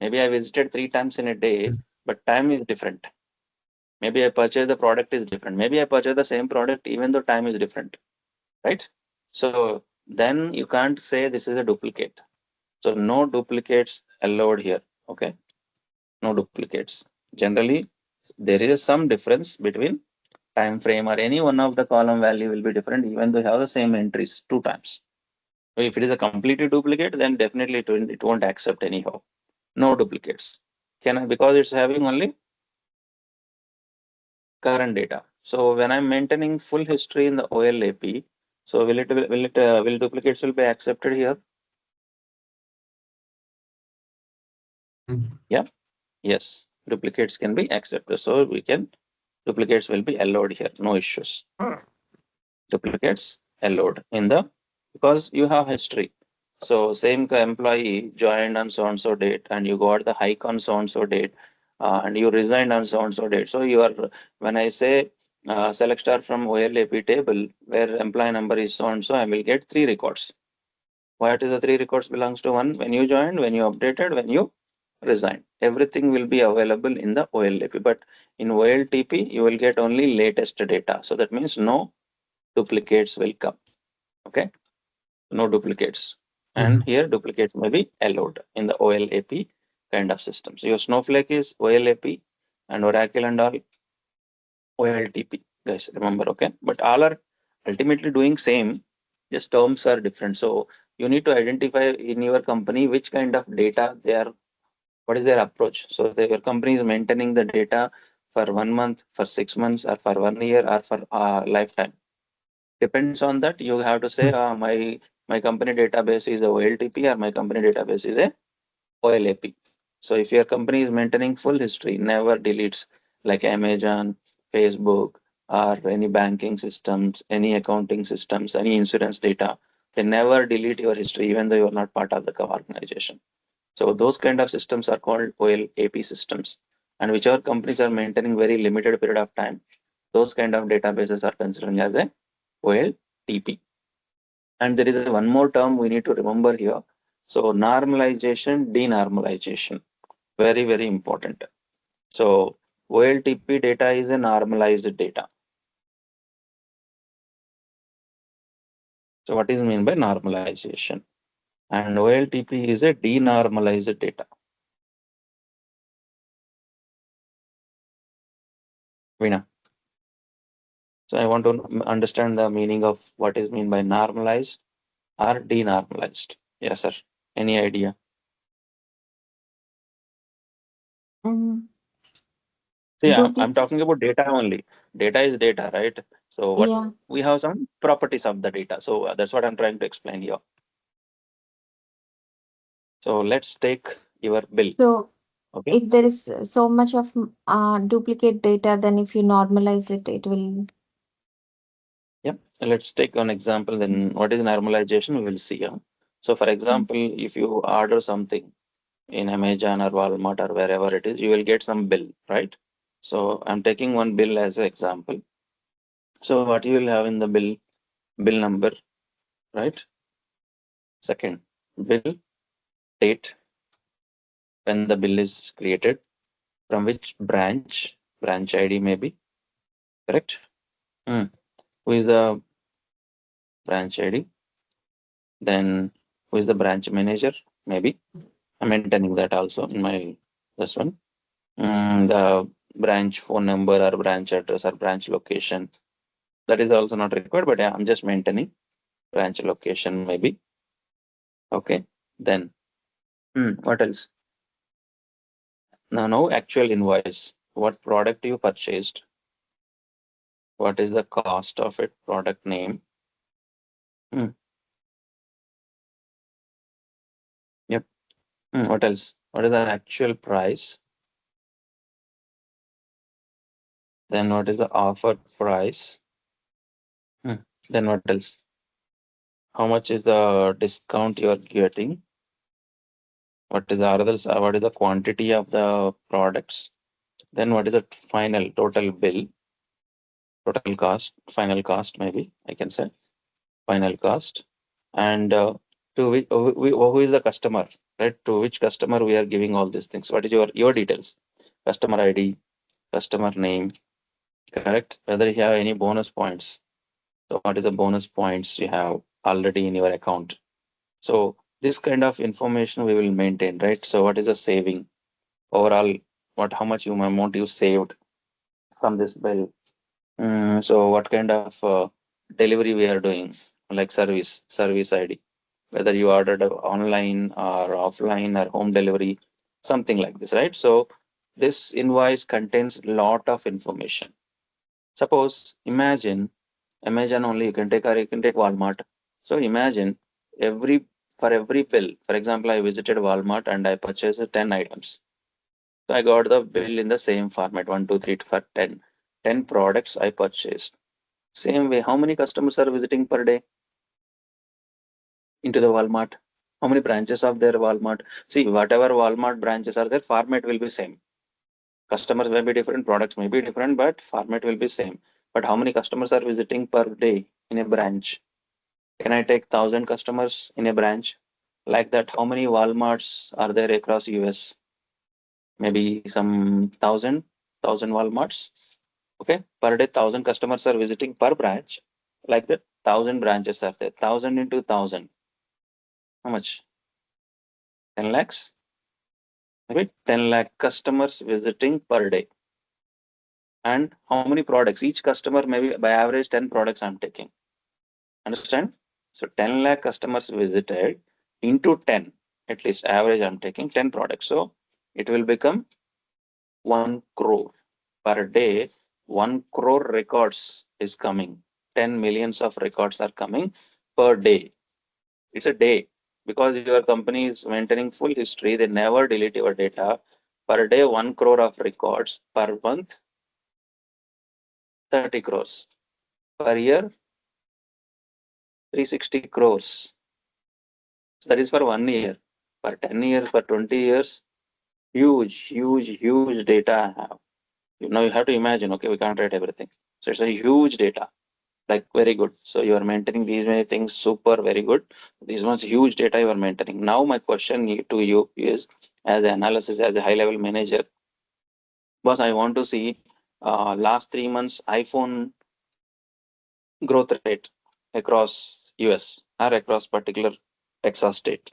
Maybe I visited 3 times in a day, Mm, but time is different. Maybe I purchased the product is different. Maybe I purchased the same product even though time is different, right? So then you can't say this is a duplicate. So no duplicates allowed here. Okay, no duplicates. Generally, there is some difference between time frame or any one of the column value will be different even though you have the same entries 2 times. So if it is a completely duplicate, then definitely it won't accept anyhow. No duplicates. Can I, because it's having only current data. So when I'm maintaining full history in the OLAP, so will duplicates will be accepted here? mm, Yeah, yes, duplicates can be accepted. So duplicates will be allowed here, no issues. Duplicates allowed in the because you have history. So same employee joined on so and so date, and you got the hike on so and so date, and you resigned on so and so date. So you are, when I say select star from OLAP table where employee number is so and so, I will get 3 records. What is the 3 records belongs to? One, when you joined, when you updated, when you resigned. Everything will be available in the OLAP, but in OLTP you will get only latest data. So that means no duplicates will come. Okay, no duplicates. And here duplicates may be allowed in the OLAP kind of systems. Your Snowflake is OLAP and Oracle and all OLTP. Guys, remember, okay? But all are ultimately doing same, just terms are different. So you need to identify in your company which kind of data they are, what is their approach. So your company is maintaining the data for 1 month, for 6 months, or for 1 year, or for lifetime. Depends on that. You have to say, my company database is a OLTP or my company database is a OLAP. So if your company is maintaining full history, never deletes, like Amazon, Facebook, or any banking systems, any accounting systems, any insurance data, they never delete your history, even though you are not part of the organization. So those kind of systems are called OLAP systems. And whichever companies are maintaining very limited period of time, those kind of databases are considered as a OLTP. And there is one more term we need to remember here. So normalization, denormalization, very, very important. So OLTP data is a normalized data. So what is mean by normalization? And OLTP is a denormalized data. Veena. So I want to understand the meaning of what is mean by normalized or denormalized. Yes, sir. Any idea? Mm, See, I'm duplicate. talking about data only. Data is data, right? So what Yeah. we have some properties of the data. So that's what I'm trying to explain here. So let's take your bill. So Okay. if there is so much of duplicate data, then if you normalize it, it will. Yep. Let's take one example. Then what is normalization? We will see. So for example, if you order something in Amazon or Walmart or wherever it is, you will get some bill, right? So I'm taking one bill as an example. So what you will have in the bill number, right? Second, bill date, when the bill is created, from which branch ID maybe, correct? Who is the branch ID? Then who is the branch manager? Maybe I'm maintaining that also in my this one. The branch phone number or branch address or branch location. That is also not required, but yeah, I'm just maintaining branch location maybe. Okay. Then what else? Now, no actual invoice. What product you purchased? What is the cost of it? Product name. Yep. What else? What is the actual price? Then what is the offered price? Then what else? How much is the discount you are getting? What is the others? What is the quantity of the products? Then what is the final total bill? Total cost, final cost, maybe I can say final cost. And to which who is the customer, right? To which customer we are giving all these things? What is your details? Customer ID, customer name, correct? Whether you have any bonus points. So what is the bonus points you have already in your account? So this kind of information we will maintain, right? So what is the saving overall? How much amount you saved from this bill? So what kind of delivery we are doing, like service ID, whether you ordered online or offline or home delivery, something like this, right? So this invoice contains lot of information. Suppose imagine only you can take, or you can take Walmart. So imagine for every bill, for example, I visited Walmart and I purchased 10 items. So I got the bill in the same format, 1, 2, 3 for 10 products I purchased. Same way, how many customers are visiting per day into the Walmart? How many branches of their Walmart? See, whatever Walmart branches are there, format will be same. Customers may be different, products may be different, but format will be same. But how many customers are visiting per day in a branch? Can I take 1,000 customers in a branch? Like that, how many Walmarts are there across US? Maybe some thousand Walmarts. Okay, per day, 1,000 customers are visiting per branch. Like that, 1,000 branches are there. 1,000 into 1,000. How much? 10 lakhs? Maybe 10 lakh customers visiting per day. And how many products? Each customer, maybe by average 10 products I'm taking. Understand? So 10 lakh customers visited into 10, at least average I'm taking 10 products. So it will become 1 crore per day. 1 crore records is coming. 10 millions of records are coming per day. It's a day because your company is maintaining full history. They never delete your data. Per day, 1 crore of records. Per month, 30 crores. Per year, 360 crores. So that is for 1 year. For 10 years, for 20 years, huge data I have. Now you have to imagine, okay, we can't write everything. So it's a huge data, like very good. So you are maintaining these many things, super, very good. This much huge data you are maintaining. Now my question to you is, as an analysis, as a high level manager, boss, I want to see last 3 months iPhone growth rate across US or across particular Texas state.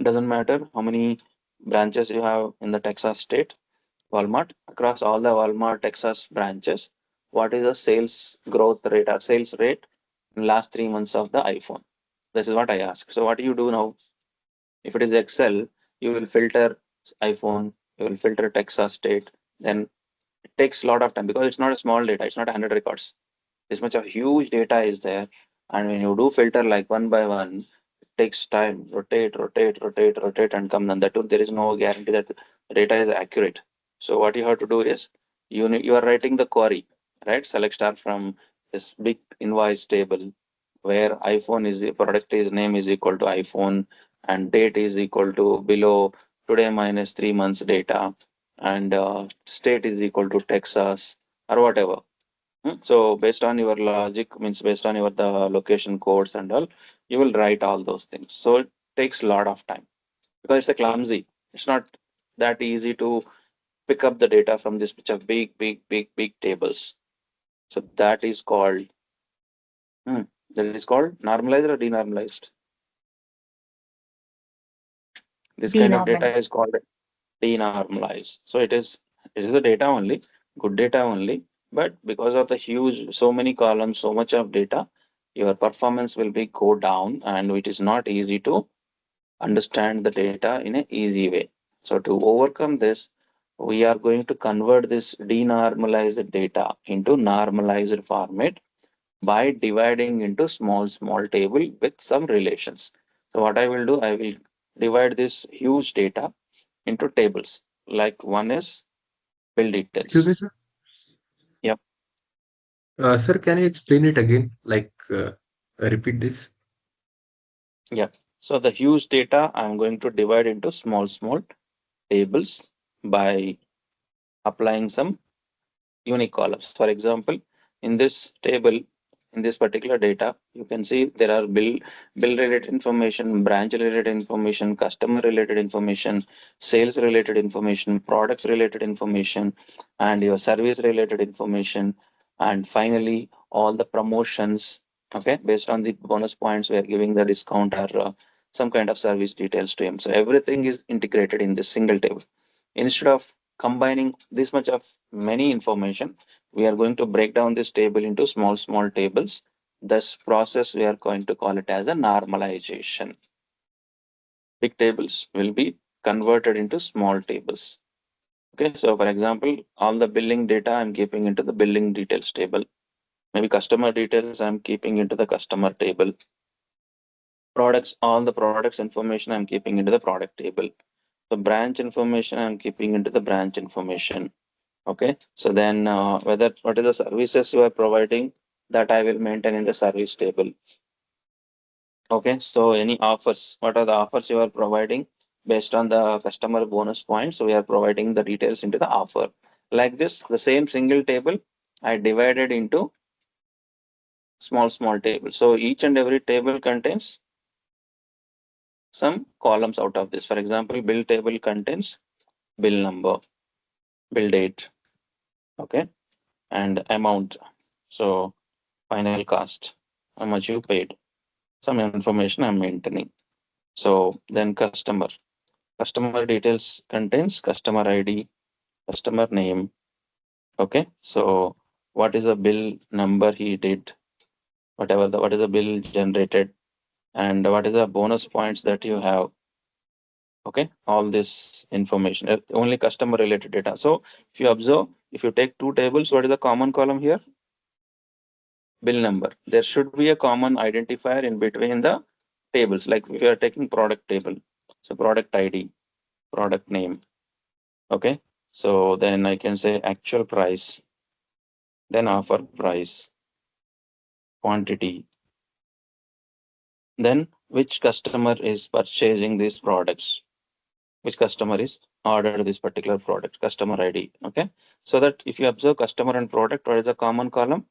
Doesn't matter how many branches you have in the Texas state, Walmart, across all the Walmart Texas branches, what is the sales growth rate or sales rate in last 3 months of the iPhone? This is what I ask. So what do you do now? If it is Excel, you will filter iPhone, you will filter Texas state, then it takes a lot of time because it's not a small data, it's not 100 records. This much of huge data is there. And when you do filter like one by one, takes time, rotate, and come. And that too, there is no guarantee that the data is accurate. So what you have to do is you are writing the query, right? Select star from this big invoice table where iPhone is the product is name is equal to iPhone and date is equal to below today minus 3 months data and state is equal to Texas or whatever. So based on your logic, means based on your the location codes and all, you will write all those things. So it takes a lot of time because it's a clumsy. It's not that easy to pick up the data from this which are big tables. So hmm, that is called normalized or denormalized. This kind of Denormal. data is called denormalized. So it is a data only, good data only, but because of the huge so many columns, so much of data, your performance will be go down and it is not easy to understand the data in an easy way. So to overcome this, we are going to convert this denormalized data into normalized format by dividing into small table with some relations. So what I will do, I will divide this huge data into tables. Like one is bill Excuse details. me, sir. Yep. Sir, can you explain it again? Like, repeat this. Yep. So the huge data I'm going to divide into small tables by applying some unique columns. For example, in this table, in this particular data, you can see there are bill related information, branch related information, customer related information, sales related information, products related information, and your service related information, and finally all the promotions. Okay, based on the bonus points, we are giving the discount or some kind of service details to him. So everything is integrated in this single table. Instead of combining this much of many information, we are going to break down this table into small tables. This process we are going to call it as a normalization. Big tables will be converted into small tables. Okay, so for example, all the billing data I'm keeping into the billing details table. Maybe customer details I'm keeping into the customer table. Products, all the products information I'm keeping into the product table. The branch information I'm keeping into the branch information. Okay, so then whether what is the services you are providing, that I will maintain in the service table. Okay, so any offers? What are the offers you are providing based on the customer bonus points? So we are providing the details into the offer. Like this, the same single table I divided into small tables. So each and every table contains some columns out of this. For example, bill table contains bill number, bill date, okay, and amount. So final cost, how much you paid, some information I'm maintaining. So then customer details contains customer ID, customer name. Okay, so what is the bill number he did, whatever the what is the bill generated, and what is the bonus points that you have. Okay, all this information, only customer related data. So if you observe, if you take two tables, what is the common column here? Bill number. There should be a common identifier in between the tables. Like if you are taking product table, so product ID, product name. Okay, so then I can say actual price, then offer price, quantity, then which customer is purchasing these products, which customer is ordered this particular product, customer ID. Okay, so that if you observe customer and product, what is the common column?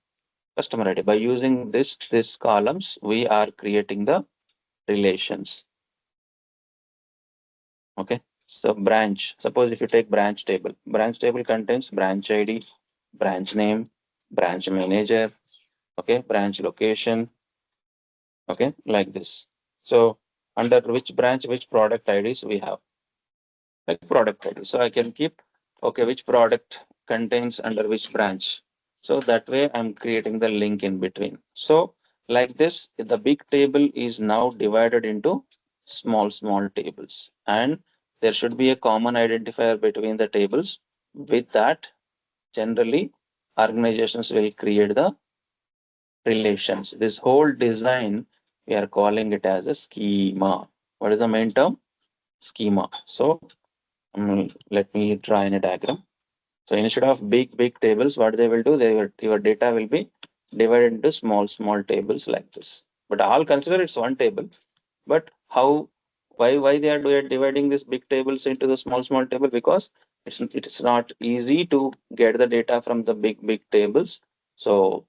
Customer ID. By using this columns, we are creating the relations. Okay, so branch, suppose if you take branch table contains branch ID, branch name, branch manager, okay, branch location, okay, like this. So under which branch, which product IDs we have, like product ID. So I can keep, okay, which product contains under which branch. So that way I'm creating the link in between. So like this, the big table is now divided into small tables, and there should be a common identifier between the tables. With that, generally organizations will create the relations. This whole design, we are calling it as a schema. What is the main term? Schema. So let me draw in a diagram. So instead of big tables, what they will do, your data will be divided into small tables like this. But all consider it's one table. But how, why they are dividing these big tables into the small table? Because it's not easy to get the data from the big tables. So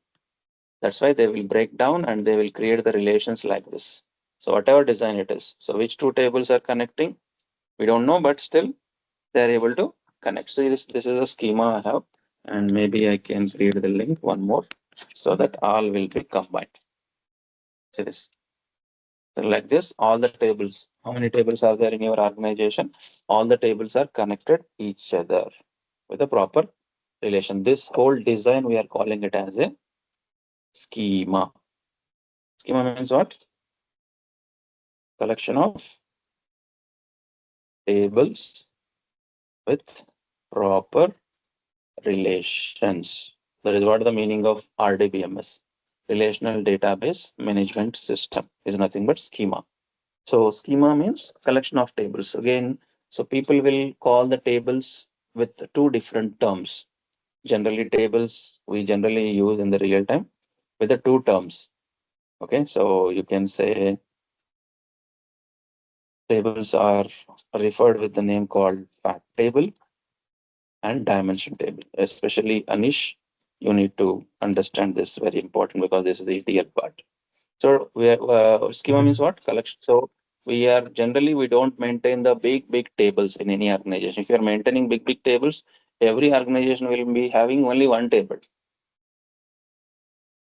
that's why they will break down and they will create the relations like this. So whatever design it is. So which two tables are connecting? We don't know, but still they are able to connect. So this is a schema I have, and maybe I can create the link one more so that all will be combined. See this. So like this, all the tables. How many tables are there in your organization? All the tables are connected each other with a proper relation. This whole design we are calling it as a schema. Schema means what? Collection of tables with proper relations. That is what the meaning of RDBMS. Relational Database Management System is nothing but schema. So schema means collection of tables. Again, so people will call the tables with two different terms. Generally, tables we generally use in the real time with the two terms. Okay, so you can say tables are referred with the name called fact table and dimension table. Especially Anish, you need to understand this, very important, because this is the ETL part. So we are, schema means what? Collection. So we are generally we don't maintain the big tables in any organization. If you are maintaining big tables, every organization will be having only one table.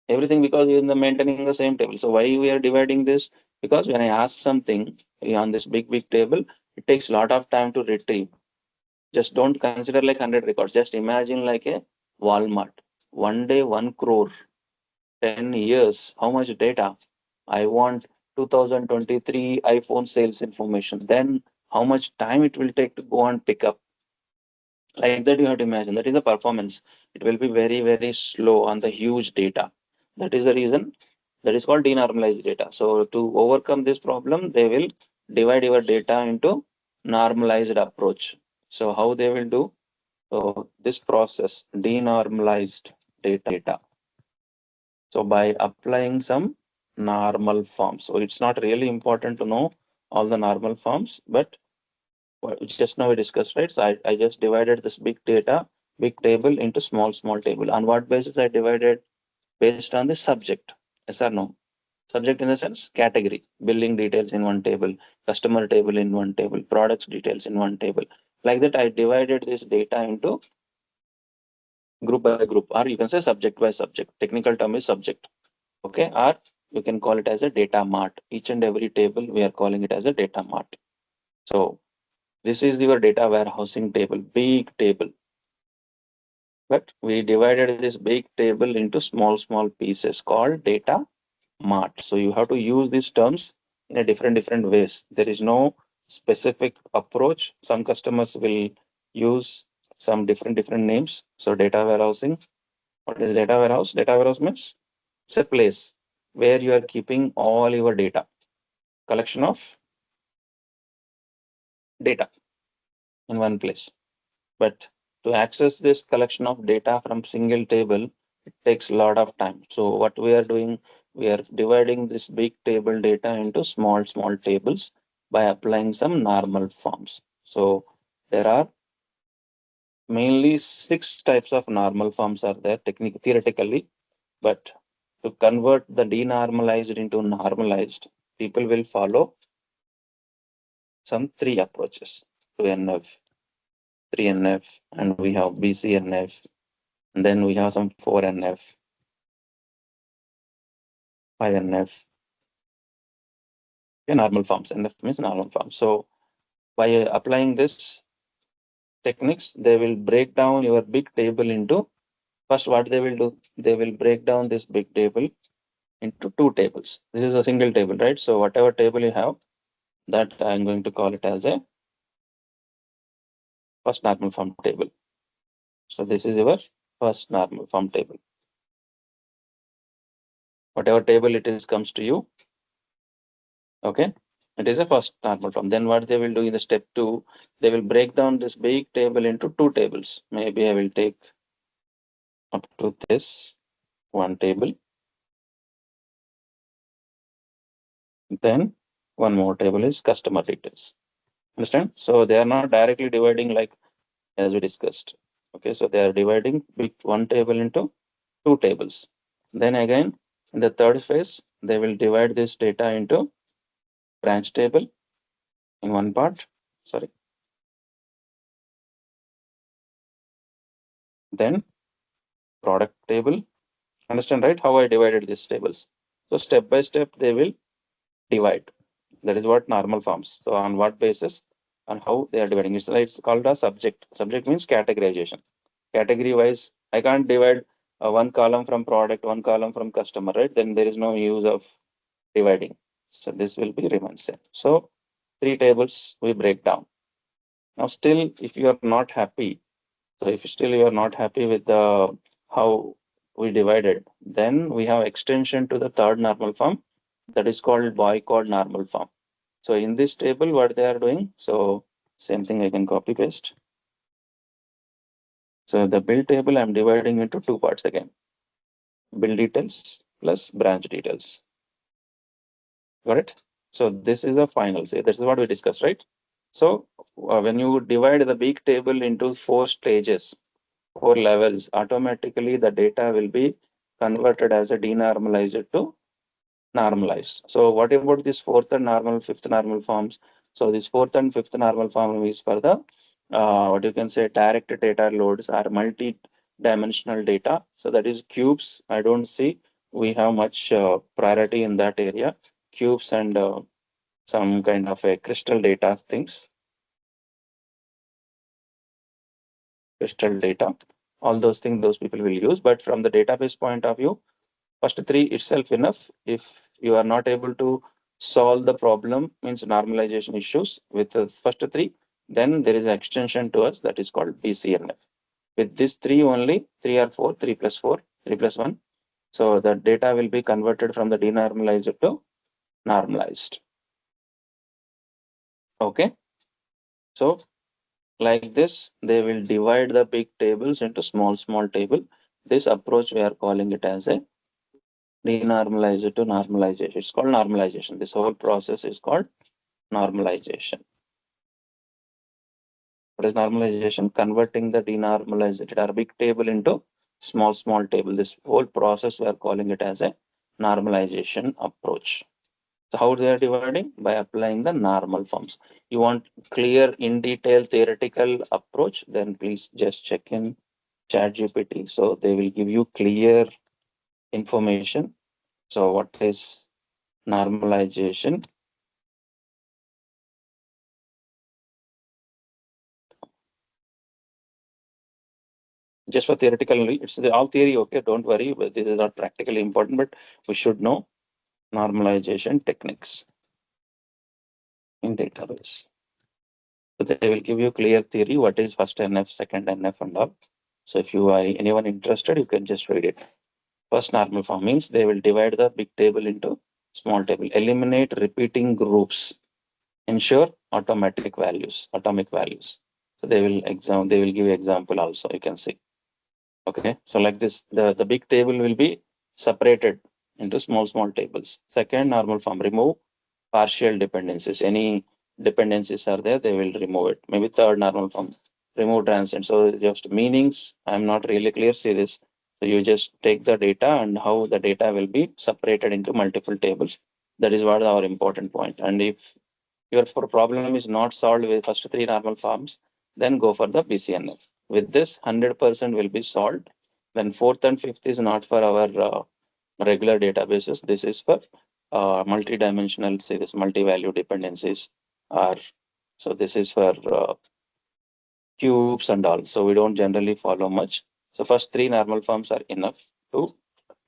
Everything because you are maintaining the same table. So why we are dividing this? Because when I ask something on this big table, it takes a lot of time to retrieve. Just don't consider like 100 records. Just imagine like a Walmart. One day, 1 crore, 10 years. How much data? I want 2023 iPhone sales information. Then how much time it will take to go and pick up? Like that, you have to imagine. That is the performance. It will be very slow on the huge data. That is the reason that is called denormalized data. So to overcome this problem, they will divide your data into normalized approach. So how they will do? So this process, denormalized data. So by applying some normal forms. So it's not really important to know all the normal forms, but just now we discussed, right? So I just divided this big table into small table. On what basis I divided? Based on the subject. Yes or no? Subject in the sense category, billing details in one table, customer table in one table, products details in one table. Like that, I divided this data into group by group, or you can say subject by subject. Technical term is subject. Okay, or you can call it as a data mart. Each and every table we are calling it as a data mart. So this is your data warehousing table, big table. But we divided this big table into small pieces called data mart. So you have to use these terms in a different ways. There is no specific approach. Some customers will use some different names. So data warehousing. What is data warehouse? Data warehouse means it's a place where you are keeping all your data, collection of data in one place. But to access this collection of data from single table, it takes a lot of time. So what we are doing, we are dividing this big table data into small tables by applying some normal forms. So there are mainly 6 types of normal forms are there theoretically, but to convert the denormalized into normalized, people will follow some 3 approaches: 2NF, 3NF, and we have BCNF, and then we have some 4NF, 5NF, normal forms. NF means normal forms. So by applying this techniques, they will break down your big table into, first what they will do, they will break down this big table into 2 tables. This is a single table, right? So whatever table you have, that I'm going to call it as a first normal form table. So this is your first normal form table. Whatever table it is comes to you, okay, it is a first normal form. Then what they will do in the step 2, they will break down this big table into 2 tables. Maybe I will take up to this one table, then one more table is customer details. Understand? So they are not directly dividing like as we discussed. Okay, so they are dividing big one table into 2 tables. Then again, in the third phase, they will divide this data into branch table in one part. Sorry. Then product table. Understand, right? How I divided these tables. So step by step, they will divide. That is what normal forms. So on what basis and how they are dividing. It's called a subject. Subject means categorization. Category wise, I can't divide one column from product, one column from customer, right? Then there is no use of dividing. So this will be remain same. So 3 tables we break down. Now still, if you are not happy, so if still you are not happy with the how we divided, then we have extension to the third normal form that is called boycott normal form. So in this table, what they are doing, so same thing I can copy paste. So the bill table I'm dividing into 2 parts again. Bill details plus branch details. Got it? So this is a final say. This is what we discussed, right? So when you divide the big table into 4 stages, 4 levels, automatically the data will be converted as a denormalized to normalized. So what about this fourth and normal, fifth normal forms? So this fourth and fifth normal form is for the what you can say direct data loads are multi-dimensional data. So that is cubes. I don't see we have much priority in that area. Cubes and some kind of a crystal data things. Crystal data. All those things those people will use. But from the database point of view, first 3 itself enough. If you are not able to solve the problem, means normalization issues with the first 3, then there is an extension to us that is called BCNF. With this 3 only, 3 or 4, 3 plus 4, 3 plus 1. So the data will be converted from the denormalized to normalized. Okay. So like this, they will divide the big tables into small table. This approach we are calling it as a denormalize it to normalization. It's called normalization. This whole process is called normalization. What is normalization? Converting the denormalized or big table into small table. This whole process we are calling it as a normalization approach. So how they are dividing? By applying the normal forms. You want clear in detail theoretical approach, then please just check in ChatGPT. So they will give you clear information. So what is normalization? Just for theoretical, it's all theory, okay, don't worry, but this is not practically important, but we should know normalization techniques in database. So they will give you clear theory, what is first NF, second NF and all. So if you are anyone interested, you can just read it. First normal form means they will divide the big table into small table, eliminate repeating groups, ensure atomic values. So they will give example also, you can see. Okay, so like this, the big table will be separated into small tables. Second normal form, remove partial dependencies. Any dependencies are there, they will remove it. Maybe third normal form, remove transient. So just meanings, I'm not really clear. See this. So you just take the data and how the data will be separated into multiple tables. That is what our important point. And if your problem is not solved with first three normal forms, then go for the BCNF. With this, 100% will be solved. Then fourth and fifth is not for our regular databases. This is for multi-dimensional, say this multi-value dependencies are. So this is for cubes and all. So we don't generally follow much. So first three normal forms are enough to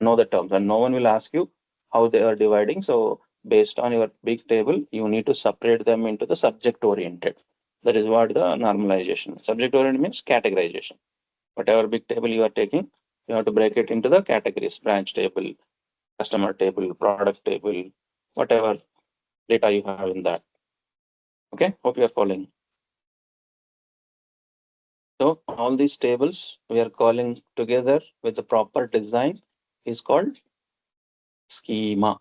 know the terms, and no one will ask you how they are dividing. So based on your big table, you need to separate them into the subject oriented. That is what the normalization. Subject oriented means categorization. Whatever big table you are taking, you have to break it into the categories: branch table, customer table, product table, whatever data you have in that. Okay, hope you are following. So all these tables we are calling together with the proper design is called schema.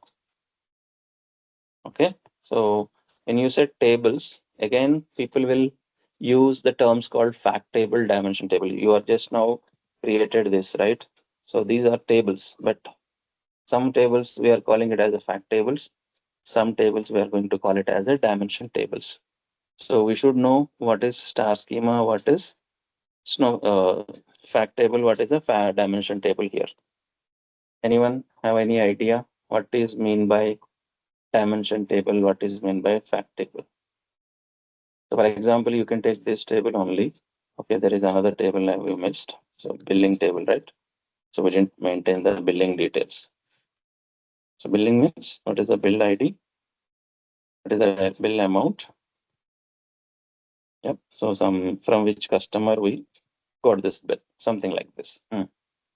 Okay, so when you said tables, again, people will use the terms called fact table, dimension table. You are just now created this, right? So these are tables, but some tables we are calling it as a fact tables. Some tables we are going to call it as a dimension tables. So we should know what is star schema, what is fact table, what is a dimension table here. Anyone have any idea what is mean by dimension table, what is meant by fact table? So for example, you can take this table only. Okay, there is another table that we missed. So billing table, right? So we didn't maintain the billing details. So billing means what is the bill ID? What is the bill amount? Yep. So some from which customer we got this bill, something like this.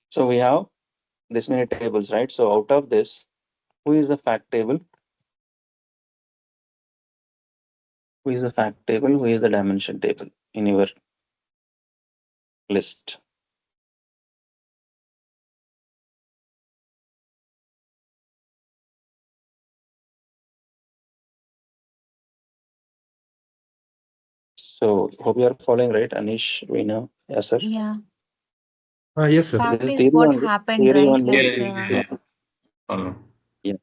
So we have this many tables, right? So out of this, who is the fact table? Who is the fact table? Who is the dimension table in your list? So hope you are following, right? Anish, Veena, yes, sir. Yeah. Yes, sir. Fact This is is theory what only. happened, Theory right? only. Like, Yeah.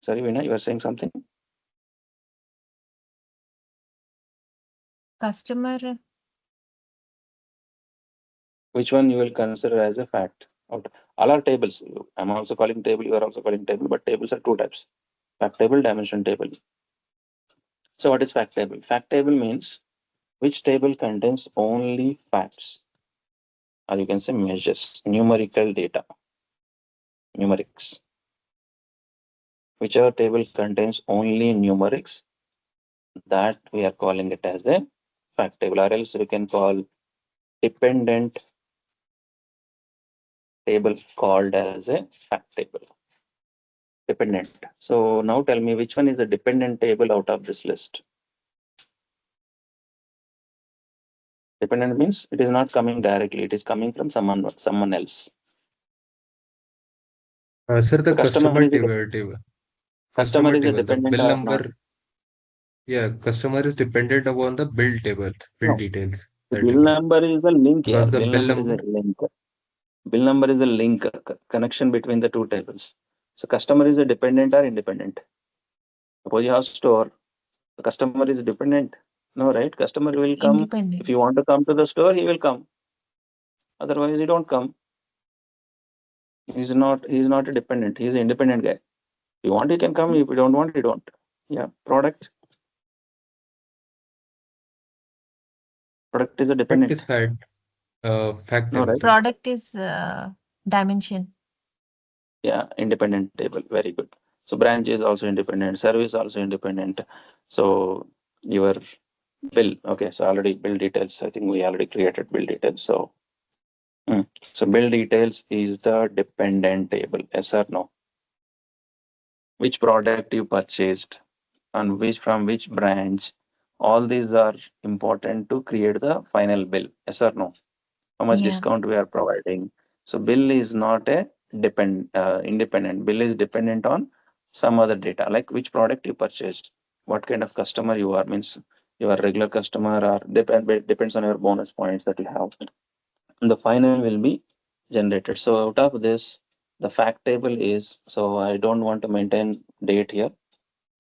Sorry, Veena, you are saying something? customer. Which one you will consider as a fact? All are tables. I'm also calling table, you are also calling table, but tables are two types: fact table, dimension table. So what is fact table? Fact table means which table contains only facts, or you can say measures, numerical data, numerics. Whichever table contains only numerics, that we are calling it as a fact table, or else we can call dependent table called as a fact table. Dependent. So now tell me which one is the dependent table out of this list? Dependent means it is not coming directly, it is coming from someone else. Sir, the So customer is a, table. customer Customer is a table, the dependent bill or not? number. Yeah, customer is dependent upon the bill table, bill No. details The that you bill got. number is the link here. Because the Bill bill number is a number, link. Bill number is a link, connection between the two tables. So customer is a dependent or independent. Suppose you have store, the customer is dependent. No, right? Customer will come. If Independent. you want to come to the store, he will come. Otherwise, he don't come. He's not a dependent. He's an independent guy. If you want, he can come. If you don't want, he don't. Yeah. Product is a fact is dependent. fact No, table, right? sir. Product is dimension. Yeah, independent table. Very good. So branch is also independent. Service also independent. So your bill. Okay. So already bill details. I think we already created bill details. So bill details is the dependent table. Yes or no? Which product you purchased and which from which branch. All these are important to create the final bill. Yes or no? How much Yeah. discount we are providing. So bill is not a independent. Bill is dependent on some other data, like which product you purchased, what kind of customer you are, means you are regular customer or depends on your bonus points that you have. And the final will be generated. So out of this, the fact table is, so I don't want to maintain date here.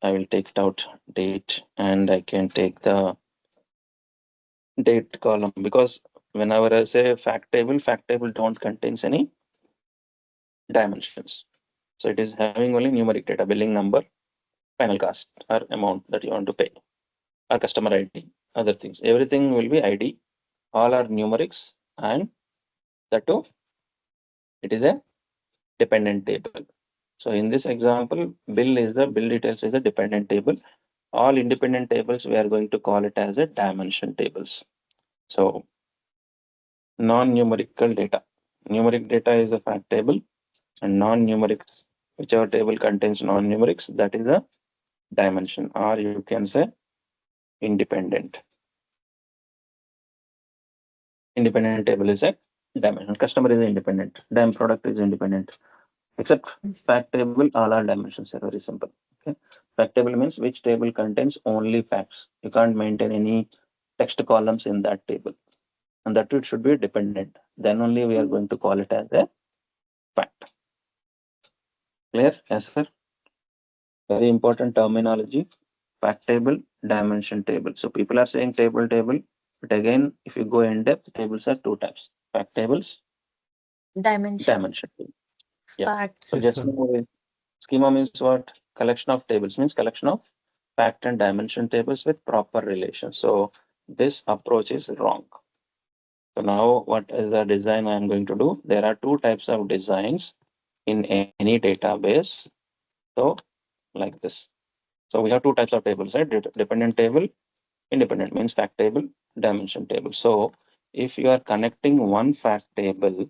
I will take it out date and I can take the date column because whenever I say fact table don't contains any dimensions. So it is having only numeric data, billing number, final cost or amount that you want to pay, or customer ID, other things. Everything will be ID. All are numerics, and that too, it is a dependent table. So in this example, bill details is a dependent table. All independent tables, we are going to call it as a dimension tables. So non-numerical data. Numeric data is a fact table, and non-numerics, whichever table contains non-numerics, that is a dimension, or you can say independent. Independent table is a dimension. Customer is independent. Dim product is independent. Except fact table, all are dimensions are very simple. Okay. Fact table means which table contains only facts. You can't maintain any text columns in that table. And that it should be dependent. Then only we are going to call it as a fact. Clear? Yes, sir. Very important terminology. Fact table, dimension table. So people are saying table, but again, if you go in depth, tables are two types: fact tables, Dimension. dimension table. Yeah. Facts. So Yes, just sir. now, schema means what? Collection of tables means collection of fact and dimension tables with proper relation. So this approach is wrong. So now what is the design I am going to do? There are two types of designs in any database. So like this. So we have two types of tables, right? Dependent table, independent means fact table, dimension table. So if you are connecting one fact table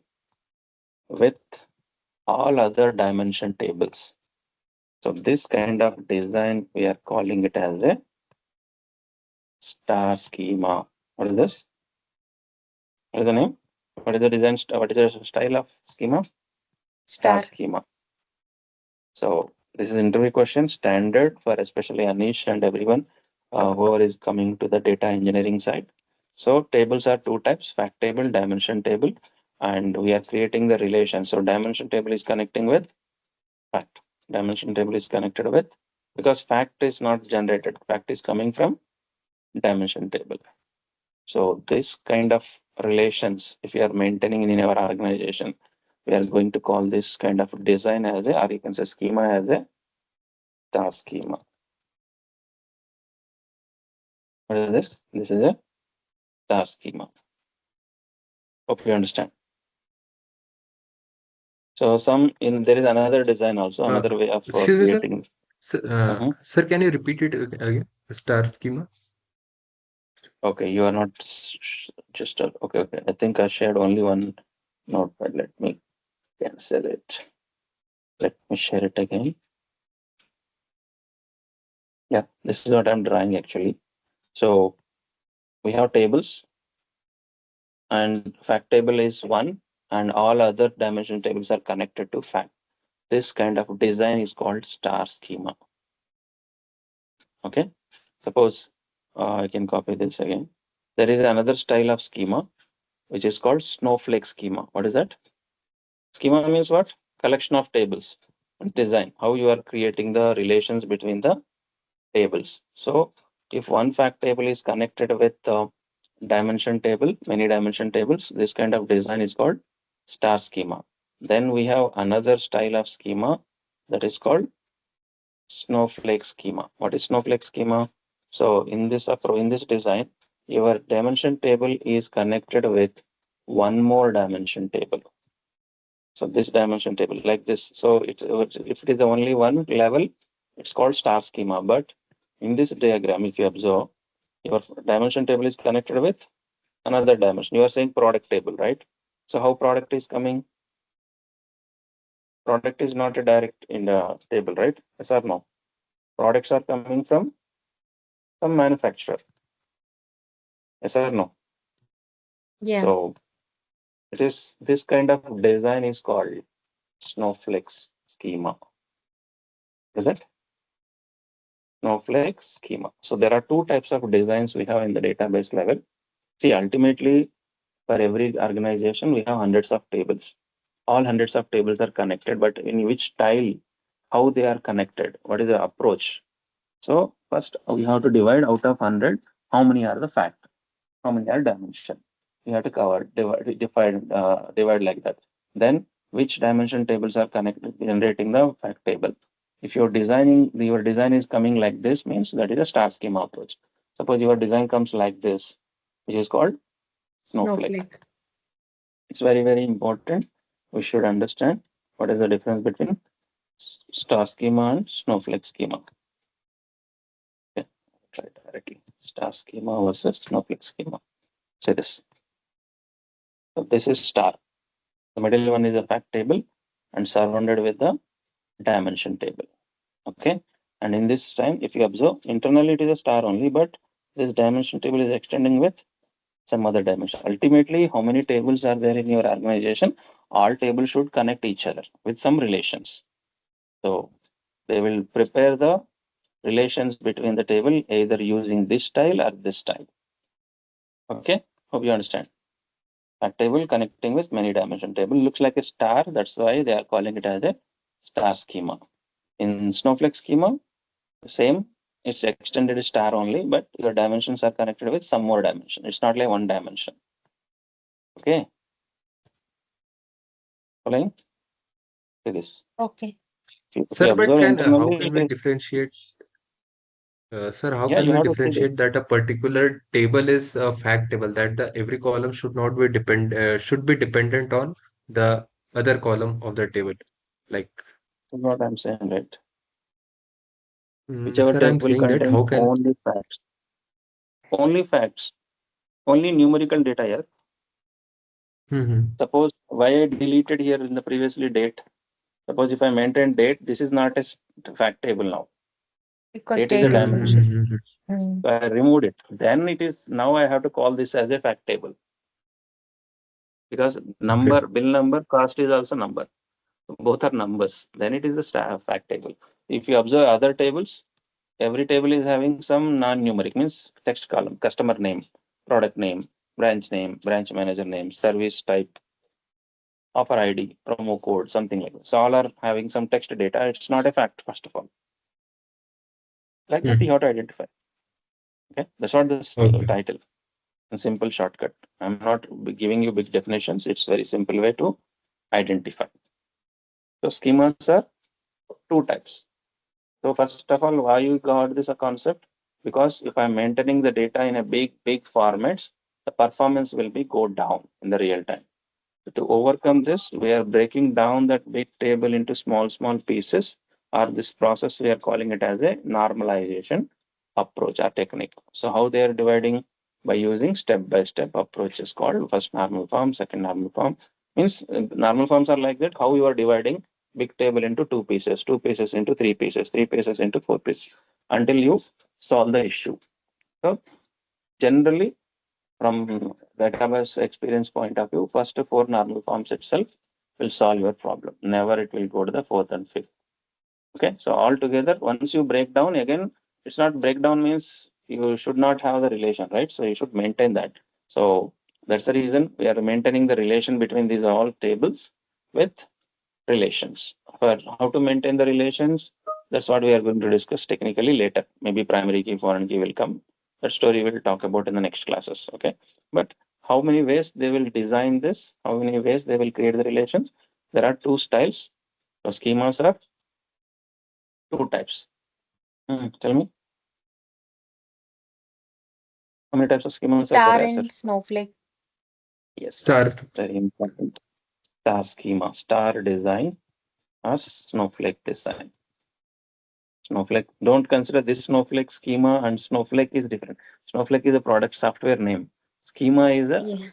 with all other dimension tables, so this kind of design, we are calling it as a star schema. What is this? What is the name? What is the design? What is the style of schema? Star Star. schema. So this is interview question, standard for especially Anish and everyone who is coming to the data engineering side. So tables are two types: fact table, dimension table, and we are creating the relation. So dimension table is connecting with fact. Dimension table is connected with, because fact is not generated. Fact is coming from dimension table. So this kind of relations, if you are maintaining in our organization, we are going to call this kind of design as a, or you can say schema as a star schema. What is this? This is a star schema. Hope you understand. So there is another design also, Uh, another way of Excuse me, sir. creating. Sir, Mhm. sir, can you repeat it again? Star schema. Okay, you are not just okay. Okay, I think I shared only one notepad. Let me cancel it. Let me share it again. Yeah, this is what I'm drawing actually. So we have tables, and fact table is one, and all other dimension tables are connected to fact. This kind of design is called star schema. Okay, suppose I can copy this again. There is another style of schema which is called snowflake schema. What is that? Schema means what? Collection of tables. And design, how you are creating the relations between the tables. So if one fact table is connected with dimension table, many dimension tables, this kind of design is called star schema. Then we have another style of schema that is called snowflake schema. What is snowflake schema? So in this design, your dimension table is connected with one more dimension table. So this dimension table like this. So if it is only one level, it's called star schema. But in this diagram, if you observe, your dimension table is connected with another dimension. You are saying product table, right? So how product is coming? Product is not a direct in the table, right? Yes or no? Products are coming from some manufacturer. Yes or no? Yeah. So it is this kind of design is called snowflakes schema. Is it? Snowflake schema. So there are two types of designs we have in the database level. See, ultimately, for every organization, we have hundreds of tables. All hundreds of tables are connected, but in which style, how they are connected, what is the approach? So first, we have to divide out of 100, how many are the fact, how many are dimension. We have to cover, divide like that. Then, which dimension tables are connected, generating the fact table. If your design is coming like this, means that is a star schema approach. Suppose your design comes like this, which is called Snowflake. It's very, very important. We should understand what is the difference between star schema and Snowflake schema. Okay, try directly. Star schema versus Snowflake schema. Say this. So this is star. The middle one is a fact table and surrounded with the dimension table. Okay. And in this time, if you observe, internally it is a star only, but this dimension table is extending with some other dimension. Ultimately, how many tables are there in your organization? All tables should connect each other with some relations. So they will prepare the relations between the table either using this style or this style. Okay, hope you understand. A table connecting with many dimension table looks like a star. That's why they are calling it as a star schema. In Snowflake schema, same. It's extended star only, but your dimensions are connected with some more dimension. It's not like one dimension. Okay. Following? See this. Okay. If you Sir, but observe how internally, can it we is, differentiate, sir, how yeah, can you we have to see this. differentiate that a particular table is a fact table, that the every column should not be should be dependent on the other column of the table? Like, This is what I'm saying, right? Whichever sir, I'm table saying that contains how can, only facts, only numerical data here. hmm, Suppose why I deleted here in the previously date. Suppose if I maintain date, this is not a fact table now. Because Date is a date is dimension. hmm, So I removed it. Then it is now I have to call this as a fact table because okay, number, bill number, cost is also number. Both are numbers. Then it is a fact table. If you observe other tables, every table is having some non-numeric, means text column, customer name, product name, branch manager name, service type, offer ID, promo code, something like that. So all are having some text data. It's not a fact, first of all. Like that, you hmm, have to identify. Okay, that's what this okay, title. A simple shortcut. I'm not giving you big definitions. It's very simple way to identify. So schemas are two types. So first of all, why you got this a concept? Because if I'm maintaining the data in a big formats, the performance will be go down in the real time. So to overcome this, we are breaking down that big table into small pieces, or this process we are calling it as a normalization approach or technique. So how they are dividing by using step-by-step approaches called first normal form, second normal form. Means normal forms are like that, how you are dividing big table into two pieces into three pieces into four pieces until you solve the issue. So generally from database experience point of view, first four normal forms itself will solve your problem. Never it will go to the fourth and fifth. Okay, so altogether, once you break down again, it's not breakdown means you should not have the relation, right? So you should maintain that. So that's the reason we are maintaining the relation between these all tables with relations. For how to maintain the relations, that's what we are going to discuss technically later. Maybe primary key, foreign key will come. That story we'll talk about in the next classes. Okay, but how many ways they will design this? How many ways they will create the relations? There are two styles. So schemas are two types. Tell me, how many types of schemas are Star there, sir? and Snowflake. Star. Yes, very important. Star schema, star design, or snowflake design. Snowflake, don't consider this Snowflake schema and Snowflake is different. Snowflake is a product software name. Schema is a Yeah.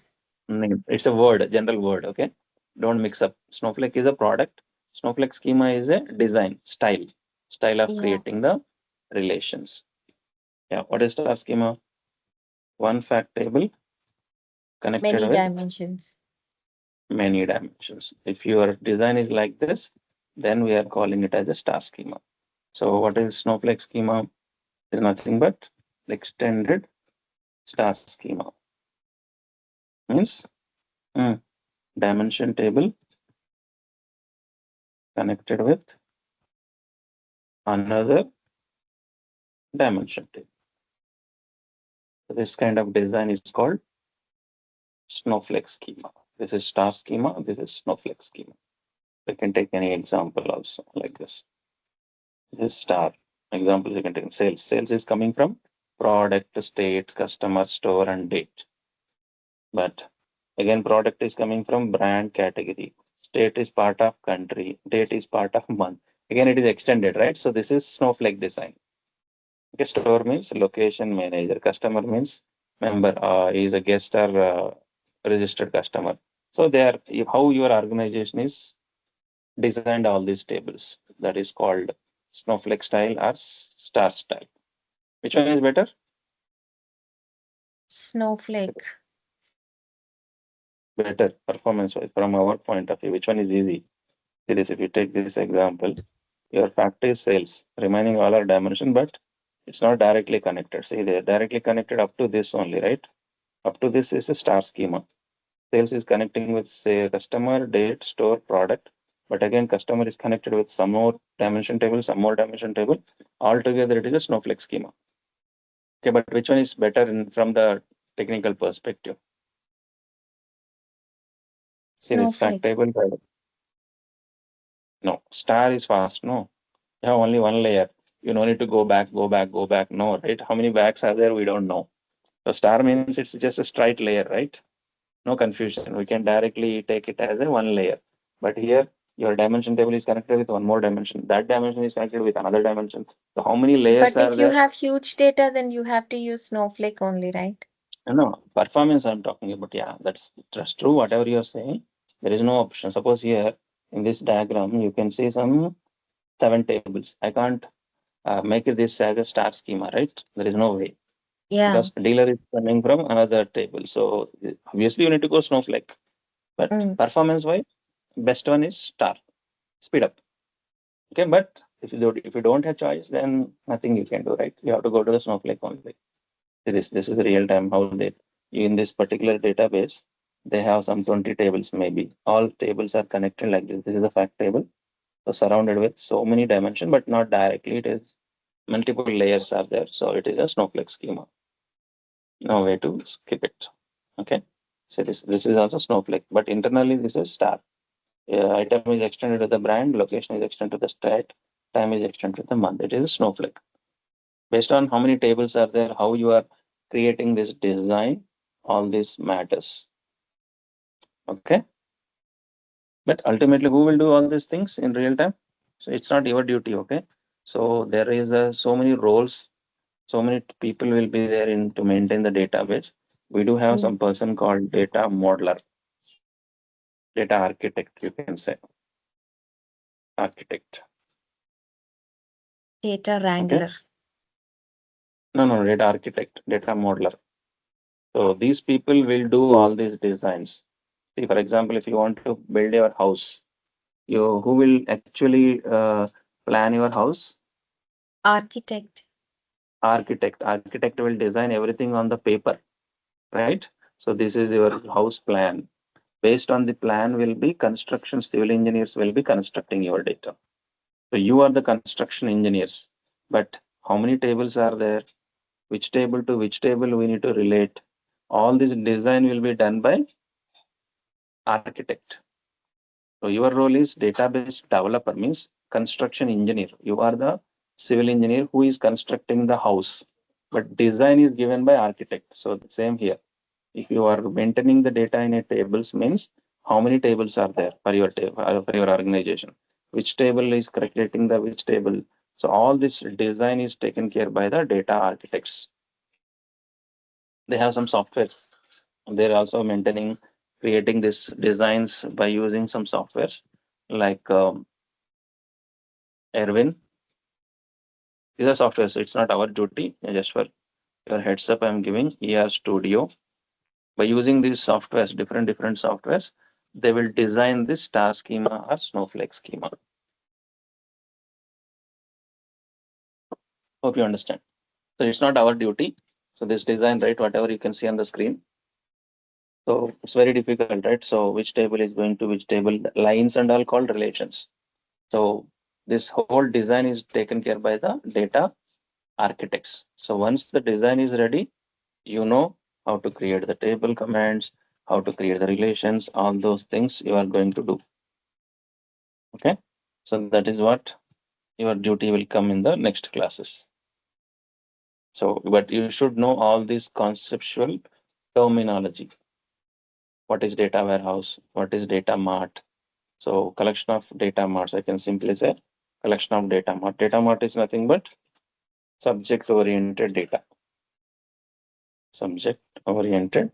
name. It's a word, a general word. Okay. Don't mix up. Snowflake is a product. Snowflake schema is a design, style of Yeah. creating the relations. Yeah. What is star schema? One fact table connected Many with dimensions. many dimensions. If your design is like this, then we are calling it as a star schema. So what is Snowflake schema? Is nothing but extended star schema. Means dimension table connected with another dimension table. So this kind of design is called Snowflake schema. This is star schema. This is Snowflake schema. We can take any example also like this. This is star. Example you can take sales. Sales is coming from product, state, customer, store, and date. But again, product is coming from brand category. State is part of country. Date is part of month. Again, it is extended, right? So this is Snowflake design. Okay, store means location manager. Customer means member. Is a guest or registered customer. So they are how your organization is designed all these tables. That is called Snowflake style or star style. Which one is better? Snowflake. Better performance wise from our point of view. Which one is easy? See this. If you take this example, your factory sales remaining all are dimension, but it's not directly connected. See, they're directly connected up to this only, right? Up to this is a star schema. Sales is connecting with, say, customer, date, store, product. But again, customer is connected with some more dimension table, some more dimension table. Altogether, it is a Snowflake schema. Okay, but which one is better from the technical perspective? See this fact Snowflake. table. No, star is fast. No, you have only one layer. You no need to go back, go back, go back. No, right? How many backs are there? We don't know. So star means it's just a straight layer, right? No confusion. We can directly take it as a one layer. But here, your dimension table is connected with one more dimension. That dimension is connected with another dimension. So how many layers But are if you there? have huge data, then you have to use Snowflake only, right? No, performance I'm talking about. Yeah, that's true. Whatever you're saying, there is no option. Suppose here in this diagram, you can see some 7 tables. I can't make it this as a star schema, right? There is no way Yeah. because dealer is coming from another table. So obviously you need to go Snowflake. But Mm. performance wise, best one is star. Speed up. Okay, but if you don't have choice, then nothing you can do, right? You have to go to the Snowflake only. This is real time how they in this particular database they have some 20 tables maybe. All tables are connected like this. This is a fact table. So surrounded with so many dimensions, but not directly. It is multiple layers are there. So it is a Snowflake schema. No way to skip it. Okay. So this is also Snowflake, but internally this is star. Item is extended to the brand, location is extended to the state, time is extended to the month. It is a Snowflake. Based on how many tables are there, how you are creating this design, all this matters. Okay. But ultimately, who will do all these things in real time? So it's not your duty. Okay. So there is so many roles, so many people will be there in to maintain the database. We do have Mm. some person called data modeler, data architect, you can say architect. Data Okay. Wrangler. No, data architect, data modeler. So these people will do all these designs. See, for example, if you want to build your house, who will actually plan your house? Architect. Architect. Architect will design everything on the paper, right? So this is your house plan. Based on the plan will be construction, civil engineers will be constructing your data. So you are the construction engineers, but how many tables are there? Which table to which table we need to relate? All this design will be done by architect. So your role is database developer, means construction engineer. You are the civil engineer who is constructing the house, but design is given by architect. So the same here. If you are maintaining the data in a tables, means how many tables are there for your for your organization? Which table is creating the which table? So all this design is taken care by the data architects. They have some software. They're also maintaining, creating these designs by using some softwares like Erwin. These are softwares. It's not our duty. Just for your heads up, I'm giving ER Studio. By using these softwares, different softwares, they will design this star schema or snowflake schema. Hope you understand. So it's not our duty. So this design, right, whatever you can see on the screen. So it's very difficult, right? So which table is going to which table, lines and all called relations. So this whole design is taken care by the data architects. So once the design is ready, you know how to create the table commands, how to create the relations, all those things you are going to do. Okay. So that is what your duty will come in the next classes. So, but you should know all this conceptual terminology. What is data warehouse? What is data mart? So collection of data marts, I can simply say collection of data mart. Data mart is nothing but subject oriented data. Subject oriented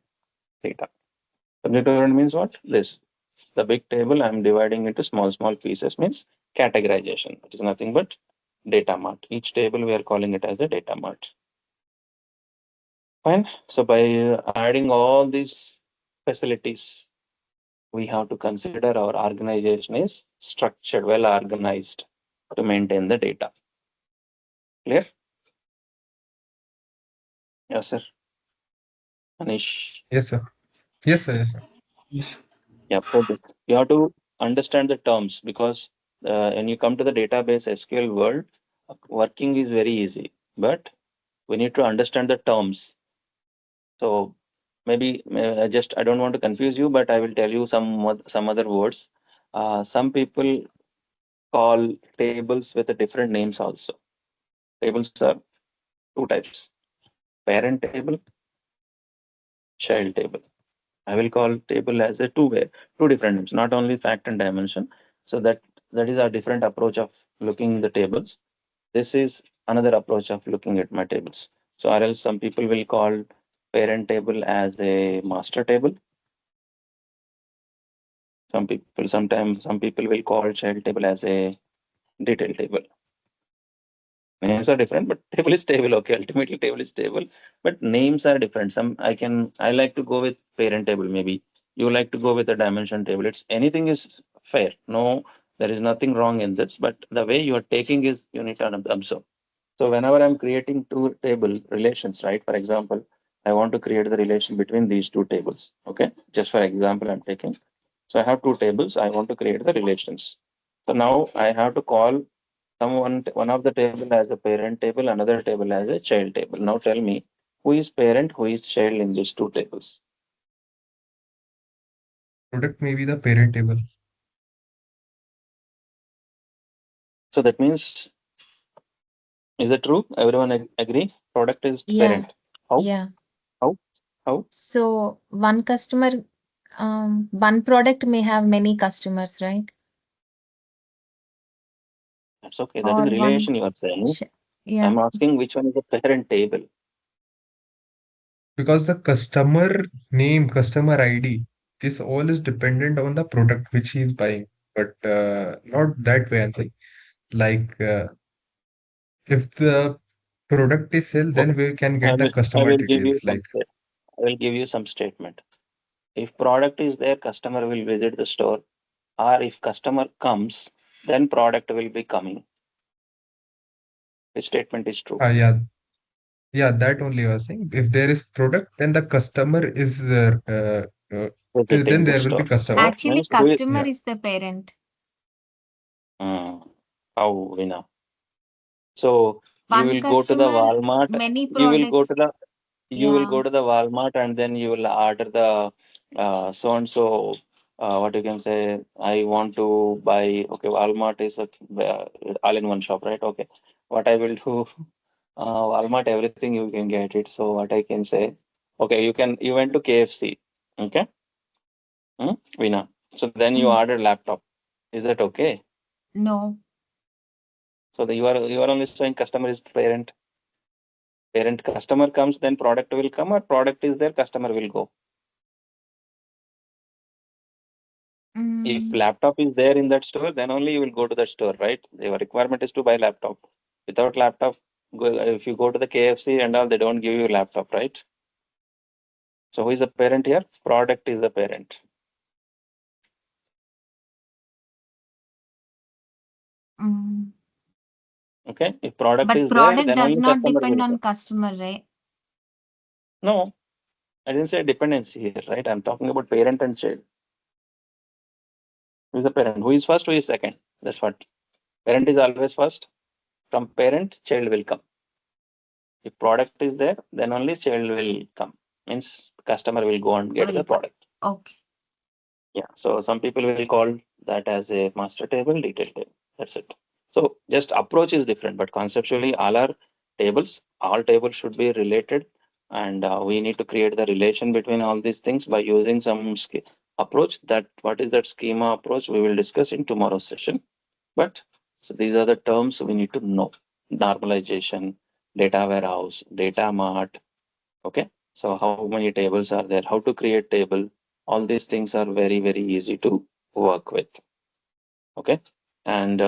data. Subject oriented means what? This. The big table I'm dividing into small pieces means categorization. It is nothing but data mart. Each table we are calling it as a data mart. Fine. So by adding all these facilities, we have to consider our organization is structured, well organized to maintain the data. Clear? Yes, sir. Anish. Yes, sir. Yes, sir. Yes, sir. Yes. Yeah, you have to understand the terms because when you come to the database SQL world, working is very easy, but we need to understand the terms. So maybe I don't want to confuse you, but I will tell you some other words. Some people call tables with a different names also. Tables are two types: parent table, child table. I will call table as a two different names, not only fact and dimension. So that is a different approach of looking the tables. This is another approach of looking at my tables. So or else some people will call parent table as a master table. Sometimes some people will call child table as a detail table. Names are different, but table is table. Okay, ultimately table is table, but names are different. I like to go with parent table. Maybe you like to go with a dimension table. It's anything is fair. No, there is nothing wrong in this, but the way you are taking is you need to observe. So whenever I'm creating two table relations, right? For example, I want to create the relation between these two tables. Okay, just for example, I'm taking. So I have two tables. I want to create the relations. So now I have to call one of the table as a parent table, another table as a child table. Now tell me who is parent, who is child in these two tables. Product may be the parent table. So that means, is it true? Everyone agree? Product is Yeah. parent. How? Yeah. How? How? So one customer, one product may have many customers, right? That's okay. That is Or one. relation you are saying. Yeah. I'm asking which one is the parent table. Because the customer name, customer ID, this all is dependent on the product which he is buying. But not that way, I think. Like if the product is sell, then Okay. we can I get the will I customer will give you details. Like I will give you some statement. If product is there, customer will visit the store, or if customer comes, then product will be coming. Which statement is true? Yeah, yeah, that only I was saying. If there is product, then the customer is then Visiting the there will be store. customer. What Actually, means who is, customer Yeah. is the parent. how we know? So you One will go to the customer, Walmart, many you will go products. to the you will Yeah. go to the Walmart and then you will order the so and so, what you can say, I want to buy. Okay, Walmart is a all-in-one shop, right? Okay, what I will do, Walmart, everything you can get it. So what I can say, okay, you went to KFC, okay, Veena. So then you Mm. order laptop. Is that okay? No. So you are only saying customer is parent. Parent customer comes, then product will come, or product is there, customer will go. If Mm. laptop is there in that store, then only you will go to that store, right? Your requirement is to buy laptop. Without laptop, if you go to the KFC and all, they don't give you laptop, right? So who is the parent here? Product is the parent. Mm. Okay. If product But is there, product then does only not customer depend will on go. customer, right? No, I didn't say dependency here, right? I'm talking about parent and child. Who is the parent? Who is first? Who is second? That's what. Parent is always first. From parent, child will come. If product is there, then only child will come. Means customer will go and get the Welcome. product. Okay. Yeah. So some people will call that as a master table, detail table. That's it. So just approach is different, but conceptually all are tables. All tables should be related, and we need to create the relation between all these things by using some approach. That what is that schema approach? We will discuss in tomorrow's session. But so these are the terms we need to know: normalization, data warehouse, data mart. Okay. So how many tables are there? How to create table? All these things are very, very easy to work with. Okay. And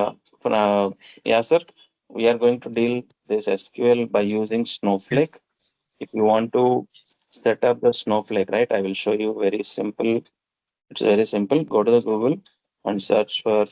yeah, sir, we are going to deal this SQL by using Snowflake. If you want to set up the Snowflake, right, I will show you very simple. It's very simple. Go to the Google and search for